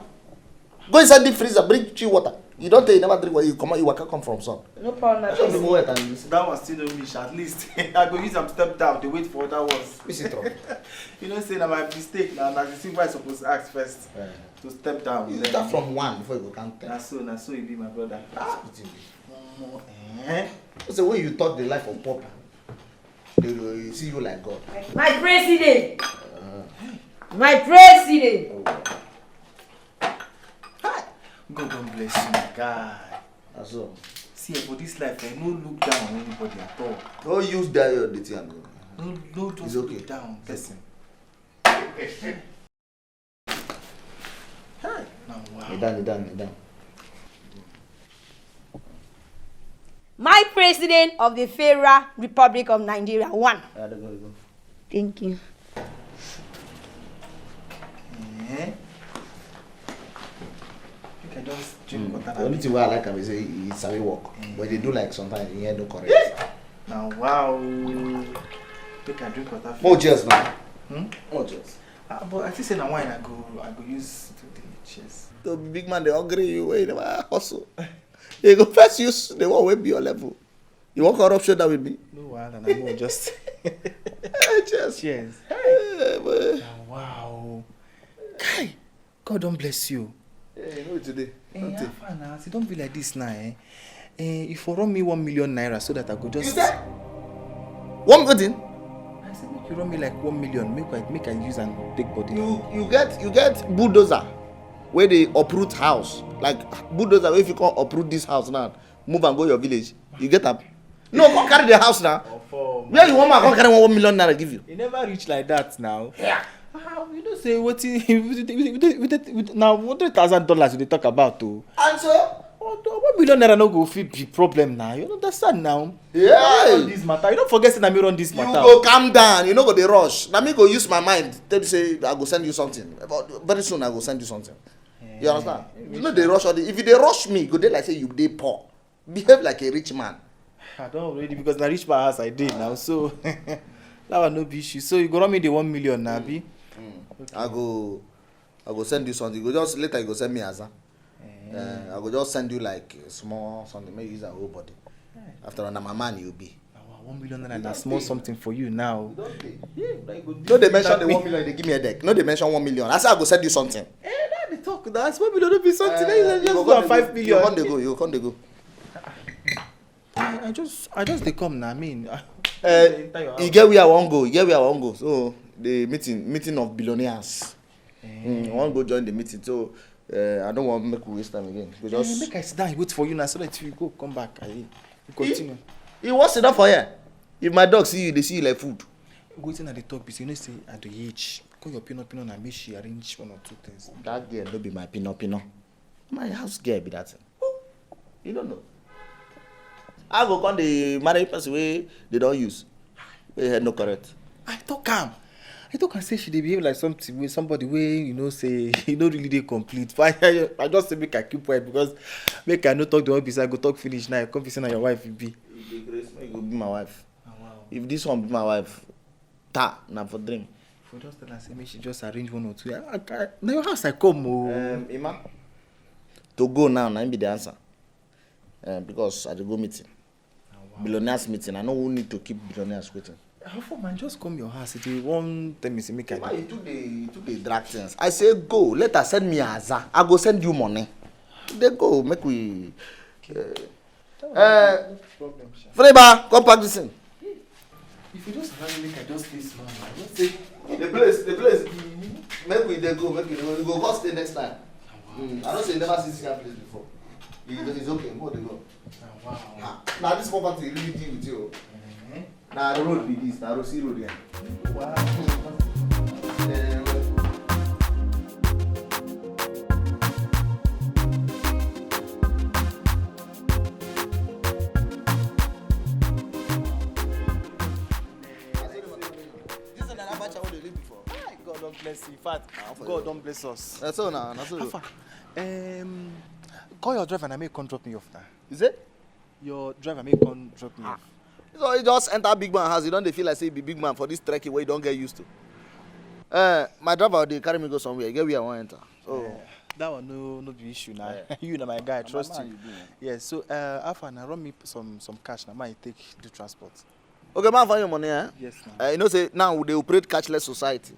Go inside the freezer, bring chill water. You don't tell you never drink water, you come from sun. No problem, my Just president. Moet and That one still don't reach. At least I go use some step down to wait for other ones. You know, say that my mistake now. Now you see why I supposed to ask first to step down. You start from 1 before you go count 10. Now so you be my brother. So when you talk the life of Papa, they will see you like God. My president. My president. God don't bless you, my guy. That's all. See, for this life, I no look down on anybody at all. Don't use that the thing. No, just It's okay. look down, person. Now, wow. You're done. My president of the Federal Republic of Nigeria. 1. Go. Thank you. You can just drink water. The only thing I like is it's a work. But they do like sometimes you hear no correct. Now, wow. Make I drink water. More cheers now. More cheers. But I think say na wine I go use to the cheers. The big man they hungry you wey never hustle. You go first use the one wey be your level. You want corruption that with me? No wahala, na more just. Cheers. Cheers. Hey, boy. Wow. Kai, God don't bless you. Hey, no today. See, don't be like this now, eh? If you run me 1 million naira so that I could just. You said? 1 million? I said make you run me like 1 million, make I use and take body. You get bulldozer where they uproot house. Like bulldozer where if you can't uproot this house now, move and go your village. You get up. No, come carry the house now. Where you want me? Come carry 1 million naira give you. You never reach like that now. Yeah. You don't say what now $100,000 they talk about too. And so? 1 million naira no go fit be problem now. You understand now? Yeah. You this matter. You don't forget say na me run this matter. You go calm down. You no go dey rush. Na me go use my mind. Tell you say I go send you something. But very soon I go send you something. Yeah. You understand? You know they rush all the. If you dey rush me, go dey like say you dey poor. Behave like a rich man. I don't already because na reach my house I did now. So that one no be issue. So you go run me the 1 million now, be? Okay. I go send you something. You go just later you go send me Aza. I go just send you like small something. Maybe use a whole body. After on my man you be. 1 million naira na small something for you now. No, they mention the 1 million. They give me a deck. No, they mention 1 million. I say I go send you something. That they talk. That's 1 million. Don't be something. Just go 5 million. You can't go. I just they come now. I mean, you get where I want go. So the meeting of billionaires. I want to go join the meeting. So I don't want to make waste time again. Just make I sit down. Wait for you now, so that you go come back. You continue. You want sit down for here? If my dog see you, they see you like food. Waiting at the talk, because you know say at the age, call your pinot and make she arrange 1 or 2 things. That girl don't be my pinot. My house girl be that thing. You don't know. I go call the married person where they don't use. They had no correct. I talk and say she dey behave like somebody where you know say he don't really dey complete. But I just say make I keep quiet because make I no talk the one piece I go talk finish now. Come say na your wife you be. You go be my wife. Oh, wow. If this one be my wife, na for dream. For just tell her say make she just arrange 1 or 2. Now your house I come Ima. To go now, na be the answer. Because I dey go meeting. Billionaires meeting. I know who need to keep billionaires waiting. How far man just come your house? If you want tell me say make I. Why you took the drag things? I say go. Let her send me Aza. I go send you money. They go make we. Freba, come pack this in. If you just allow me, make I just stay small. Just say the place. Make we they go. We go. Go stay next time. I don't say you never see this kind of place before. It's okay. Go they go. Wow. Now this property really deal with you. Now the road be this. Now the sea road here. Wow. God don't bless you. In fact, God don't bless us. That's all now. Alpha, call your driver and I may come drop me off now. Is it? Your driver may come drop me off. So you just enter big man house. You don't feel like say be big man for this trekking where you don't get used to. My driver they carry me go somewhere. Get where I want to enter. So that one no be issue now. You know my guy, I trust you. Yes. So Alpha, now run me some cash now. Might take the transport. Okay, man, find your money, eh? Yes, ma'am. You know, say now they operate cashless society.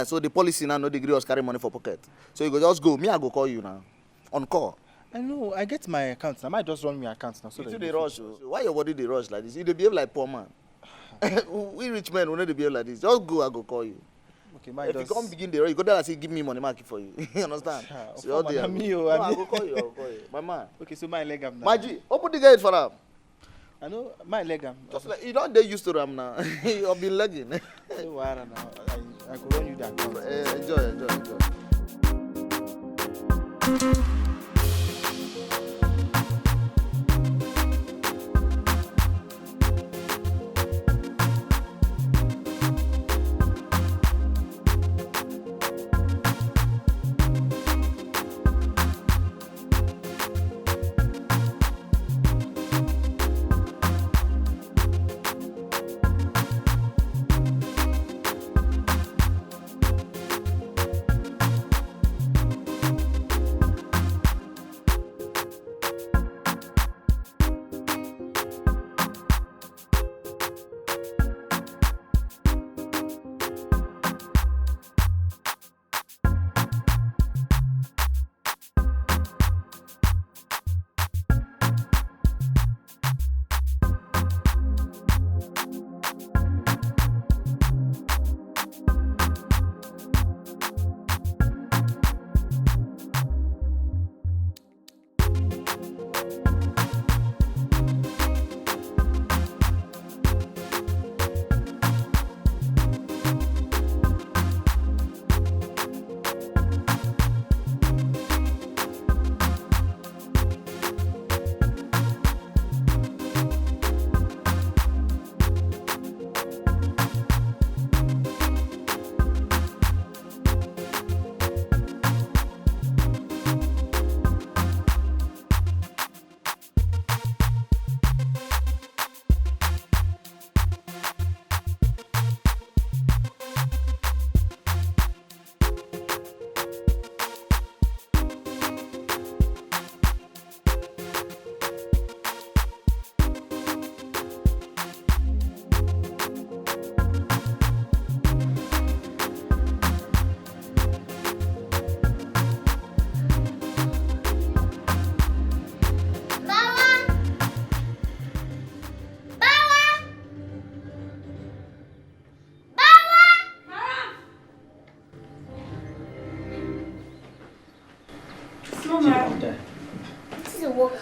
So the policy now no degree us carry money for pocket. So you go just go. Me, I go call you now. On call. I know. I get my account. I might just run my account now. So you they rush. So why your body they rush like this? You they behave like poor man. We rich men, we know they behave like this. Just go, I go call you. Okay, if you come begin the rush, you go there and say, give me money, market for you. You understand? So I go call you. My man. Okay, so my leg am now. My G, open the gate for them. I know my leg am. Just like you don't they used to them now. You've been legging. So I don't know. I could run you that account. Enjoy.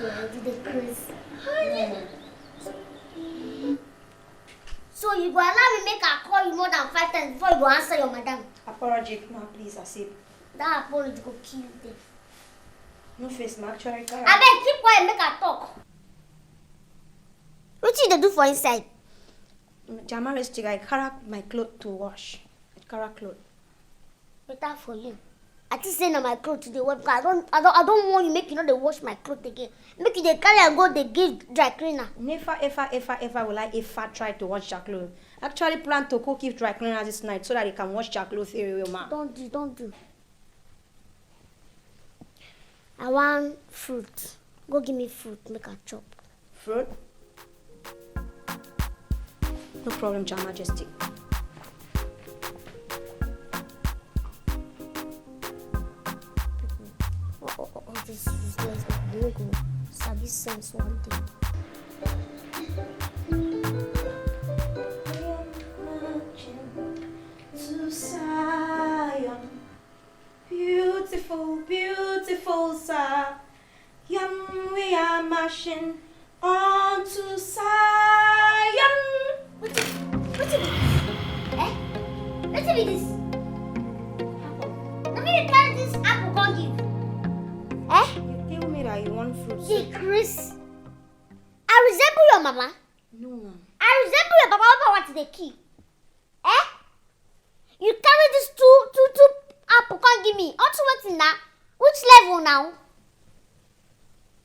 did the quiz. So you go allow me make her call you more than 5 times before you go answer your madam. Apology, ma, please accept. That apology go kill them. No face, ma, actually. I beg, keep quiet, make her talk. What did they do for inside? Jamara stick, I carry my clothes to wash. I carry clothes. Better for you. I just say my clothes today because I don't want you make you know they wash my clothes again. Make you they carry and go they give dry cleaner. Never ever will I ever try to wash your clothes. Actually plan to cook if dry cleaner this night so that they can wash your clothes very well, ma. Don't do. I want fruit. Go give me fruit, make a chop. Fruit? No problem, Your Majesty. This useless logo. Service sense one thing. To Zion, beautiful, beautiful Zion, we are marching on to Zion. What is this? Eh? What is this? Let me carry this apple can't give. Eh? You tell me that you want fruit. See, Chris. I resemble your mama. No, ma'am. I resemble your papa. What is the key? Eh? You carry this two apple can't give me. Also what's in that? Which level now?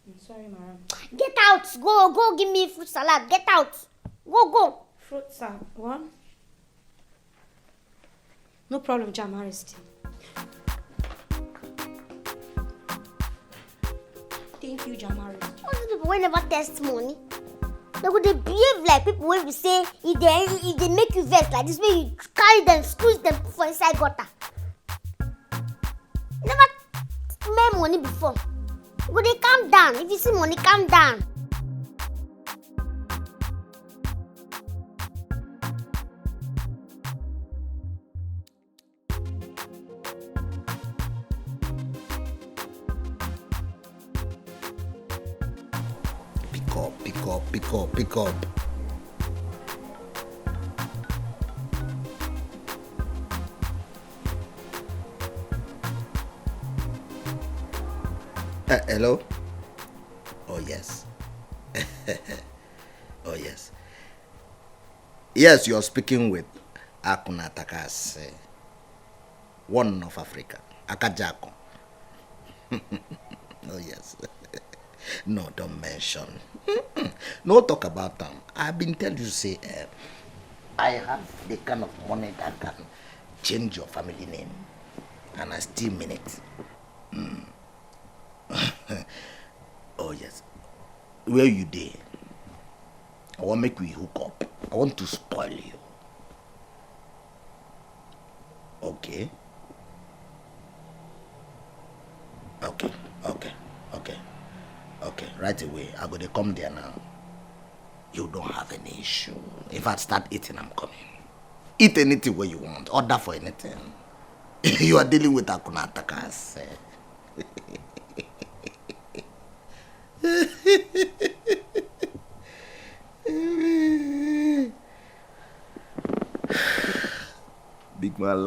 I'm sorry, madam. Get out. Go give me fruit salad. Get out. Go. Fruit salad. One. No problem, Your Majesty. Thank you, Your Majesty. All these people will never test money. They would behave like people when we say if they make you vex like this, way you carry them, squeeze them for inside gutter. Never made money before. Go they calm down. If you see money, calm down. Pick up. Hello? Oh, yes. Oh, yes. Yes, you're speaking with Akuna Takas, one of Africa, Akajako. Oh, yes. No, don't mention. No talk about them. I've been telling you, say, I have the kind of money that can change your family name. And I still mean it. Oh, yes. Where you there? I want to make we hook up. I want to spoil you. Okay. Okay, right away. I'm going to come there now. You don't have any issue. If I start eating, I'm coming. Eat anything where you want. Order for anything. You are dealing with Akuna Takas. Big man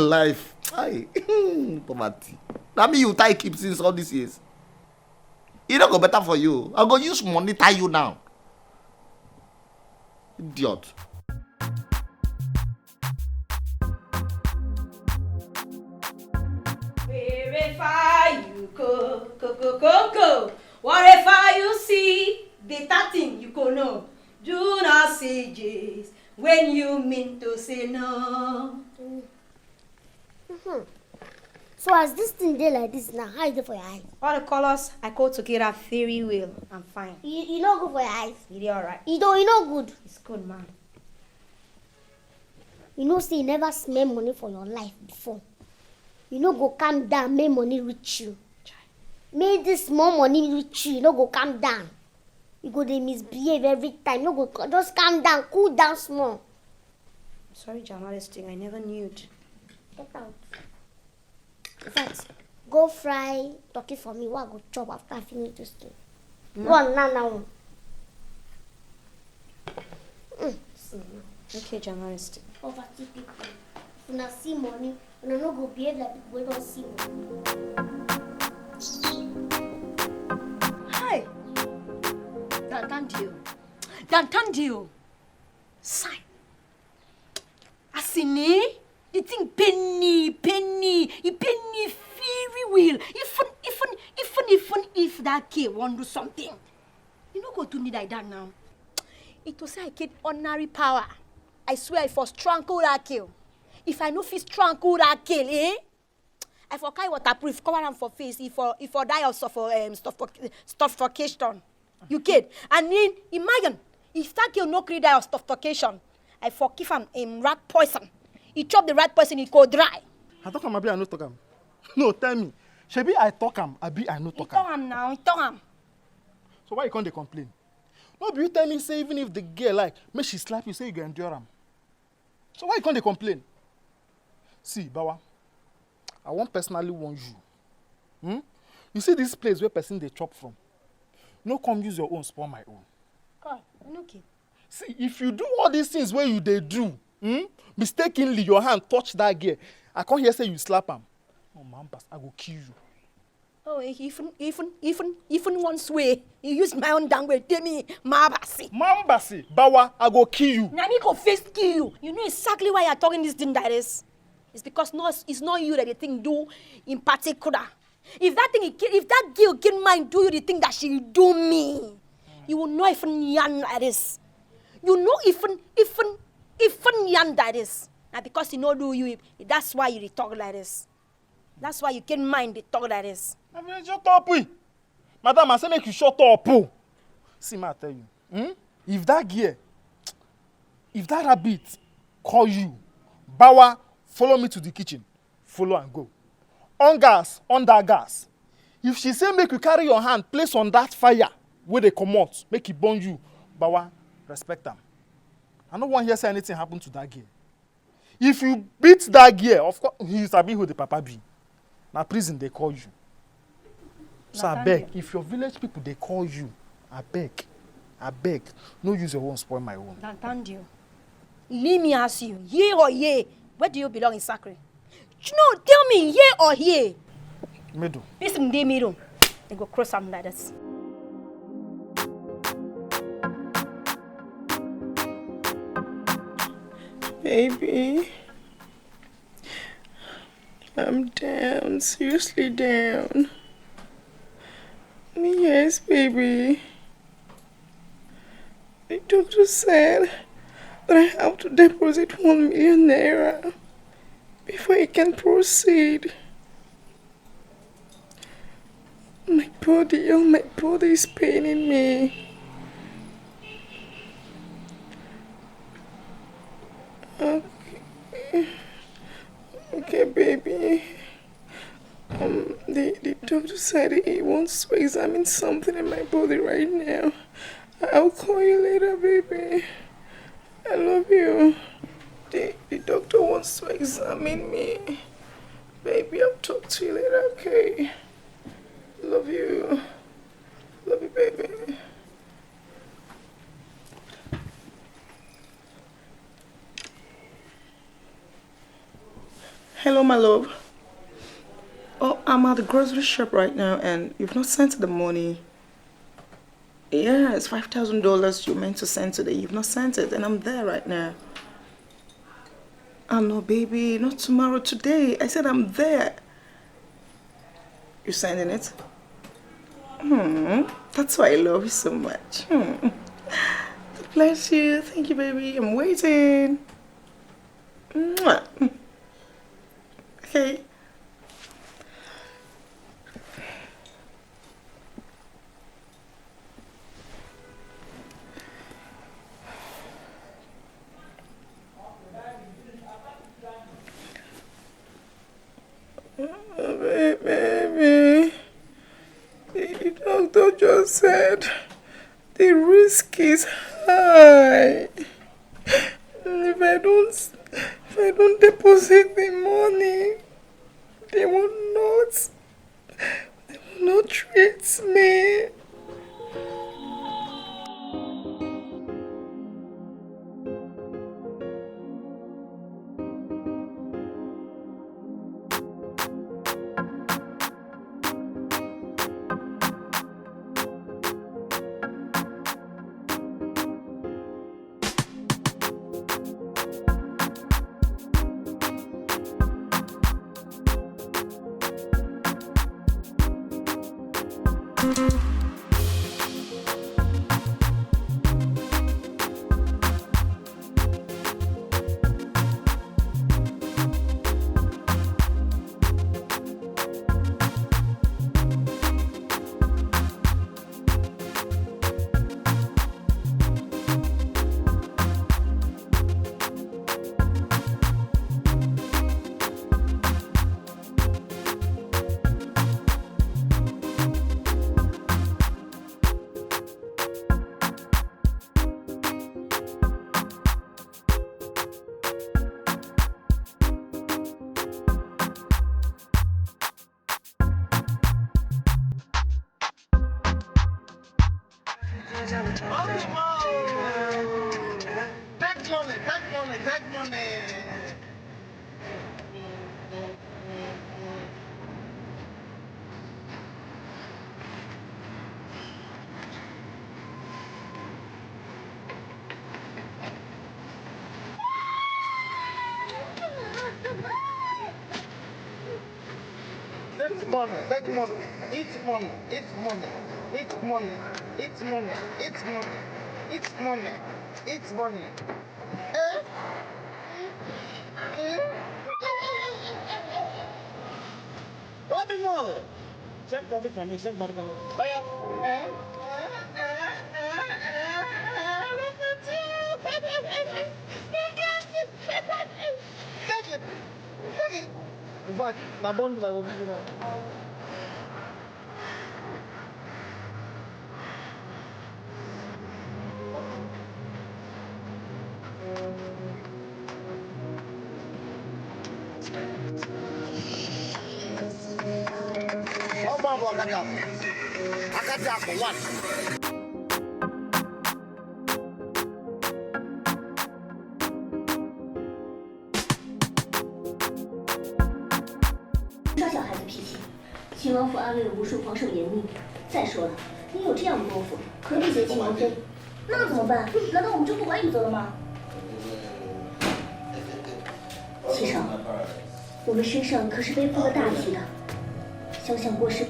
life. Aye. Poverty. That mean you tie keep since all these years. It don't go better for you. I'll go use money tie you now. Idiot. Wherever you go, whatever you see, the thing you go know. Do not say yes when you mean to say no. So as this thing dey like this now, how you do for your eyes? All the colors I go together very well. I'm fine. You no good for your eyes? You dey alright? You no good? It's good, man. You know say you never smell money for your life before. You no go calm down, make money reach you. Make this small money reach you, no go calm down. You go dey misbehave every time. No go just calm down, cool down small. Sorry, Jamal, this thing I never knew it. Get out. In fact, go fry turkey for me. What I go chop after I finish this thing? One now. Okay, journalist. Poverty people. When I see money, when I no go behave like people wey don't see money. Hi. Dantandio. Sign. Asini. The thing penny, it penny very well. Even if that kid want do something, you no go do me like that now. It was say I get ordinary power. I swear if I strangle that kill. If I no fit strangle that kill, I for carry waterproof, cover am for face. If for die of suffocation, you get. And then imagine if that kill no create die of suffocation, I for give am rat poison. He chop the rat poison, he go dry. I talk am, abi I no talk am. No, tell me. Shebi I talk am, abi I no talk am. He talk am now, he talk am. So why you can't complain? No, be you tell me say even if the girl like make she slap you, say you go endure am. So why you can't complain? See, Bawa, I want personally warn you. You see this place where person they chop from. No come use your own, spoil my own. God, I'm okay. See, if you do all these things where you they do, mistakenly your hand touch that girl, I can't hear say you slap him. Oh man, I go kill you. Oh, even once way, you use my own language, tell me, Mambasi, Bawa, I go kill you. Now me go face kill you. You know exactly why you're talking this thing that is. It's because it's not you that the thing do in particular. If that girl can mind do you the thing that she do me, you will not even yarn like this. You know even yarn like this. Now because you know do you, that's why you talk like this. That's why you can mind the talk like this. I mean, shut up, we. Madam, I say make you shut up, oh. See, ma, I tell you. If that rabbit call you, Bawa, follow me to the kitchen. Follow and go. On gas, under gas. If she say make you carry your hand, place on that fire where they come out, make it burn you, Bawa, respect them. I don't want to hear say anything happen to that girl. If you beat that girl, of course, he sabi who the papa be. Now prison they call you. So I beg, if your village people they call you, I beg, no use your own spoil my own. Dantandio, let me ask you, yea or yea, where do you belong in Sacre? No, tell me, yea or yea. Middle. Listen, they middle. They go cross something like this. Baby, I'm down, seriously down. Yes, baby. The doctor said that I have to deposit 1 million naira before I can proceed. All my body is paining me. Okay, baby. The doctor said he wants to examine something in my body right now. I'll call you later, baby. I love you. The doctor wants to examine me. Baby, I'll talk to you later, okay? Love you. Love you, baby. Hello, my love. Oh, I'm at the grocery shop right now and you've not sent the money. Yeah, it's $5,000 you meant to send today. You've not sent it and I'm there right now. Oh no, baby, not tomorrow, today. I said I'm there. You sending it? That's why I love you so much. Bless you. Thank you, baby. I'm waiting. Mwah. Okay. Baby, the doctor just said the risk is high. If I don't deposit the money, they will not They will not treat me. Take money. Take money, take money, eat money, eat money, eat money, eat money, eat money, eat money, eat money. What do you want? Check money for me, check money for me. Look at you. Take it. Take it. But my bone will be耍小孩子脾气，秦王府安慰了无数皇寿严命。再说了，你有这样的功夫，可以劫秦王妃，那怎么办？难道我们就不管宇泽了吗？齐少，我们身上可是背负了大题的，想想过世。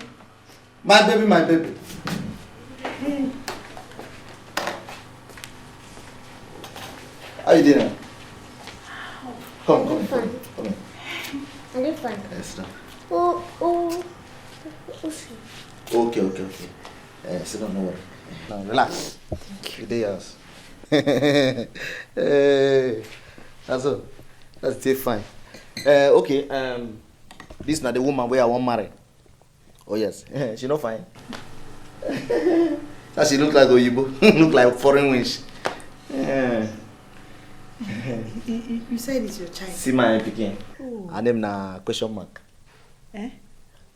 My baby, my baby. How you doing? Come in. I live fun. Yes, no. Oh. Okay. Sit down, no worry. Now, relax. Thank you. Yours. That's all. That's still fine. Okay, this is not the woman where I want to marry. Oh, yes. She not fine. That she look like Oyibo. Look like foreign winch. You said it's your child. See my picking. Her name na question mark. Eh?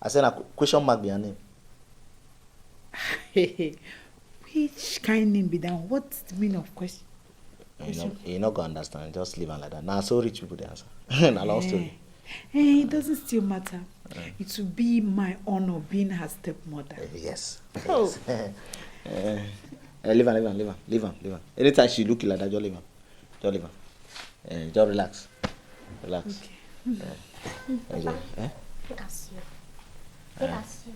I said na question mark be her name. Which kind name be that? What's the meaning of question? You not gonna understand. Just leave her like that. Now, so rich people they answer. Na long story. It doesn't still matter. It will be my honor being her stepmother. Yes. Oh. Leave her. Anytime she look like that, just leave her. Just relax. Okay. Enjoy. Let us see.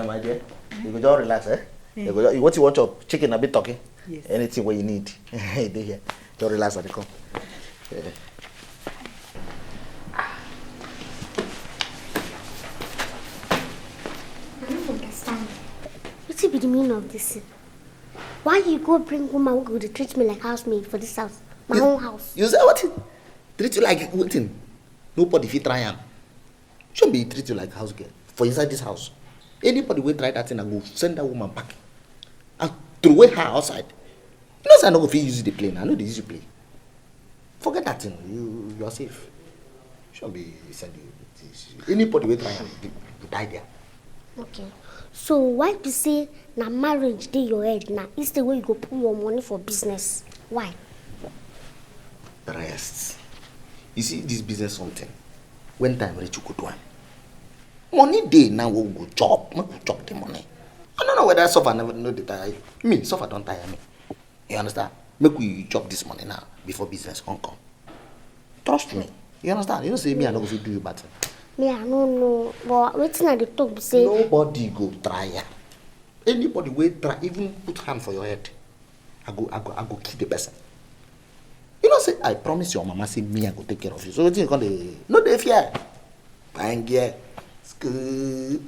My dear, you go just relax, eh? You go just, what you want your chicken a bit talking? Yes. Anything what you need. They here. Just relax at the come. I don't understand. What be the meaning of this? Why you go bring woman who could treat me like housemaid for this house? My own house. You say what? Treat you like what? Nobody fit try am. Shouldn't be treat you like house girl for inside this house. Anybody will try that thing and go send that woman back and throw away her outside. You know, say I no go fit use the plane. I know they use the plane. Forget that thing. You are safe. Shall be send you this. Anybody will try you die there. Okay. So why be say na marriage dey your head now? It's the way you go put your money for business. Why? Rest. You see this business something. When time reach you go do am. Money day now we go chop. We go chop the money. I don't know whether suffer never know the tire. Me suffer don't tire me. You understand? Make we chop this money now before business come. Trust me. You understand? You don't say me I don't go do you bad thing. Me I don't know. But wetin I dey talk be say nobody go try ya. Anybody will try, even put hand for your head. I go kill the person. You know, say I promise your mama say me I go take care of you. So what you call the no dey fear. Bang yeah. School.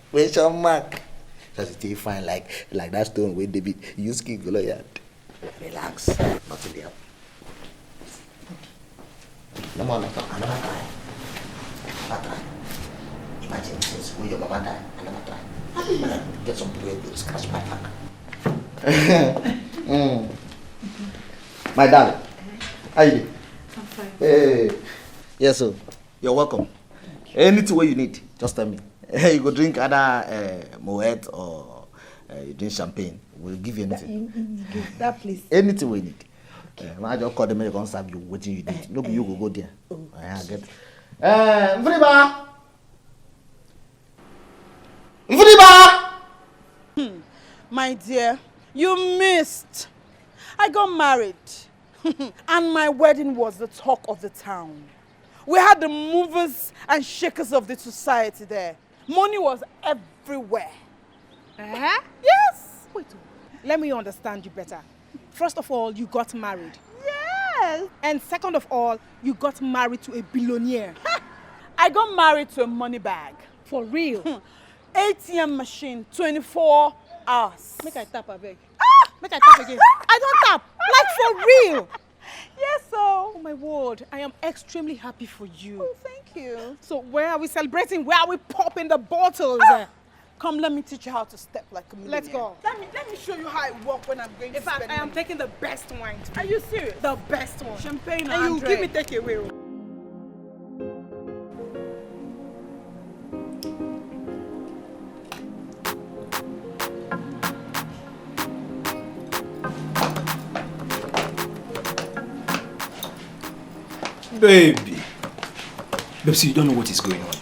Question mark. Just stay fine like that stone where David use king go yard. Relax. Nothing there. No more like another try. Another try. Imagine this when your mama die, another try. Get some people who scratch my back. My darling, how you doing? I'm fine. Hey. Yes, sir. You're welcome. Anything what you need, just tell me. You go drink either Moet or you drink champagne. We'll give you anything. That please. Anything we need. I just call them and they gonna serve you what you need. No, you go there. I get. Mvriba. My dear, you missed. I got married. And my wedding was the talk of the town. We had the movers and shakers of the society there. Money was everywhere. Yes. Wait, let me understand you better. First of all, you got married. Yes. And second of all, you got married to a billionaire. I got married to a money bag. For real? ATM machine, 24 hours. Make I tap a beg. Make I tap again. I don't tap. Like for real. Yes, so. Oh my word, I am extremely happy for you. Oh, thank you. So where are we celebrating? Where are we popping the bottles? Come, let me teach you how to step like a millionaire. Let's go. Let me show you how I walk when I'm going to In fact, spend I am money. taking the best wine. Are you serious? The best one. Champagne and you Andre. give me takeaway. Baby. See, you don't know what is going on.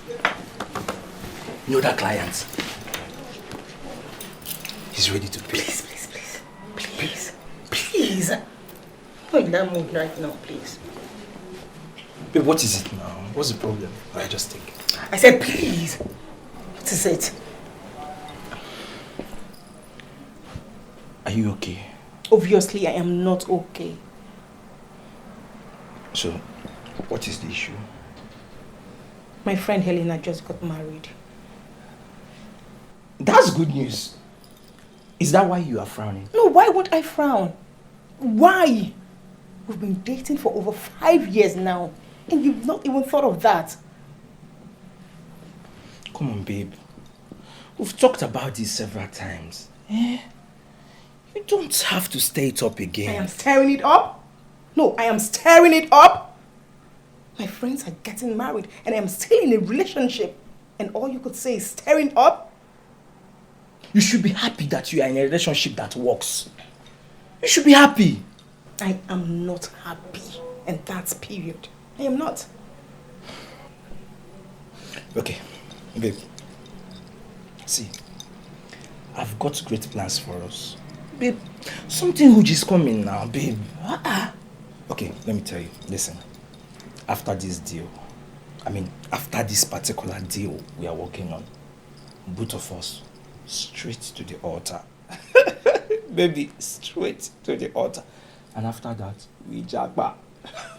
You know that client? He's ready to pay. Please. I'm in that mood right now, please. Babe, what is it now? What's the problem? I just think. I said please. What is it? Are you okay? Obviously, I am not okay. So, what is the issue? My friend Helena just got married. That's good news. Is that why you are frowning? No, why would I frown? Why? We've been dating for over 5 years now, and you've not even thought of that. Come on, babe. We've talked about this several times. You don't have to stir it up again. I am stirring it up? No, I am stirring it up. My friends are getting married, and I am still in a relationship. And all you could say is stirring up? You should be happy that you are in a relationship that works. You should be happy. I am not happy, and that's period. I am not. Okay, babe. See, I've got great plans for us. Babe, something huge is coming now, babe. Okay, let me tell you. Listen, after this particular deal we are working on, both of us, straight to the altar. Baby, straight to the altar. And after that, we jagba.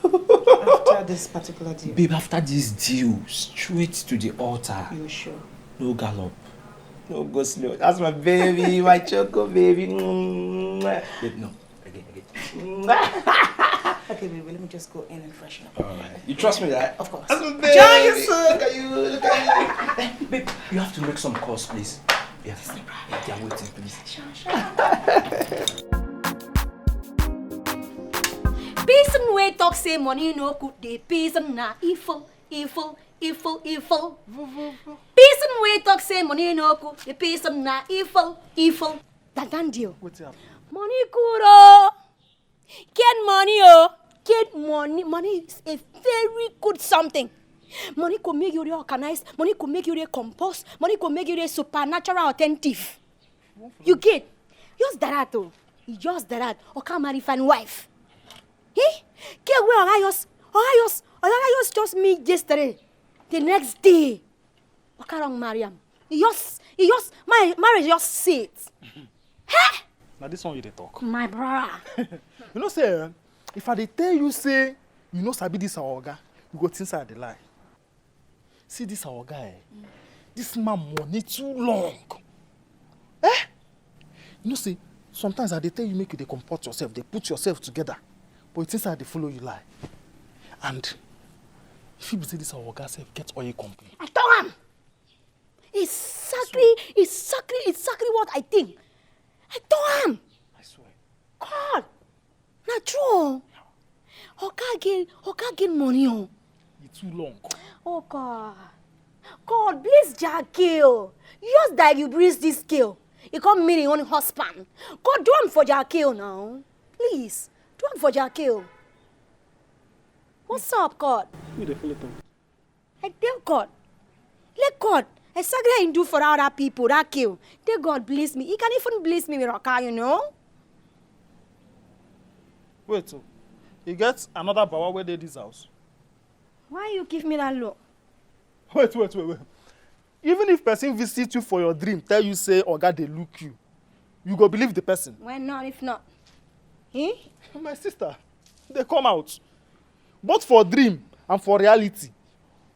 After this particular deal? Babe, after this deal, straight to the altar. You sure? No gallop. No go slow. That's my baby, my choco baby. Babe, no. Again. Okay, baby, let me just go in and freshen up. Alright. You trust me, right? Of course. That's my baby. Giants! Look at you, look at you. Babe, you have to make some calls, please. Yes. They are waiting, please. Person wey talk say money no good, the person na evil. Person way talk say money no good, the person na evil. That deal. What's up? Money good oh. Get money oh. Get money. Money is a very good something. Money could make you reorganize. Money could make you recompose. Money could make you supernatural attentive. You get? Just that oh. Just that. Or can't marry fine wife. Hey? Get where I just meet yesterday. The next day. Okay, wrong Mariam. My marriage just sits. Hey? Now this one you dey talk. My brother. You know say, if I dey tell you say, you know sabi this our oga, you go think say I dey lie. See this our guy. This man money too long. You know say, sometimes I dey tell you make you dey comport yourself, they put yourself together. But it seems like they follow you lie. And if you say this our oga self get oil company. I told him. Exactly what I think. I told him. I swear. God. Not true. Oga get money on. It's too long. Oh God. God, bless Jackil. Just that you breathe this skill. You can't meet your own husband. God, do one for Jackil now. Please. Do one for Jackil. What's up, God? You dey follow talk. I tell God. Let God. Exactly how you do for other people, that kill. Tell God bless me. He can even bless me with a car, you know? Wait, so you get another power where they this house? Why you give me that look? Wait. Even if person visit you for your dream, tell you say, Oga, they look you go believe the person. Why not, if not? Eh? My sister, they come out. Both for dream and for reality.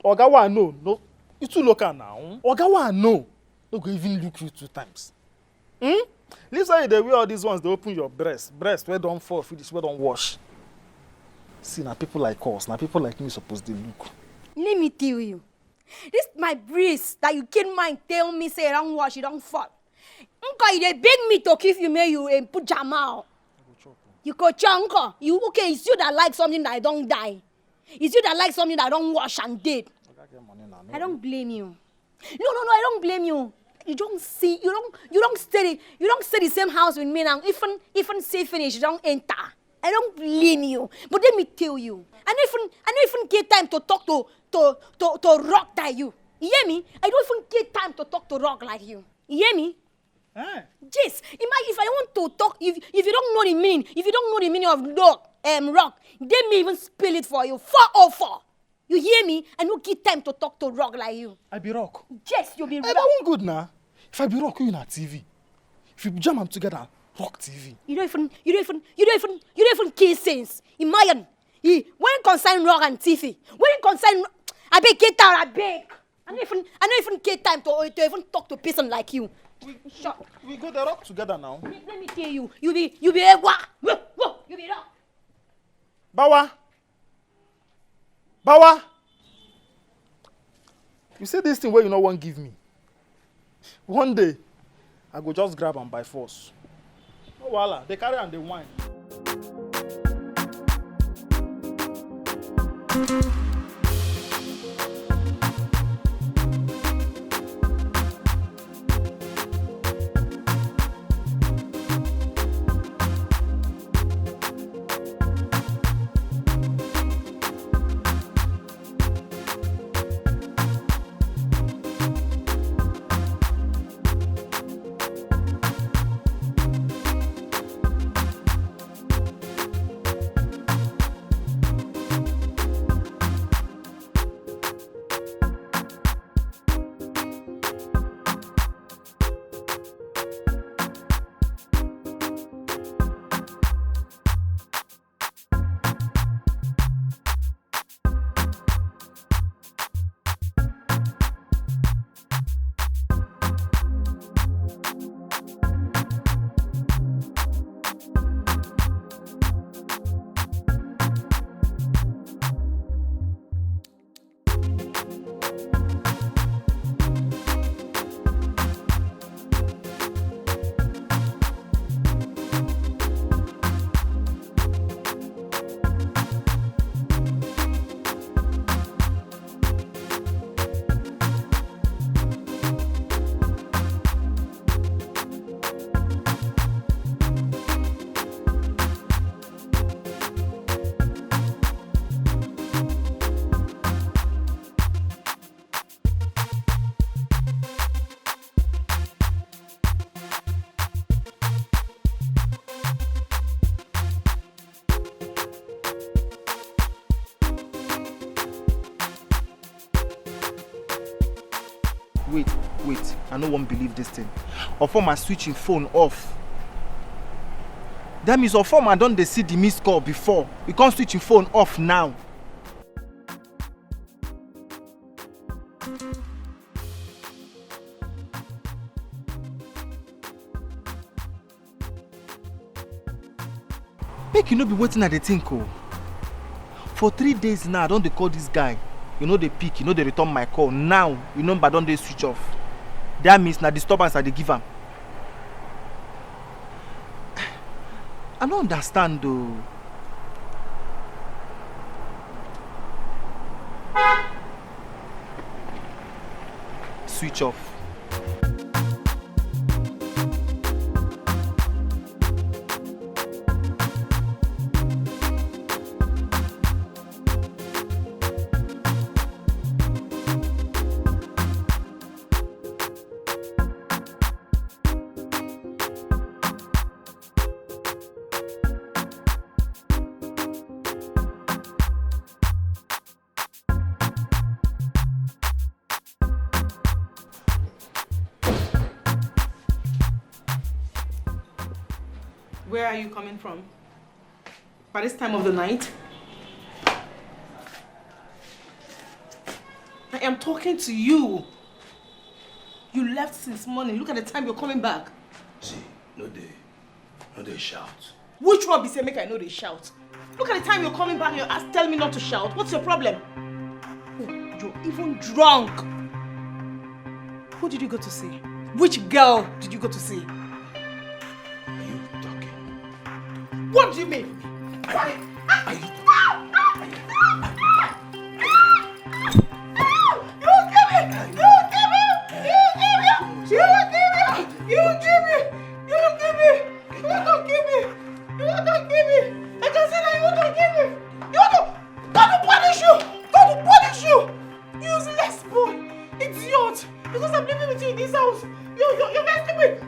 Oga wa no, you too local now. Oga wa no go even look you 2 times. Leave say they wear all these ones, they open your breast where don't fall, finish where don't wash. See, now people like us, now people like me supposed to look. Let me tell you. This my breast that you can't mind tell me say don't wash, you don't fall. Uncle, they beg me to give you may you put jama. You go chunko. You okay, it's you that like something that I don't die. It's you that like something that I don't wash and dead. I don't blame you. No, I don't blame you. You don't see, you don't stay the same house with me now. Even say finish, you don't enter. I don't blame you. But let me tell you, I don't even get time to talk to rock like you. You hear me? I don't even get time to talk to rock like you. You hear me? Yes. Imagine if I want to talk, if you don't know the meaning, of rock, they may even spell it for you. 404. You hear me? I don't get time to talk to rock like you. I be rock. Yes, you be rock. That one good now. If I be rock, you na TV. If you jam them together, rock TV. You don't even get sense. Imagine. When it concern rock and TV, when it concern, I beg get out, I beg. I don't even get time to even talk to a person like you. We go the rock together now. Let me tell you, you be a what? You be rock. Bawa. You say this thing where you no want give me. One day, I go just grab am by force. Oh voila, they carry and they whine. I no wan believe this thing. Ofoma switching phone off. That means Ofoma don dey see the missed call before. We can't switch him phone off now. Make you no be waiting at the think oh. For 3 days now, I don dey call this guy. You know they pick, you know they return my call. Now, you know but don't they switch off. That means na disturbance I dey give am. I don't understand though. Switch off. Where are you coming from? By this time of the night? I am talking to you. You left since morning. Look at the time you're coming back. See, no they shout. Which one be say make I know they shout? Look at the time you're coming back. You're telling me not to shout. What's your problem? Oh, you're even drunk. Who did you go to see? Which girl did you go to see? What do you mean? Quiet! You don't give me! I can see that you don't give me! God will punish you! Useless boy! Idiot! Because I'm living with you in this house! You're very stupid!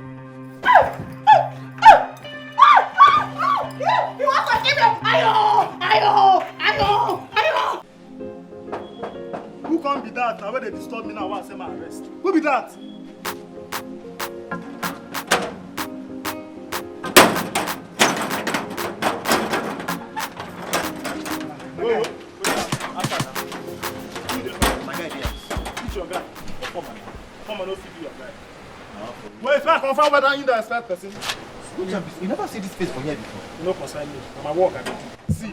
You want to give me? Ayo! Who can't be that? Now when they disturb me now, I want to say my arrest. Who be that? Wait. My guy, yes. Which your guy? Come on, don't feed your guy. Wait, if I confirm whether you don't expect person. You never see this face from here before. You no concern me. Na my work I dey do. See,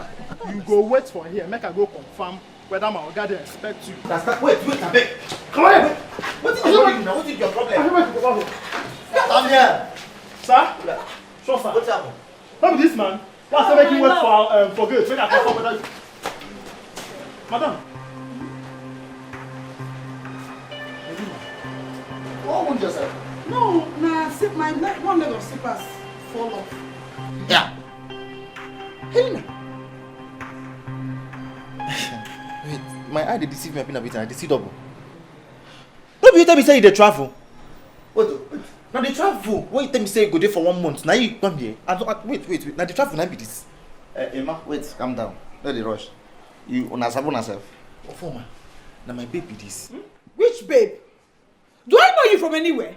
you go wait for here. Make I go confirm whether my oga dey expect you. Wait, abeg. Come on here. What is your problem? I'm here. Sir? Sure, sir. What's happened? Who be this man? Why say make you wait for gate? Make I confirm whether you. Madam. What wound yourself? No, nah, one leg of slippers fall off. Yeah. Helena. Wait, my eye they deceive me a bit and I see double. No, you tell me say you dey travel. Wait. Now they travel. When you tell me say you go there for 1 month, now you come here. Wait. Now the travel now be this. Emma, wait, calm down. No dey rush. You una sabi una self. Oh, former. Now my baby this. Which babe? Do I know you from anywhere?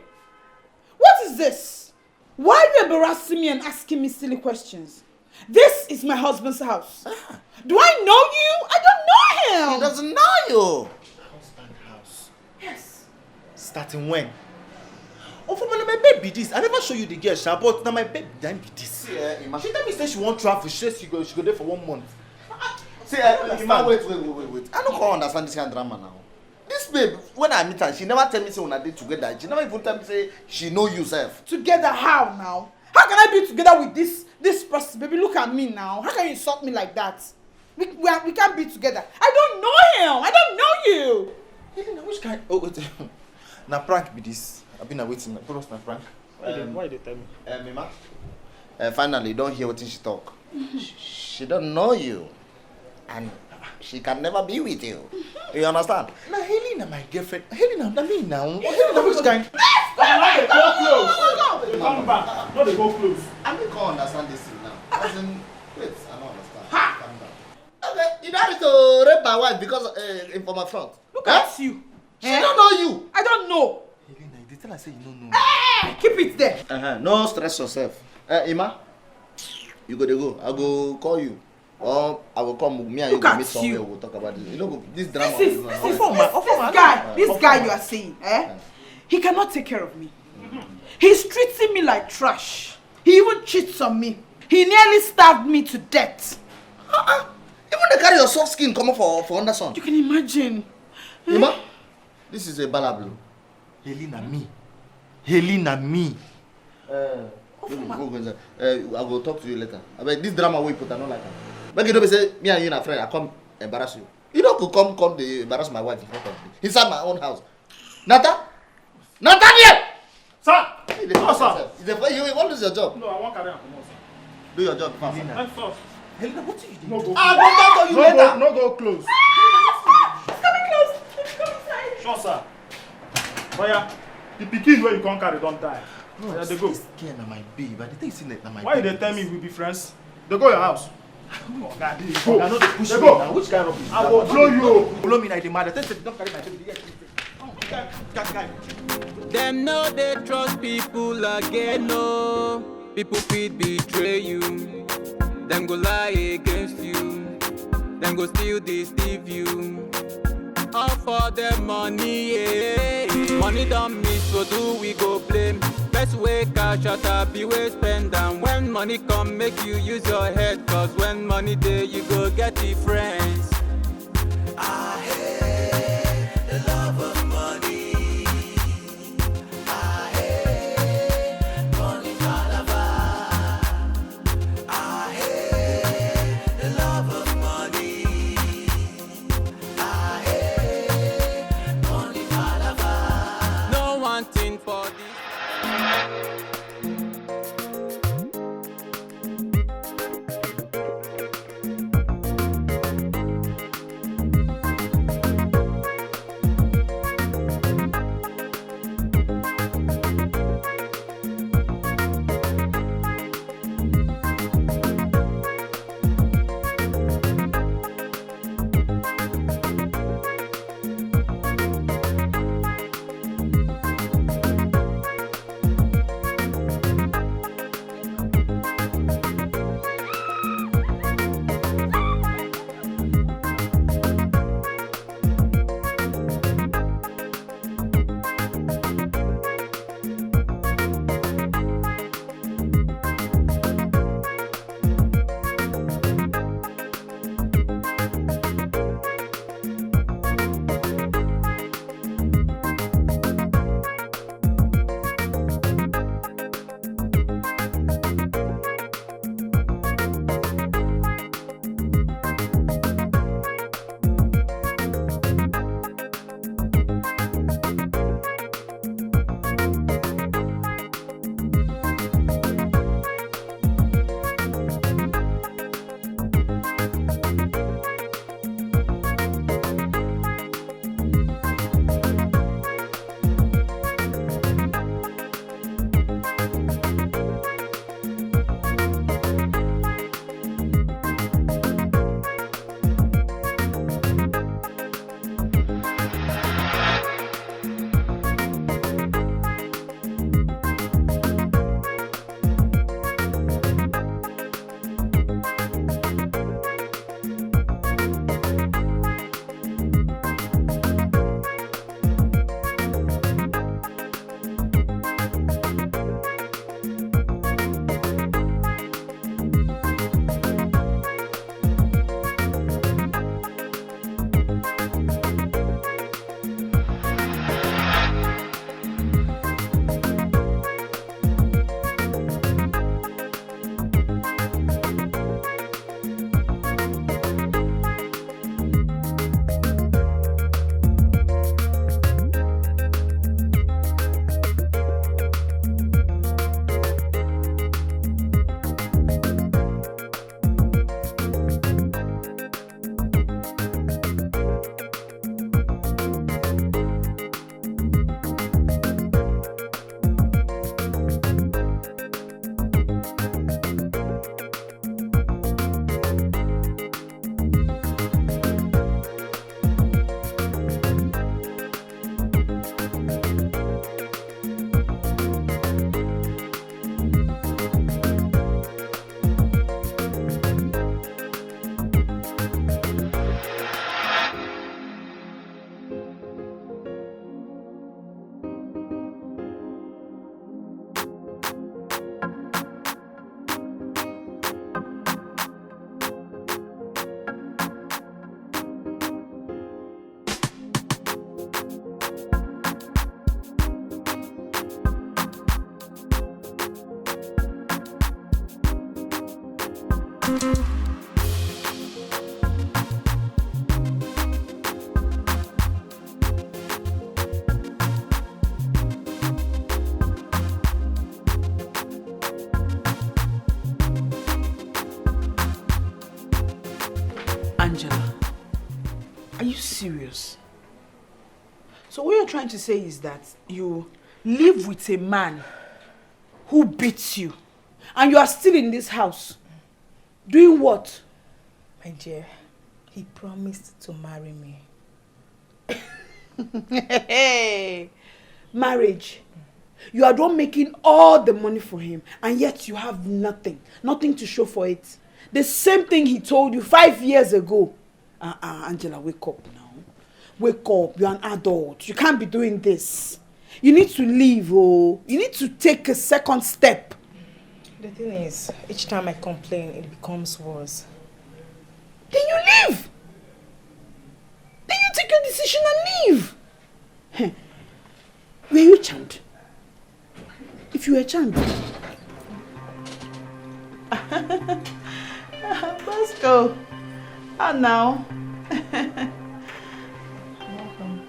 What is this? Why are you embarrassing me and asking me silly questions? This is my husband's house. Do I know you? I don't know him. He doesn't know you. Husband house. Yes. Starting when? Oh, for my baby this. I never show you the girl, sha, but now my baby then be this. Yeah, Emma. She tell me say she won't travel. She says she go there for 1 month. See, Emma, wait. I don't quite understand this kind of drama now. This babe, when I meet her, she never tell me say una dey together. She never even tell me say she know you sef. Together how now? How can I be together with this person? Baby, look at me now. How can you insult me like that? We can't be together. I don't know him. I don't know you. Helena, which kind? Oh, wait. Na prank be this. I've been waiting. Promise na prank. Why they tell me? Emma, finally, don't hear what she talk. She don't know you. And she can never be with you. You understand? Na Helena, my girlfriend. Helena, na me now. Helena, which kind? Why they go close? They come back. No, they go close. I don't understand this thing now. As in, wait, I don't understand. Calm down. Okay, you don't have to rape my wife because for my front. Look at you. She don't know you. I don't know. Helena, you did tell her say you don't know. Hey, keep it there. No stress yourself. Emma, you go to go. I go call you. Or I will come. Me and you go meet somewhere. We'll talk about this. You know, this drama. This guy you are seeing, he cannot take care of me. He's treating me like trash. He even cheats on me. He nearly stabbed me to death. Even they carry your soft skin come up for Anderson. You can imagine. Emma, this is a balablu. Helena me. I will talk to you later. I mean, this drama we put, I don't like it. But you don't say me and you and a friend, I come embarrass you. You don't come to embarrass my wife in front of me. Inside my own house. Nathaniel! Sir! No, sir. You won't lose your job. No, I want carry on. Do your job fast. Helena, what do you do? No, go. No, go close. It's coming close. It's coming inside. Sure, sir. Oh yeah, the pikin where you can't carry don't die. No, yeah, they go. This girl na my babe, but the thing is na my Why they tell me we be friends? They go your house. Oh, God, they go. I know they push They me go. now. Which kind of rubbish? I will blow you. Blow me like the mother. Tell them don't carry my baby. Guy. Them know they trust people again, no. People fit betray you. Them go lie against you. Them go steal, deceive you. All for their money, yeah. Money don't miss, so do we go blame? Best way cash out, be way spend. And when money come, make you use your head. Cause when money there, you go get the friends. I hate the love of money. I hate money palaver. I hate the love of money. I hate money palaver. No one thing for this. Angela, are you serious? So what you're trying to say is that you live with a man who beats you and you are still in this house? Doing what? My dear, he promised to marry me. Hey, marriage. You are done making all the money for him and yet you have nothing to show for it. The same thing he told you 5 years ago. Angela, wake up now. Wake up. You're an adult. You can't be doing this. You need to leave. Oh, you need to take a second step. The thing is, each time I complain, it becomes worse. Then you leave. Then you take your decision and leave. Were you a child? If you were a child. Let's go. And now. Welcome.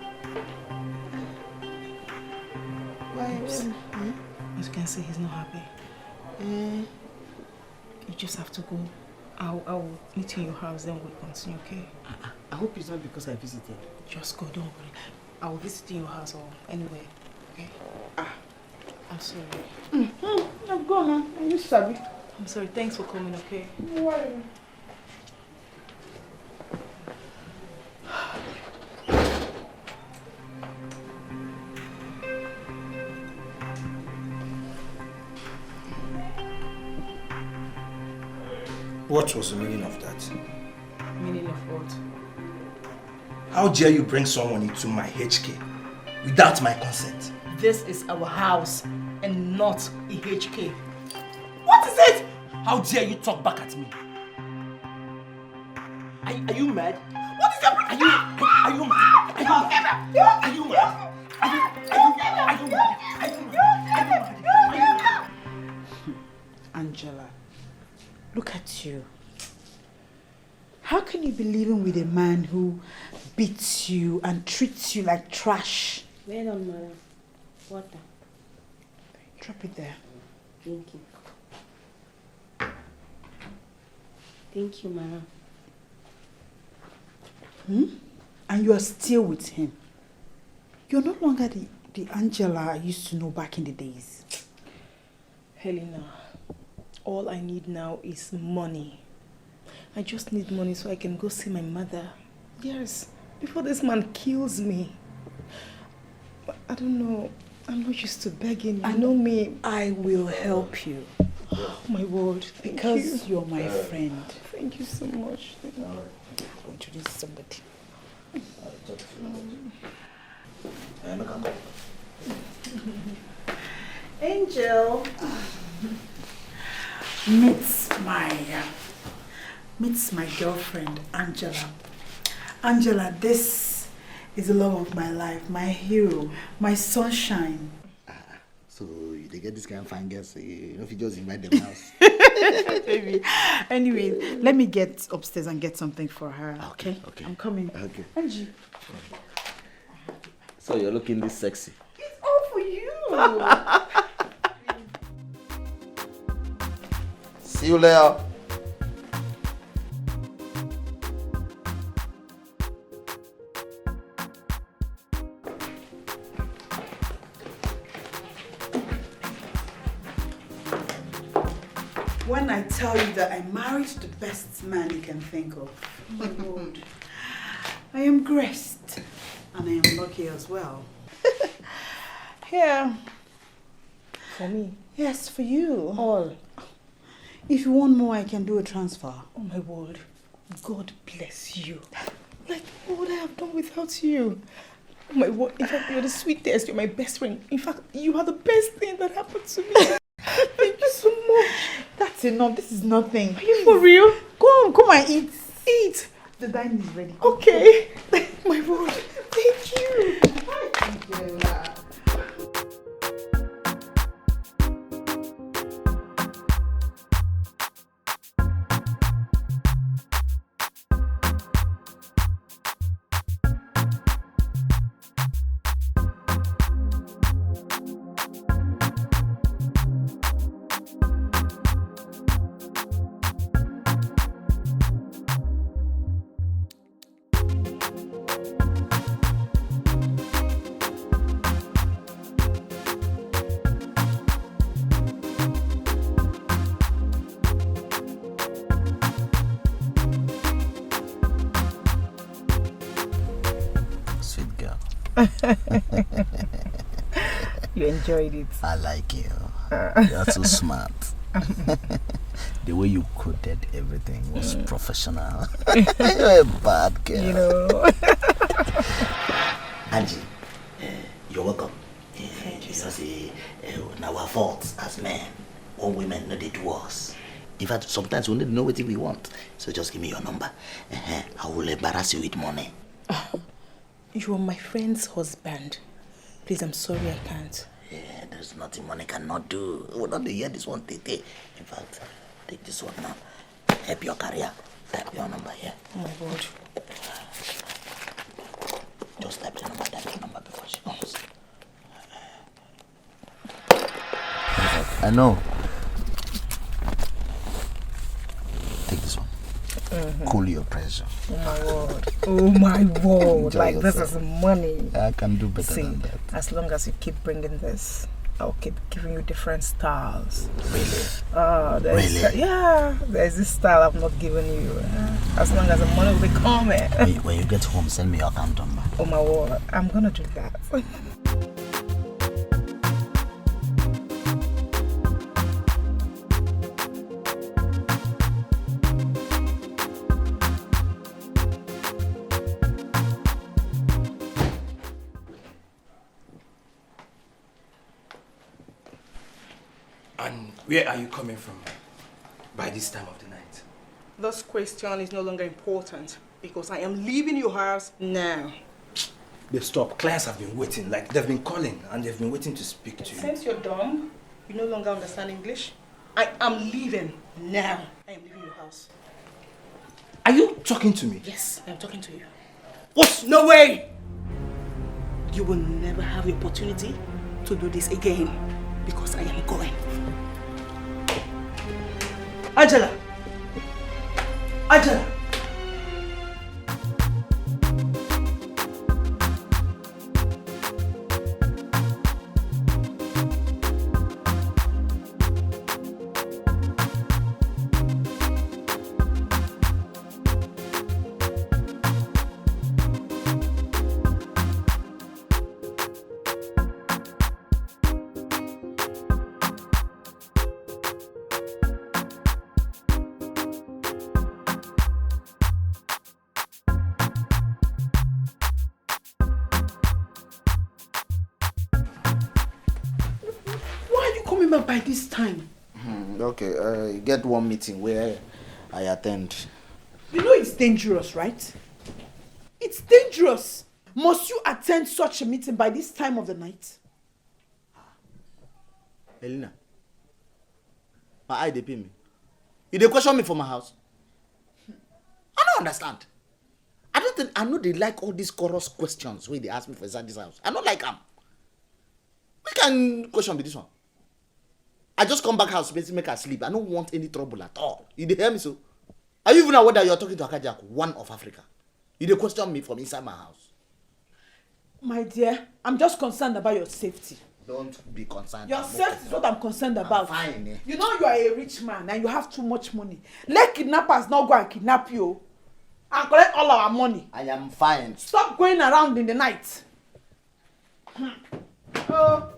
Why? As you can see, he's not happy. You just have to go. I'll meet you in your house, then we'll continue, okay? I hope it's not because I visited. Just go, don't worry. I'll visit in your house or anywhere, okay? I'm sorry. I'm gone, are you sorry? I'm sorry, thanks for coming, okay? No worry. What was the meaning of that? Meaning of what? How dare you bring someone into my HK without my consent? This is our house and not a HK. What is it? How dare you talk back at me? Are you mad? What is your problem? Are you mad? Are you mad? Are you mad? Angela, look at you. How can you be living with a man who beats you and treats you like trash? Well done, madam. Water. Drop it there. Thank you. Thank you, madam. And you are still with him. You're no longer the Angela I used to know back in the days. Helena, all I need now is money. I just need money so I can go see my mother. Yes, before this man kills me. But I don't know. I'm not used to begging. You know me. I will help you. Oh, my word. Thank Because you. you're my friend. Thank you so much. I'll introduce somebody. Angel. Meets my girlfriend, Angela. Angela, this is the love of my life, my hero, my sunshine. So they get this kind of fine girls, you know, if you just invite them house. Baby. Anyway, let me get upstairs and get something for her. Okay. I'm coming. Okay. Angie. So you're looking this sexy. It's all for you. See you later. When I tell you that I married the best man you can think of, oh my Lord, I am graced and I am lucky as well. Here. For me? Yes, for you. All. If you want more, I can do a transfer. Oh my word. God bless you. Like, what would I have done without you? Oh my word. In fact, you're the sweetest. You're my best friend. In fact, you are the best thing that happened to me. Thank you so much. That's enough. This is nothing. Are you for real? Come and eat. Eat. The dining is ready. Okay. My word. Thank you. Thank you. You enjoyed it. I like you. You're so smart. The way you coded everything was professional. You're a bad girl. You know. Angie, you're welcome. Thank you. See, our fault as men, all women know they do us. In fact, sometimes we need to know what we want. So just give me your number. I will embarrass you with money. You are my friend's husband. Please, I'm sorry I can't. Yeah, there's nothing money cannot do. We don't hear this one, Tete. In fact, take this one now. Help your career. Type your number here. Oh my God. Just type the number before she comes. I know. Take this one. Cool your pressure. Oh my word. Oh my word. Enjoy like yourself. this is money. I can do better See, than that. as long as you keep bringing this, I'll keep giving you different styles. Really? There's this style I've not given you. As long as the money will be coming. When you get home, send me your account number. Oh my word. I'm gonna do that. And where are you coming from by this time of the night? This question is no longer important because I am leaving your house now. Babe, stop. Clients have been waiting. Like, they've been calling and they've been waiting to speak to you. Since you're dumb, you no longer understand English. I am leaving now. I am leaving your house. Are you talking to me? Yes, I am talking to you. What? No way! You will never have the opportunity to do this again because I am going. Angela! Angela! By this time. Okay, get one meeting where I attend. You know it's dangerous, right? It's dangerous. Must you attend such a meeting by this time of the night? Elena, my eye they pay me. You dey question me for my house? I don't understand. I know they like all these chorus questions where they ask me for inside this house. I don't like them. Which can question be this one? I just come back house basically make her sleep. I don't want any trouble at all. You dey hear me so? Are you even aware that you're talking to Akajaku, one of Africa? You dey question me from inside my house. My dear, I'm just concerned about your safety. Don't be concerned. Your safety is what I'm concerned about. Fine. Eh? You know you are a rich man and you have too much money. Let kidnappers not go and kidnap you and collect all our money. I am fine. Stop going around in the night. Oh.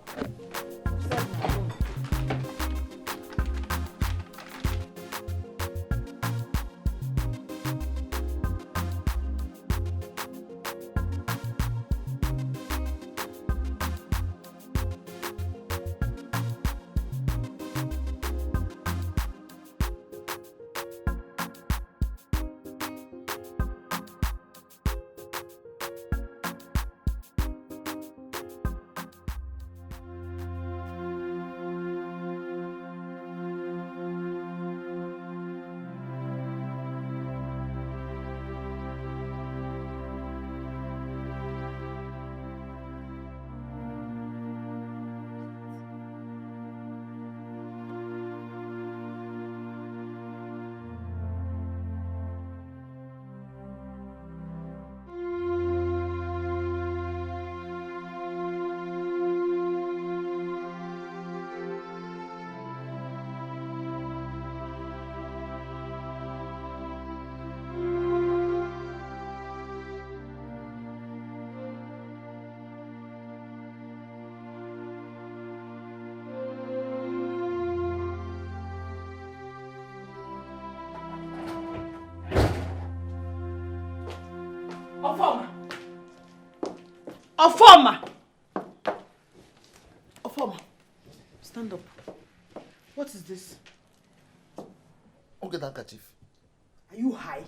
Ofoma! Ofoma! Ofoma, stand up. What is this? Okay, that handkerchief. Are you high?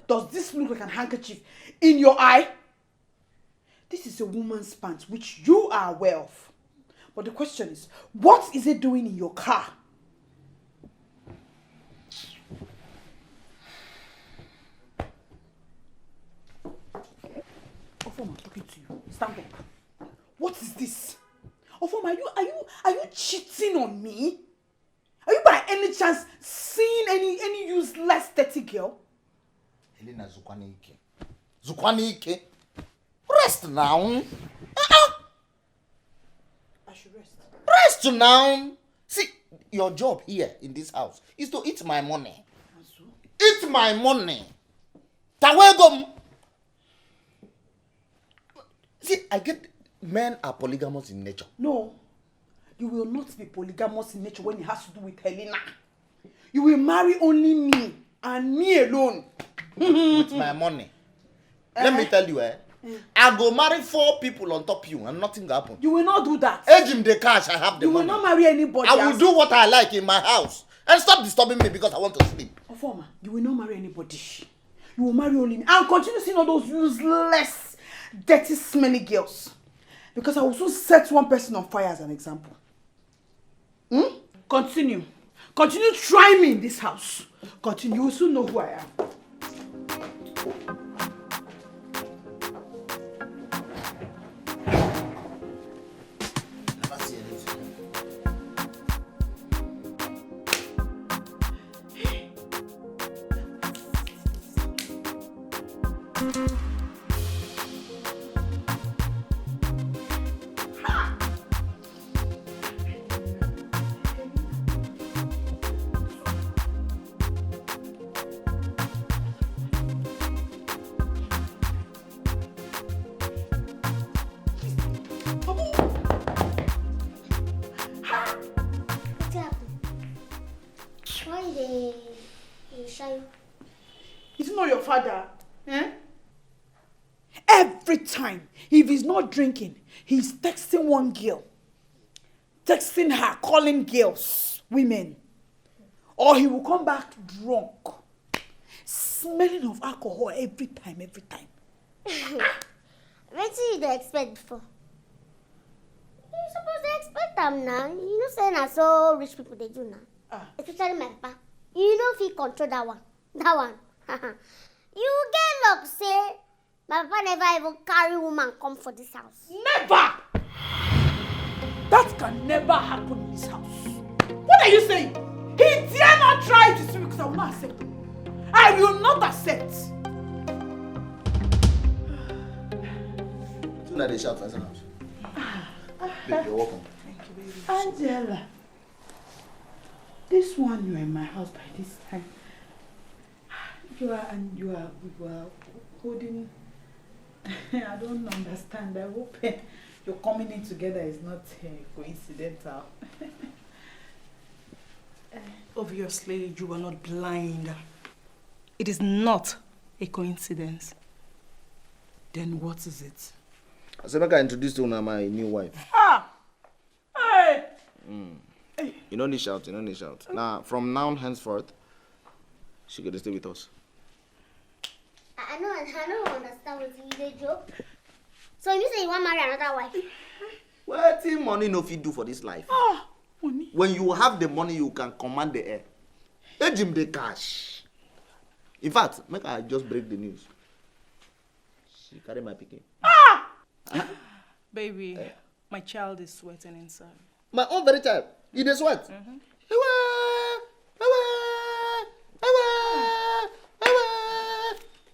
Does this look like an handkerchief in your eye? This is a woman's pants, which you are aware of. But the question is, what is it doing in your car? Ofoma, I'm talking to you. Stand up. What is this? Ofoma, are you cheating on me? Are you by any chance seeing any useless dirty girl? Helena Zukwanike. Zukwanike? Rest now. I should rest. Rest now. See, your job here in this house is to eat my money. Eat my money. Tawegom. See, I get men are polygamous in nature. No. You will not be polygamous in nature when it has to do with Helena. You will marry only me and me alone. With my money. Let me tell you, I go marry 4 people on top you and nothing will happen. You will not do that. Age him the cash, I have the money. You will not marry anybody. I will do what I like in my house. And stop disturbing me because I want to sleep. Ofoma, you will not marry anybody. You will marry only me. And continue seeing all those useless, dirty, smelly girls. Because I will soon set one person on fire as an example. Continue. Continue trying me in this house. Continue. You will soon know who I am. Every time, if he's not drinking, he's texting one girl. Texting her, calling girls, women. Or he will come back drunk. Smelling of alcohol every time. What did you expect before? You supposed to expect them now. You know, saying I so rich people they do now. Especially my papa. You know if he control that one. You get luck, say. My papa never even carry woman come for this house. Never! That can never happen in this house. What are you saying? He dare not try to speak because I will not accept. I will not accept. So now they shout for us. Babe, you're welcome. Thank you, baby. Angela. This one you are in my house by this time. You are holding. I don't understand. I hope your coming in together is not coincidental. Obviously, you are not blind. It is not a coincidence. Then what is it? I said, I introduced you to my new wife. Hey! Hey. You don't need shout. Now, from now henceforth, she could stay with us. I don't understand what you say, joke. So you say you want to marry another wife? What money no fit do for this life? Money. When you have the money, you can command the air. Pay him the cash. In fact, make I just break the news. She carry my picking. Baby, my child is sweating inside. My own very child? He dey sweat?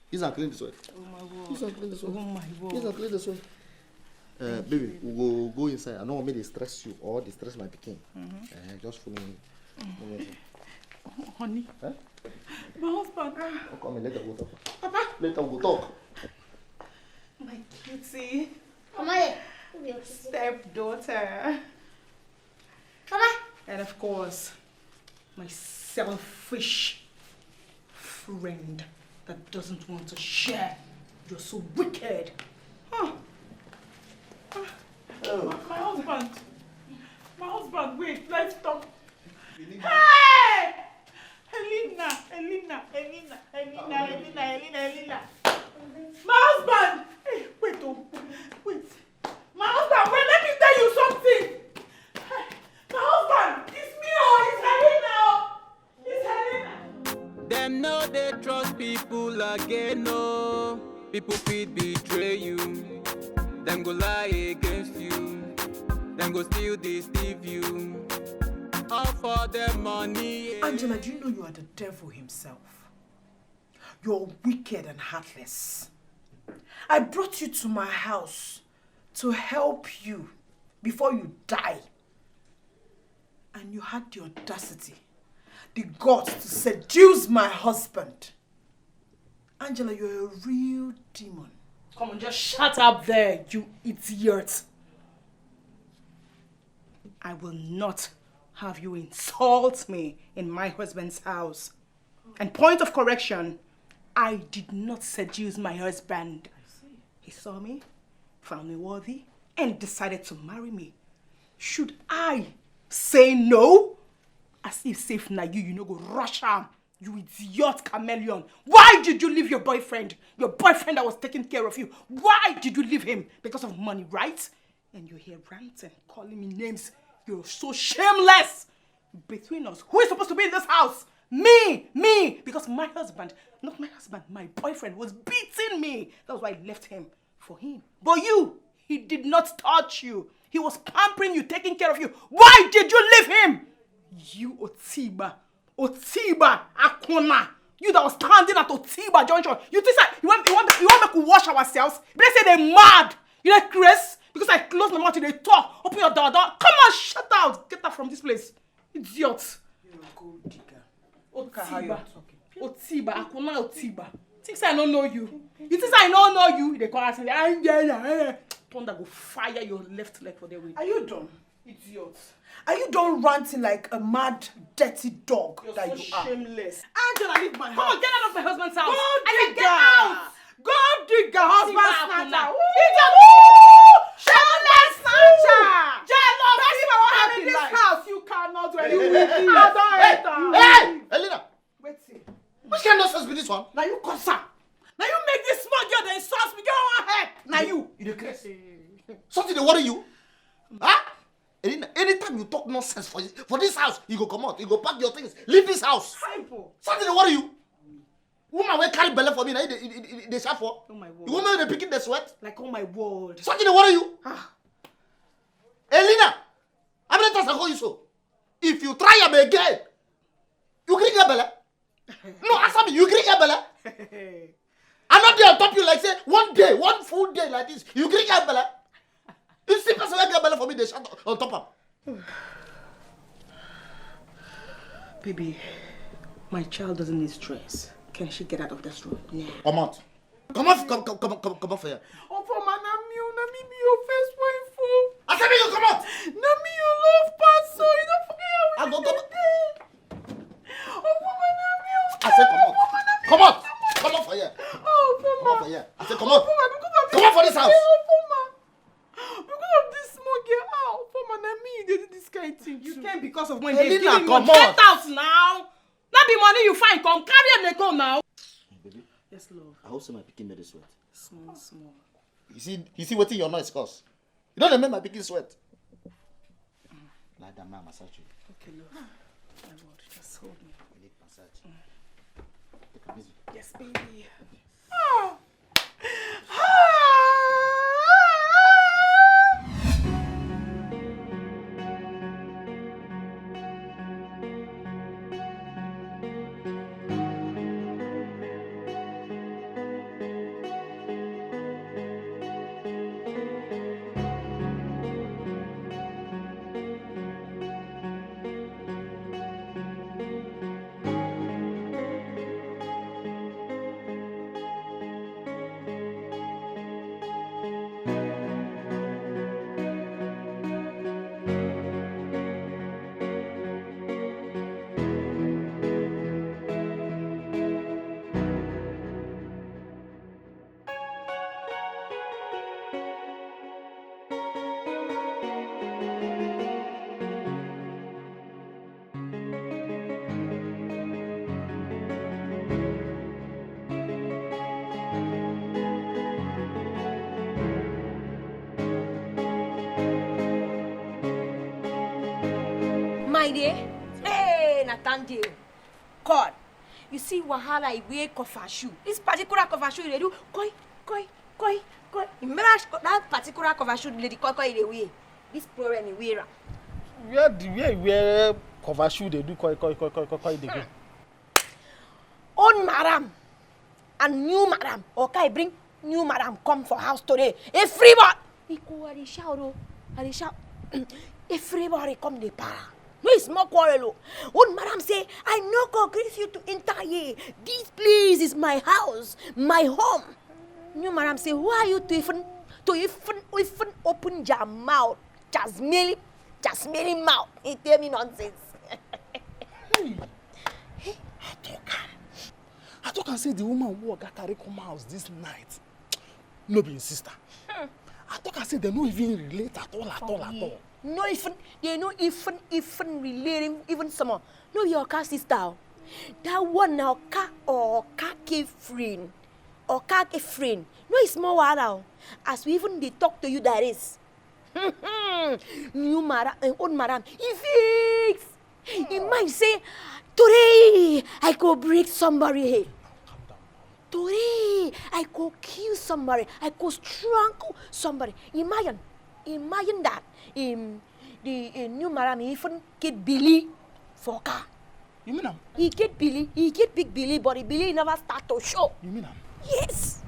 He's not clean the sweat. Oh my word. He's not clean the sweat. Oh my word. He's not clean the sweat. Baby, we will go inside. I don't want me to stress you or distress my pikin. Just follow me. Honey. Huh? My husband. Come later we'll talk. Papa. Later we'll talk. My cutie. Come on. Stepdaughter. Papa. And of course, my selfish friend that doesn't want to share You're so wicked. Huh. My husband. My husband, wait, let's talk. Hey! Elena. My husband! Hey, wait. My husband, wait, let me tell you something. My husband, it's me, it's Helena. Them know they trust people again, no. People fit betray you. Them go lie against you. Them go steal, deceive you. All for their money. Yeah. Angela, do you know you are the devil himself? You're wicked and heartless. I brought you to my house to help you before you die. And you had the audacity, the guts to seduce my husband. Angela, you're a real demon. Come on, just shut up there, you idiot. I will not have you insult me in my husband's house. And point of correction, I did not seduce my husband. He saw me, found me worthy, and decided to marry me. Should I say no? As if safe now you know go rush am. You idiot chameleon. Why did you leave your boyfriend? Your boyfriend that was taking care of you. Why did you leave him? Because of money, right? And you're here ranting, calling me names. You're so shameless. Between us, who is supposed to be in this house? Me. Because my husband, not my husband, my boyfriend was beating me. That's why I left him for him. But you, he did not touch you. He was pampering you, taking care of you. Why did you leave him? You Otiba, Akuna. You that was standing at Otiba Junction. You think you want me to wash ourselves? But they say they're mad. You like Chris? Because I close my mouth and they talk. Open your door. Come on, shut out. Get out from this place. Idiot. You're a gold digger. Otiba, Akuna Otiba. Think I don't know you. You think I don't know you? They call us and Thunder go fire your left leg for their way. Are you done? Idiot. Are you done ranting like a mad, dirty dog? You're that so you shameless. Angela, leave my house. Come on, get out of my husband's house. Get out. Go digger, husband snatcher. Shameless snatcher. Jealous. I'm in this house. You cannot do anything. Hey, Elena. Wait. Which kind of nonsense be this one? Now you concern. Now you make this small girl that insults me. Get on her head. Now you. You the crazy. Something they worry you? Huh? Anytime you talk nonsense for this house, you go come out. You go pack your things. Leave this house. Something they worry you? Woman will carry belly for me. Now they shout for. Oh my word. You woman they picking the sweat. Like oh my word. Something they worry you? Elena, how many times I call you so? If you try them again, you green your belly. No, answer me. You green your belly. I'm not there on top you like say one full day like this. You green your belly. You see person like your belly for me. They shout on top of. Baby, my child doesn't need stress. Can she get out of this room? Yeah. Come out. Come off for here. Oh, for my Nami be your first wife. I said you come out. Nami, you love pass, so you don't forget how I go come. Oh, for my Nami. I said come out. Come out. Come out for here. Oh, for come out for here. I said come out. Come out for this house. Because of this small girl, for my Nami, you did this kind of thing. You came because of when they give Elena, me come money. on. Get out now. Not be money you find. Come carry them. They go now. Baby. Yes, love. I hope so my picking made it sweat. Small. You see what your noise cause? You don't remember my picking sweat. Like that man massage you. Okay, love. My word, just hold me. I need massage. Take it easy. Yes, baby. there? Hey, Nathan, God. You see, wahala, I wear cover shoe. This particular cover shoe, they do koi. Remember that particular cover shoe, lady koi they wear. This problem they wear. Where cover shoe they do koi they go. Old madam and new madam. Okay, bring new madam come for house today. Everybody. He go and they shout. Everybody come the para. No, it's more quarrel. Old madam say, I no go greet you to enter here. This place is my house, my home. New madam say, who are you to even open your mouth? Just merely mouth. He tell me nonsense. I talk and say the woman who got carry come house this night. No be his sister. I talk and say they no even relate at all. No even they no even relating even someone. No your car sister. That one now car or car friend. Or car friend. No it's more wild. As we even they talk to you that is. New madam and old madam. He fix. He might say, today I go break somebody head. Today I go kill somebody. I go strangle somebody. Imagine that. The new madam even get Billy for car. You mean him? He get big Billy, but the Billy never start to show. You mean him? Yes.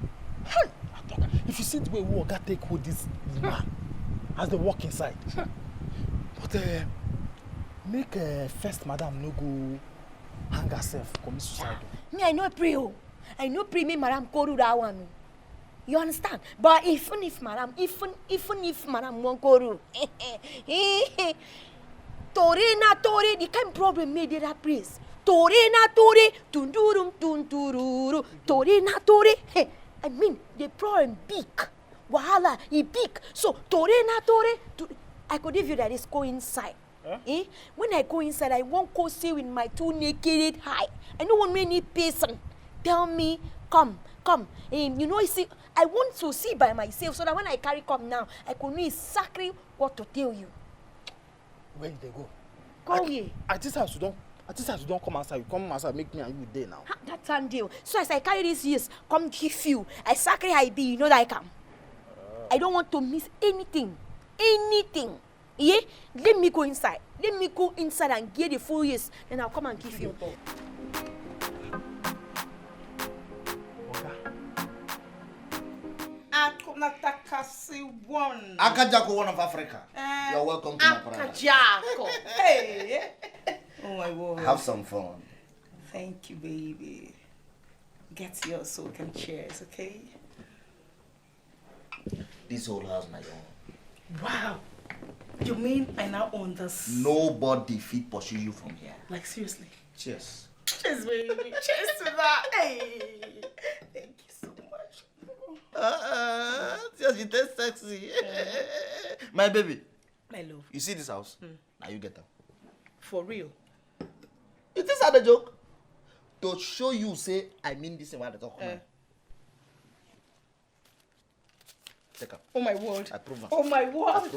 If you see the way we got take hold this man as they walk inside. But make first madam no go hang herself, commit suicide. Me, I know pray me madam go do that one. You understand? But even if madam won't go do, Tore, the kind of problem made that place. Tore, tundurum, tuntururu, Tore. Hey, I mean, the problem big. Wahala, he big. So, Tore, I could give you that is go inside. Eh? When I go inside, I won't go see with my two naked eye. I don't want many person tell me, come. You know, see, I want to see by myself so that when I carry come now, I could know exactly what to tell you. Where did they go? Go here. At this house, you don't come outside. You come outside, make me and you there now. That time deal. So as I carry this years, come give you. I exactly I be, you know that I come. I don't want to miss anything. Yeah? Let me go inside and get the full years. Then I'll come and give you. Akajako, one of Africa. You're welcome to my paradise. Akajako. Hey. Oh my word. Have some fun. Thank you, baby. Get yours so we can cheers, okay? This whole house my own. Wow. You mean I now own this? Nobody fit pursue you from here. Like seriously? Cheers. Cheers, baby. Cheers to that. Hey. Thank you so much. Yes, you taste sexy. My baby. My love. You see this house? Now you get them. For real? Is this not a joke? To show you, say, I mean this in what I talk about. Take up. Oh my word. I prove. Oh my word.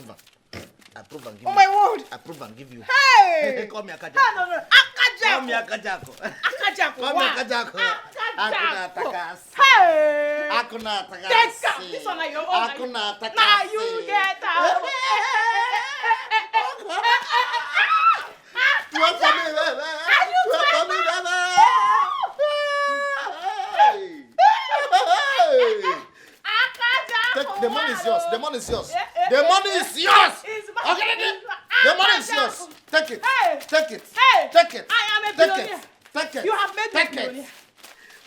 I prove and give you. Oh my word. I prove and give you. Hey! Call me Akajako. No. Akajako. Call me Akajako. Akajako. Call me Akajako. Akuna takasi. Hey! Akuna takasi. Take up. This one are your own. Akuna takasi. Now you get out. What for me, baby? What for me, baby? The money is yours. The money is yours. The money is yours. Okay, the money is yours. Take it. Take it. Take it. I am a billionaire. Take it. You have made me Take it. billionaire.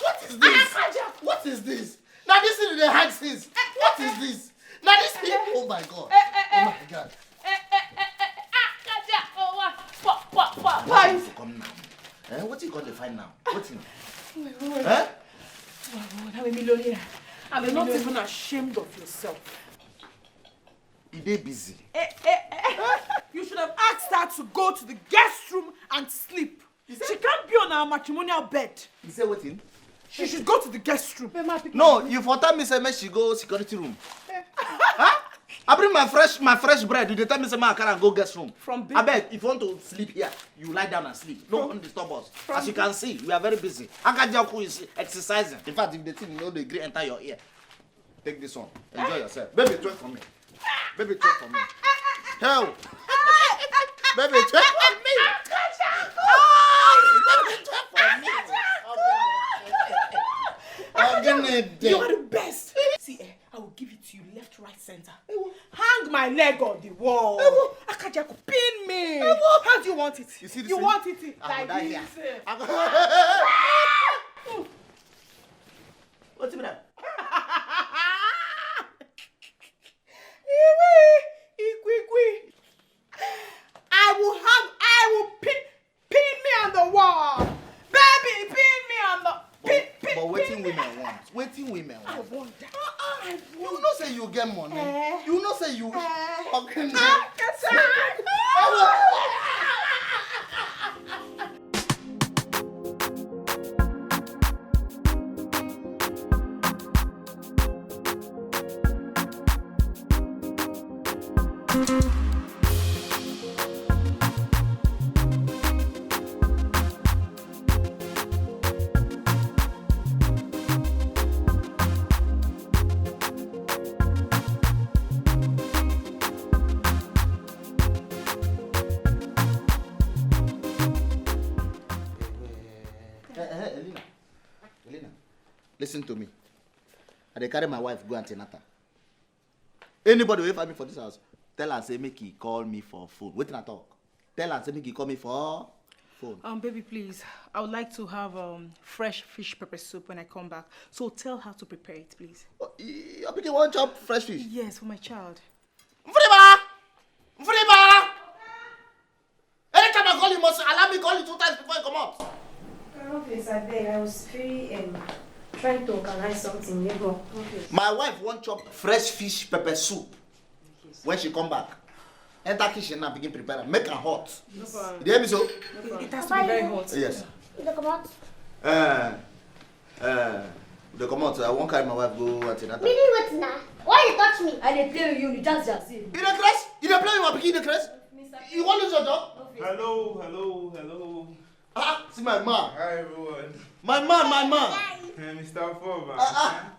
What is this? What is this? Now this is the hard things. What is this? Now this thing. Oh my God. Oh my God. Why is it come now? What you got to find now? What's in? Huh? I'm a millionaire. You're not even ashamed of yourself. They busy. You should have asked her to go to the guest room and sleep. She can't be on our matrimonial bed. You say what in? She should go to the guest room. No, you for time me say she go security room. Huh? I bring my fresh bread. You tell me say I can't go guest room. From I beg, if you want to sleep here, you lie down and sleep. No one disturb us. As you can see, we are very busy. Akajaku is exercising. In fact, if the thing the green enter your ear, take this one. Enjoy yourself. Baby, twerk for me. Baby, twerk for me. Hell. Baby, twerk for me. You are the best. See, I will give it to you left, right, center. Hang my leg on the wall. Akajaku, pin me. How do you want it? You see this? You want it like die this. here. What's it mean? I will pin me on the wall. Baby, pin me on the But waiting women want. Waiting women want. I want that. You know say you get money. You know say you fucking Elena, listen to me. I dey carry my wife go antenatal. Anybody wait for me for this house, tell her say make he call me for phone. Wait till I talk. Tell her say make he call me for phone. Baby, please. I would like to have fresh fish pepper soup when I come back. So tell her to prepare it, please. Your pikin wan chop fresh fish? Yes, for my child. Mfriba! Anytime I call you, must allow me call you 2 times before you come out. No, please, I beg. I was very trying to organize something. Neighbor. Okay. My wife wan chop fresh fish pepper soup when she come back. Enter kitchen now, begin prepare am. Make am hot. No problem. You hear me so? It has to be very hot. Yes. They come out. They come out. I won't carry my wife go antenatal. Meaning what now? Why you touch me? I dey play with you. You dance just see. You dey craze? You dey play with my pikin? You dey craze? You want lose your job? Hello. See my man. Hi everyone. My man. Mr. Former.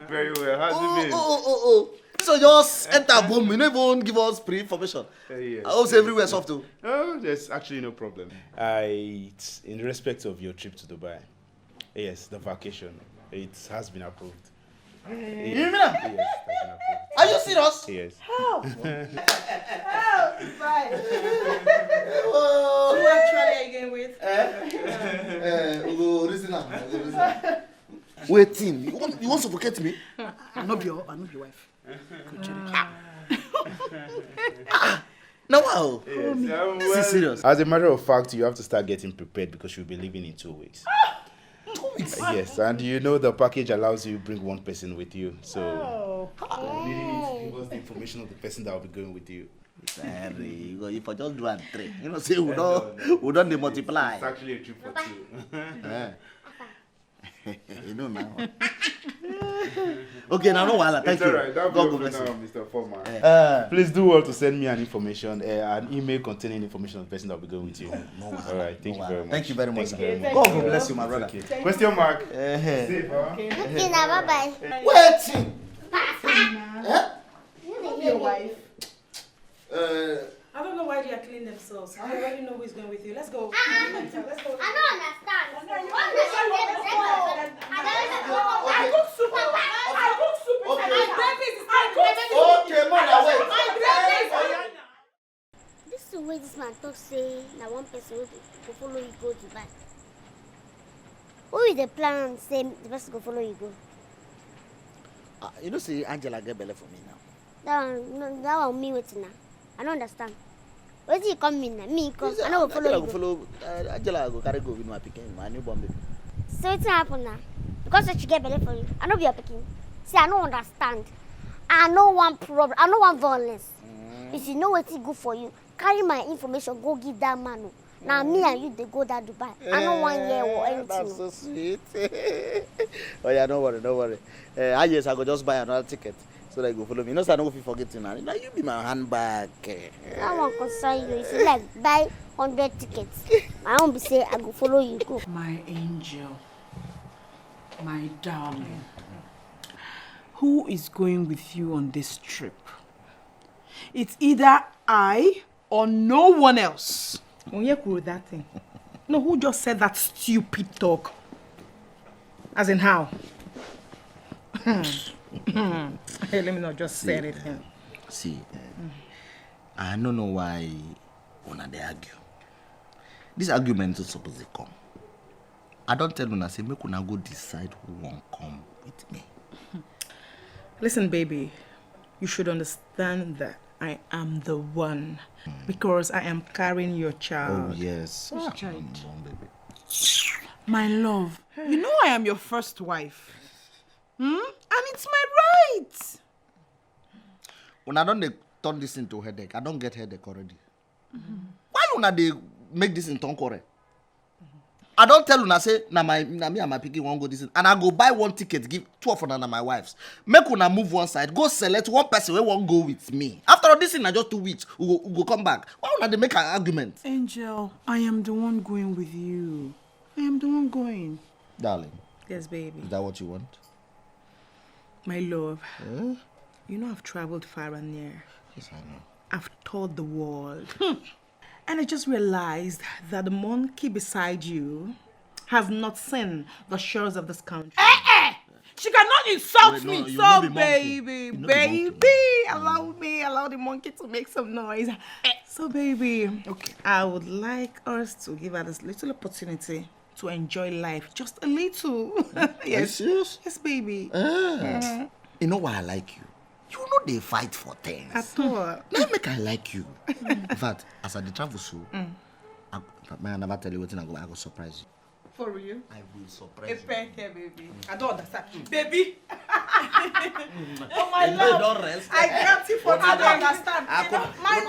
Very well. How's it been? Oh. So just enter boom. You never even give us pre-information. Yes. I hope everywhere soft too. Oh, there's actually no problem. It's in respect of your trip to Dubai. Yes, the vacation. It has been approved. You mean that? Yes, it has been approved. Are you serious? Yes. How? Fine. Oh. Who actually are you going with? Listen now. Waiting. You want to suffocate me? I know your wife. No, wow. Yes, This is serious. As a matter of fact, you have to start getting prepared because you'll be leaving in 2 weeks. 2 weeks? Yes, and you know the package allows you to bring one person with you. So you really need to give us the information of the person that will be going with you. Sorry, if I just do and 3, you know, say we don't multiply. It's actually a trip for 2. You know now. Okay, now no wahala. Thank you. Alright, God bless now, you. Mr. Former. Please do well to send me an email containing information of the person that will be going with you. No wahala. Alright, thank you very much. Thank you very much. Thank you very much. God bless you, my brother. Okay. Question mark. Safe, huh? Okay, now bye-bye. Waiting. Your wife. I don't know why they are cleaning themselves. I already know who is going with you. Let's go. Let's go. I don't understand. I cook soup. Okay, mother, wait. This is the way this man talk say na one person go follow you go Dubai. Who is the plan say the person go follow you go? You know, see, Angela get belly for me now. That one me waiting now. I don't understand. Where did you come in? Me come. I know go follow you. Angela go carry go with my pikin, my newborn baby. So what's happen now? Because she get belly for you. I know be your pikin. See, I don't understand. I know one problem. I know one violence. If you know what's good for you, carry my information. Go give that man. Now me and you they go that Dubai. I know 1 year or anything. That's so sweet. Oh yeah, don't worry. I go just buy another ticket. So that you go follow me. You know, so I don't forget you now. Like, you be my handbag. I want to sign you. It's like buy 100 tickets. I won't be say I go follow you. Go. My angel. My darling. Who is going with you on this trip? It's either I or no one else. Oh, yeah, cool, that thing. No, who just said that stupid talk? As in how? Hey, let me not just say anything. See, I don't know why they argue. This argument is supposed to come. I don't tell Una say make Una go decide who won't come with me. Listen, baby, you should understand that I am the one because I am carrying your child. Oh yes, Which child? Baby. My love, you know I am your first wife. And it's my right. When I don't turn this into headache, I don't get headache already. Why Una they make this in Tonkore? I don't tell Una say na me and my pikin won't go this in, and I go buy one ticket, give 2 of Una my wives. Make Una move one side, go select one person who won't go with me. After all this in just 2 weeks, we go come back. Why Una they make an argument? Angel, I am the one going with you. I am the one going. Darling. Yes, baby. Is that what you want? My love. You know I've traveled far and near. Yes, I know. I've toured the world. And I just realized that the monkey beside you has not seen the shores of this country. She cannot insult Wait, no, me. you So, no be baby, allow the monkey to make some noise. So, baby, okay, I would like us to give her this little opportunity to enjoy life just a little. Yes. Are you serious? Yes, baby. You know why I like you? You know they fight for things. At all. Now make I like you. In fact, as I travel so, I never tell you what I go surprise you. For real? I will surprise you. Okay, baby. I don't understand. Baby. Oh my love. Don't rest. I got you for I don't understand. My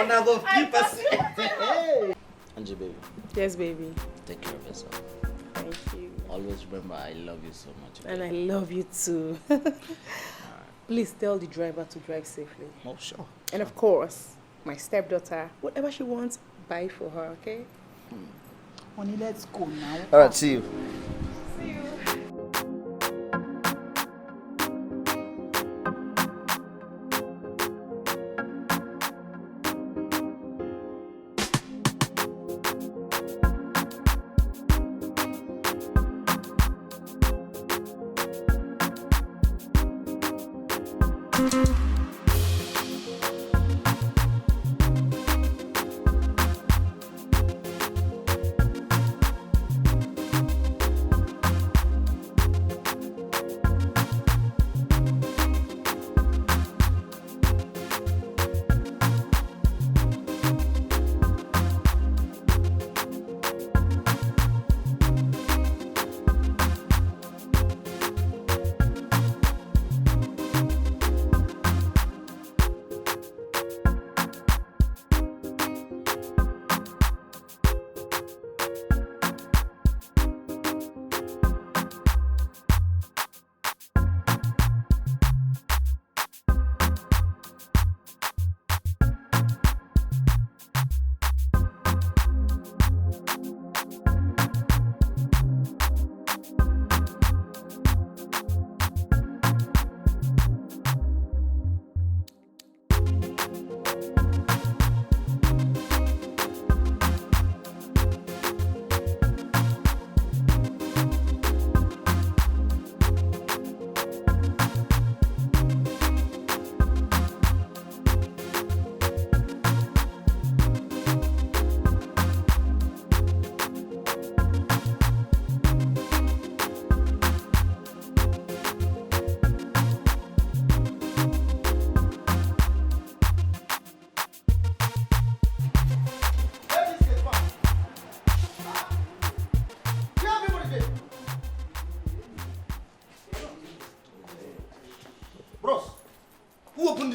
love. I keep us. Angie, baby. Yes, baby. Take care of yourself. Thank you. Always remember I love you so much. And I love you too. Please tell the driver to drive safely. Oh, sure. And of course, my stepdaughter, whatever she wants, buy for her, okay? Honey, let's go now. All right, see you. See you.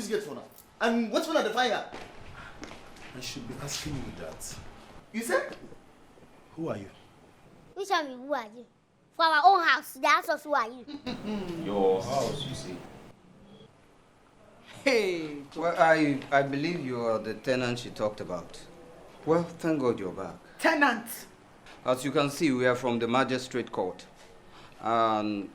this gate for now? And what's one of the fire? I should be asking you that. You said? Who are you? Which one who are you? For our own house, the house of who are you? Your house, you see. Hey. Well, I believe you are the tenant she talked about. Well, thank God you're back. Tenant. As you can see, we are from the magistrate court. And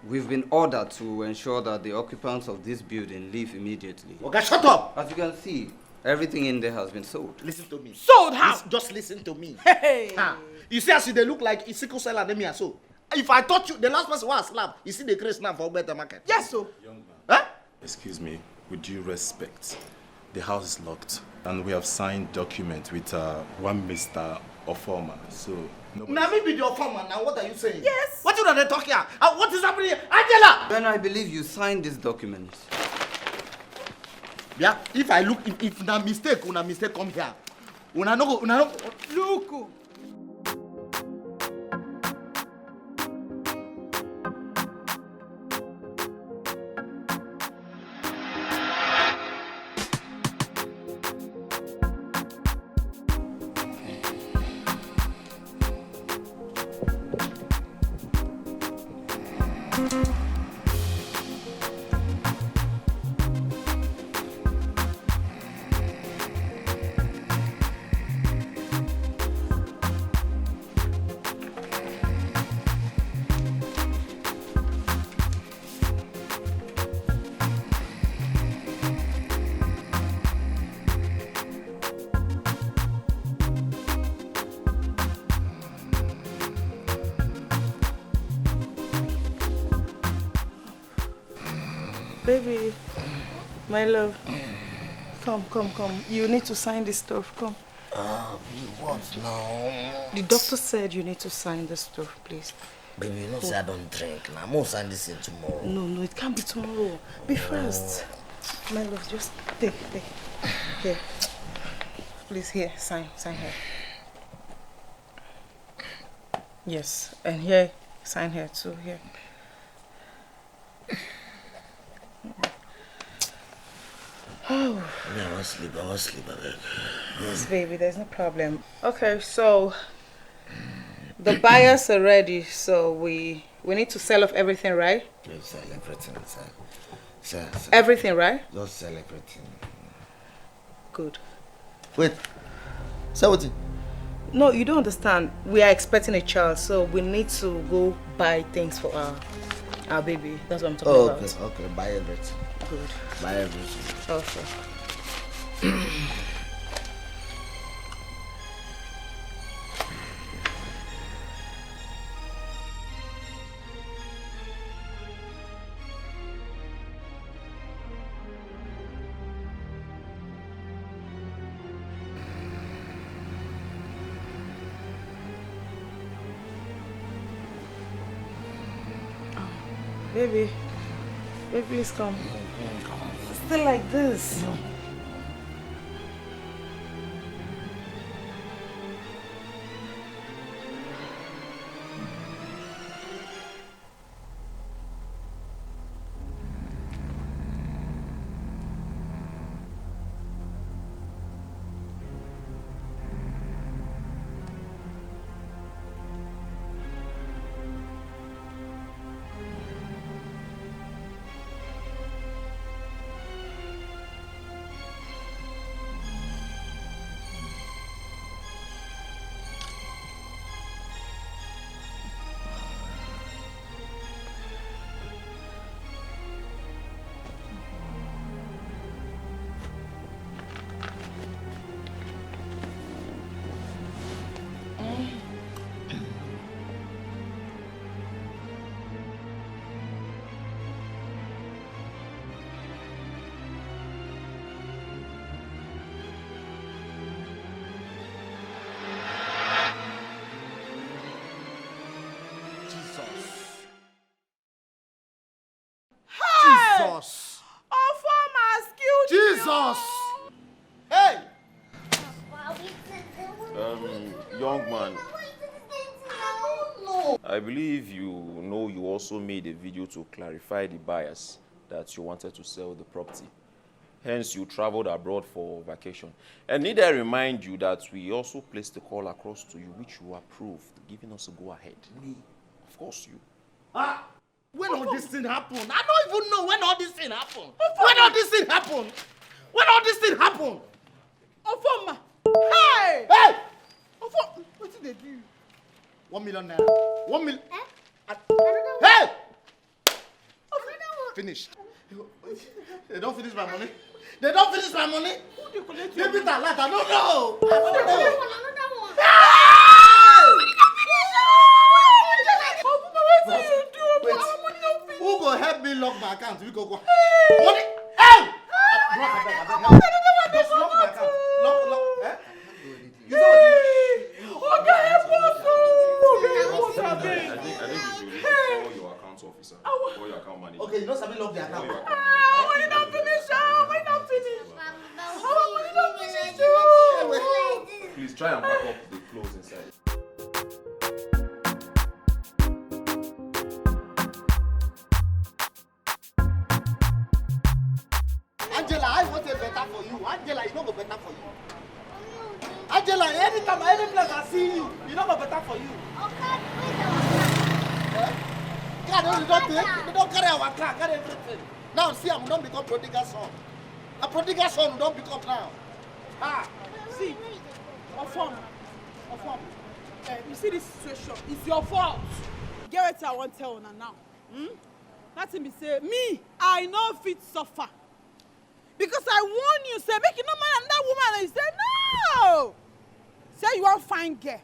we've been ordered to ensure that the occupants of this building leave immediately. Okay, shut up! As you can see, everything in there has been sold. Listen to me. Sold how? Just listen to me. Hey. You see as they look like a sickle cell anemia, so. If I touch you, the last person was slap. You see the craze now for better market. Yes, so. Young man. Huh? Excuse me, with due respect, the house is locked and we have signed document with one Mr. Ofoma, so... Now me be your farmer, now what are you saying? Yes. What are they talking about? What is happening here? Angela! Then I believe you signed this document. Yeah, if I look, if una mistake come here. Una no Look. Baby, my love, come. You need to sign this stuff, come. What now? The doctor said you need to sign this stuff, please. Baby, you know say I don't drink now. I'm gonna sign this in tomorrow. No, it can't be tomorrow. Be first. My love, just take. Here. Please, here, sign here. Yes, and here, sign here too, here. Oh. I want sleep, baby. Yes, baby, there's no problem. Okay, so the buyers are ready, so we need to sell off everything, right? Just sell everything, sell. Everything, right? Just sell everything. Good. Wait, say what? No, you don't understand. We are expecting a child, so we need to go buy things for our baby. That's what I'm talking about. Okay, buy everything. Good. Buy everything. Okay. Baby, please come. Still like this. No. Jesus! Jesus! Hey! Young man, I believe you know you also made a video to clarify the buyers that you wanted to sell the property. Hence, you traveled abroad for vacation. And need I remind you that we also placed the call across to you, which you approved, giving us a go-ahead. Me? Of course, you. When on this thing happen? I don't even know when all this thing happen. When all this thing happen? When all this thing happen? Ofoma. Hey! Hey! Ofoma, what did they do? 1 million naira. 1 million. Hey! Finished. They don't finish my money. They don't finish my money. Maybe that light. I don't know. I don't know. Who go help me lock my account? We go. Money. Hey! Just lock my account. Lock. Eh? You know what? I think you should call your account officer. Call your account manager. Okay, you know something lock the account. Money not finish. Money not finish. Please try and pack up the clothes inside. Angela, I want it better for you. Angela, it's not go better for you. Angela, anytime, any place I see you, it's not go better for you. God, they don't carry our car, carry everything. Now see, I'm not become prodigal son. A prodigal son don't become now. See, Ofoma. You see this situation, it's your fault. Get what I want to tell you now. Nothing be say, me, I know fit suffer. Because I warn you, say, make it no man and that woman, and you say, no! Say you want fine girl.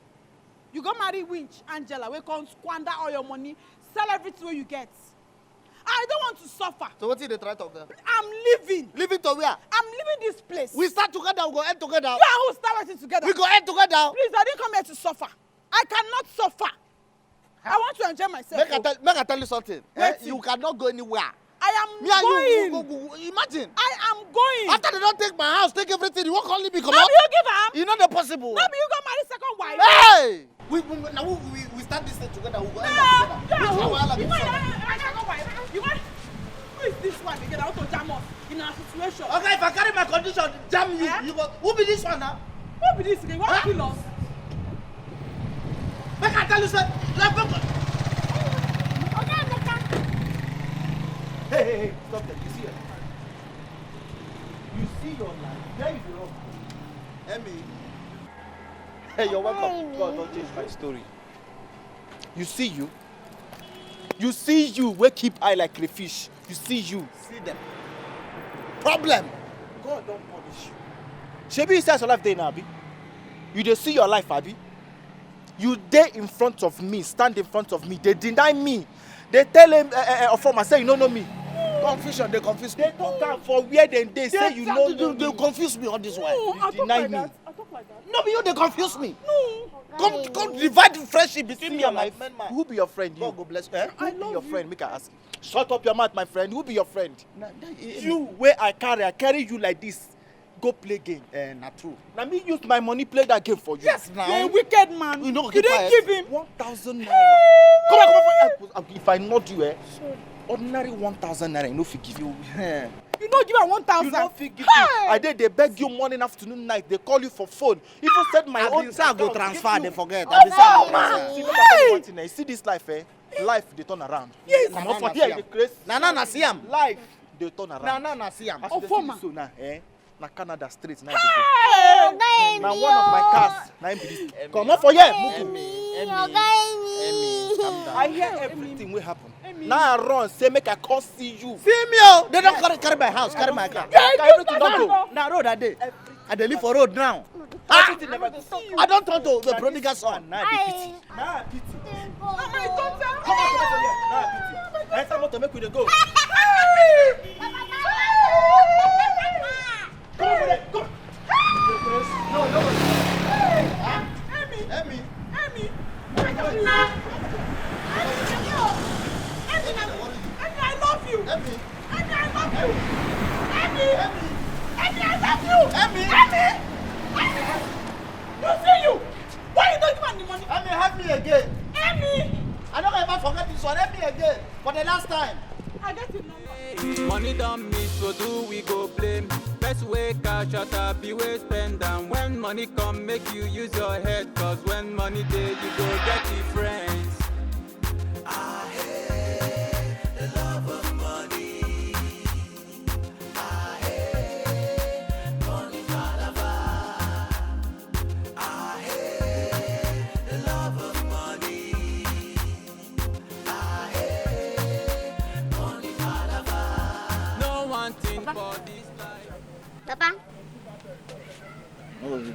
You go marry Winch, Angela, we can't squander all your money, sell everything you get. I don't want to suffer. So what did they try to do? I'm leaving. Leaving to where? I'm leaving this place. We start together, we go end together. You and who start working together? We go end together. Please, I didn't come here to suffer. I cannot suffer. I want to enjoy myself. Make I tell you something. You cannot go anywhere. I am going. You, imagine. I am going. After they don't take my house, take everything, you won't only be come No, out. you give up. You know the possible. No, you go marry second wife. Hey! We start this thing together. We go end up together. You want? Who is this one again? I want to jam us in our situation. Okay, if I carry my condition, jam you. You go. Who be this one now? Who be this again? You want to kill us? Make I tell you something. Hey, stop that. You see it? You see your life. There is the wrong. Emmy. Hey, you're welcome. God, don't change my story. You see you. You see you. We keep eye like crayfish. You see you. See them. Problem. God don't punish you. Shebi, you say your life day now, Abi. You dey see your life, Abi. You dey in front of me, stand in front of me. They deny me. They tell him, Ofoma, say you don't know me. Confusion, they confuse me. They talk out for where they say you know me. They confuse me all this while. No, I talk like that. I talk like that. No, but you they confuse me. No. Come divide the friendship between me and my friend. Who be your friend? You? God go bless you. Eh? Who be your friend? Make I ask. Shut up your mouth, my friend. Who be your friend? You, where I carry you like this. Go play game. Not true. Now me use my money play that game for you. Yes, now. You're a wicked man. You know, you didn't give him 1,000 naira. Come on. If I not you, ordinary 1,000 naira, you know, give you. You don't give her 1,000. You don't give you. I did. They beg you morning, afternoon, night. They call you for phone. Even said my own. I go transfer. They forget. You see this life, Life they turn around. Yes. Come on for here. Na see am. Life they turn around. Na see am. So now, na Canada street now. Now one of my cars. Now come on for here. I hear everything will happen. Now I run, say make I come see you. See me, oh! They don't carry my house, carry my car. Everything don't go. Now road that day. I dey live for road now. I don't turn to the prodigal son. Now I pity. Now I pity. Come on, enter motor, make we dey go. Come over there, come. No. Emmy. I love you. Emmy, I love you. You see you. Why you don't give me the money? Emmy, help me again. Emmy. I don't ever forget this one. Help me again. For the last time. I get it now. Money don't miss, so do we go blame? Best way cash out, be way spend. And when money come, make you use your head. Cause when money day, you go get the friends. I hate the love.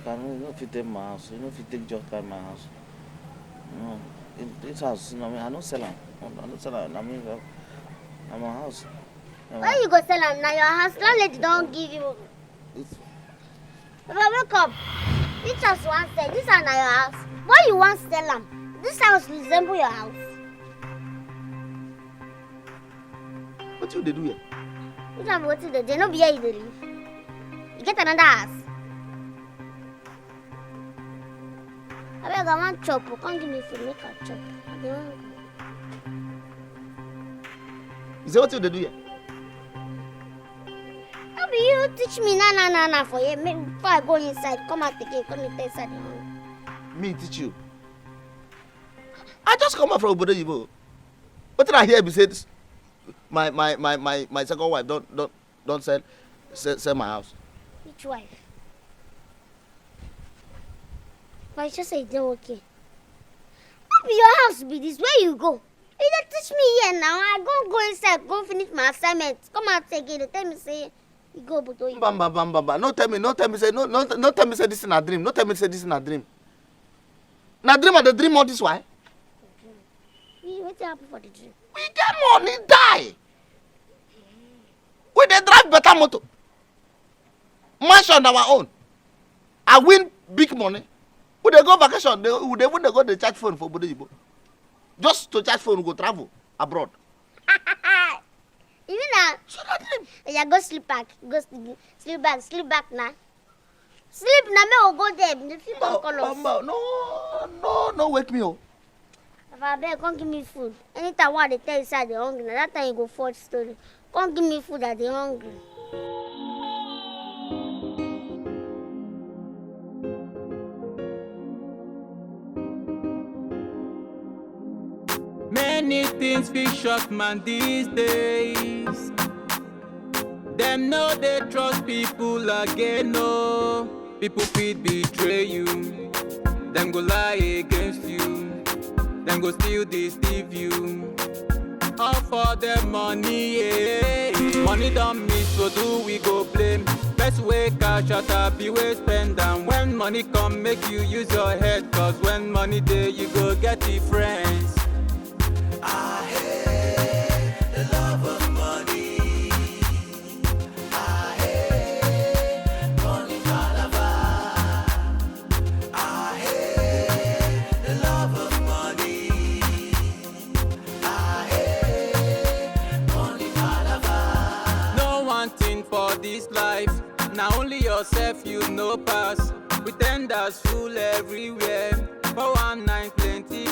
You know if you take my house, you know if you take just carry my house. No, this house, you know, I don't sell them. I don't sell them. I mean, I'm a house. Why you go sell them? Now your house, landlady don't give you. Papa, wake up. This house one say, this is not your house. Why you want to sell them? This house resemble your house. What you they do here? You don't know what to do. They no be here you dey live. You get another house. I beg, I want chop. Come give me food, make a chop. I dey hungry. You say what you they do here? No be you teach me na for here. Before I go inside, come out again, come inside. Me teach you. I just come out from Obodo Yibo. What did I hear? Be said my second wife don't sell my house. Which wife? But I just say it's not okay. What be your house be this? Where you go? You don't teach me here now. I go inside, go finish my assignment. Come out again. They tell me say you go Obodo Yibo. Bam. No tell me say no tell me say this is a dream. No tell me say this is a dream. Na dream or the dream all this why? What happened for the dream? We get money die. We dey drive better motor. Mansion our own. I win big money. We dey go vacation. We dey go dey charge phone for Obodo Yibo. Just to charge phone, we go travel abroad. Even now. So that dream. Yeah, go sleep back. Go sleep back now. Sleep now, me will go there. If you come call us. No, wake me up. If I beg, come give me food. Anytime what they tell you say they're hungry, now that time you go forge story. Come give me food that they're hungry. Many things feel shock man these days. Them know they trust people again, no. People fit betray you. Them go lie against you. Them go steal, deceive you. All for their money, yeah. Money don't miss, so do we go blame? Best way cash out, be way spend. And when money come, make you use your head. Cause when money there, you go get the friends. I hate the love of money. I hate money palava. I hate the love of money. I hate money palava. No one thing for this life. Now only yourself you know pass. Pretenders fool everywhere. For one night plenty.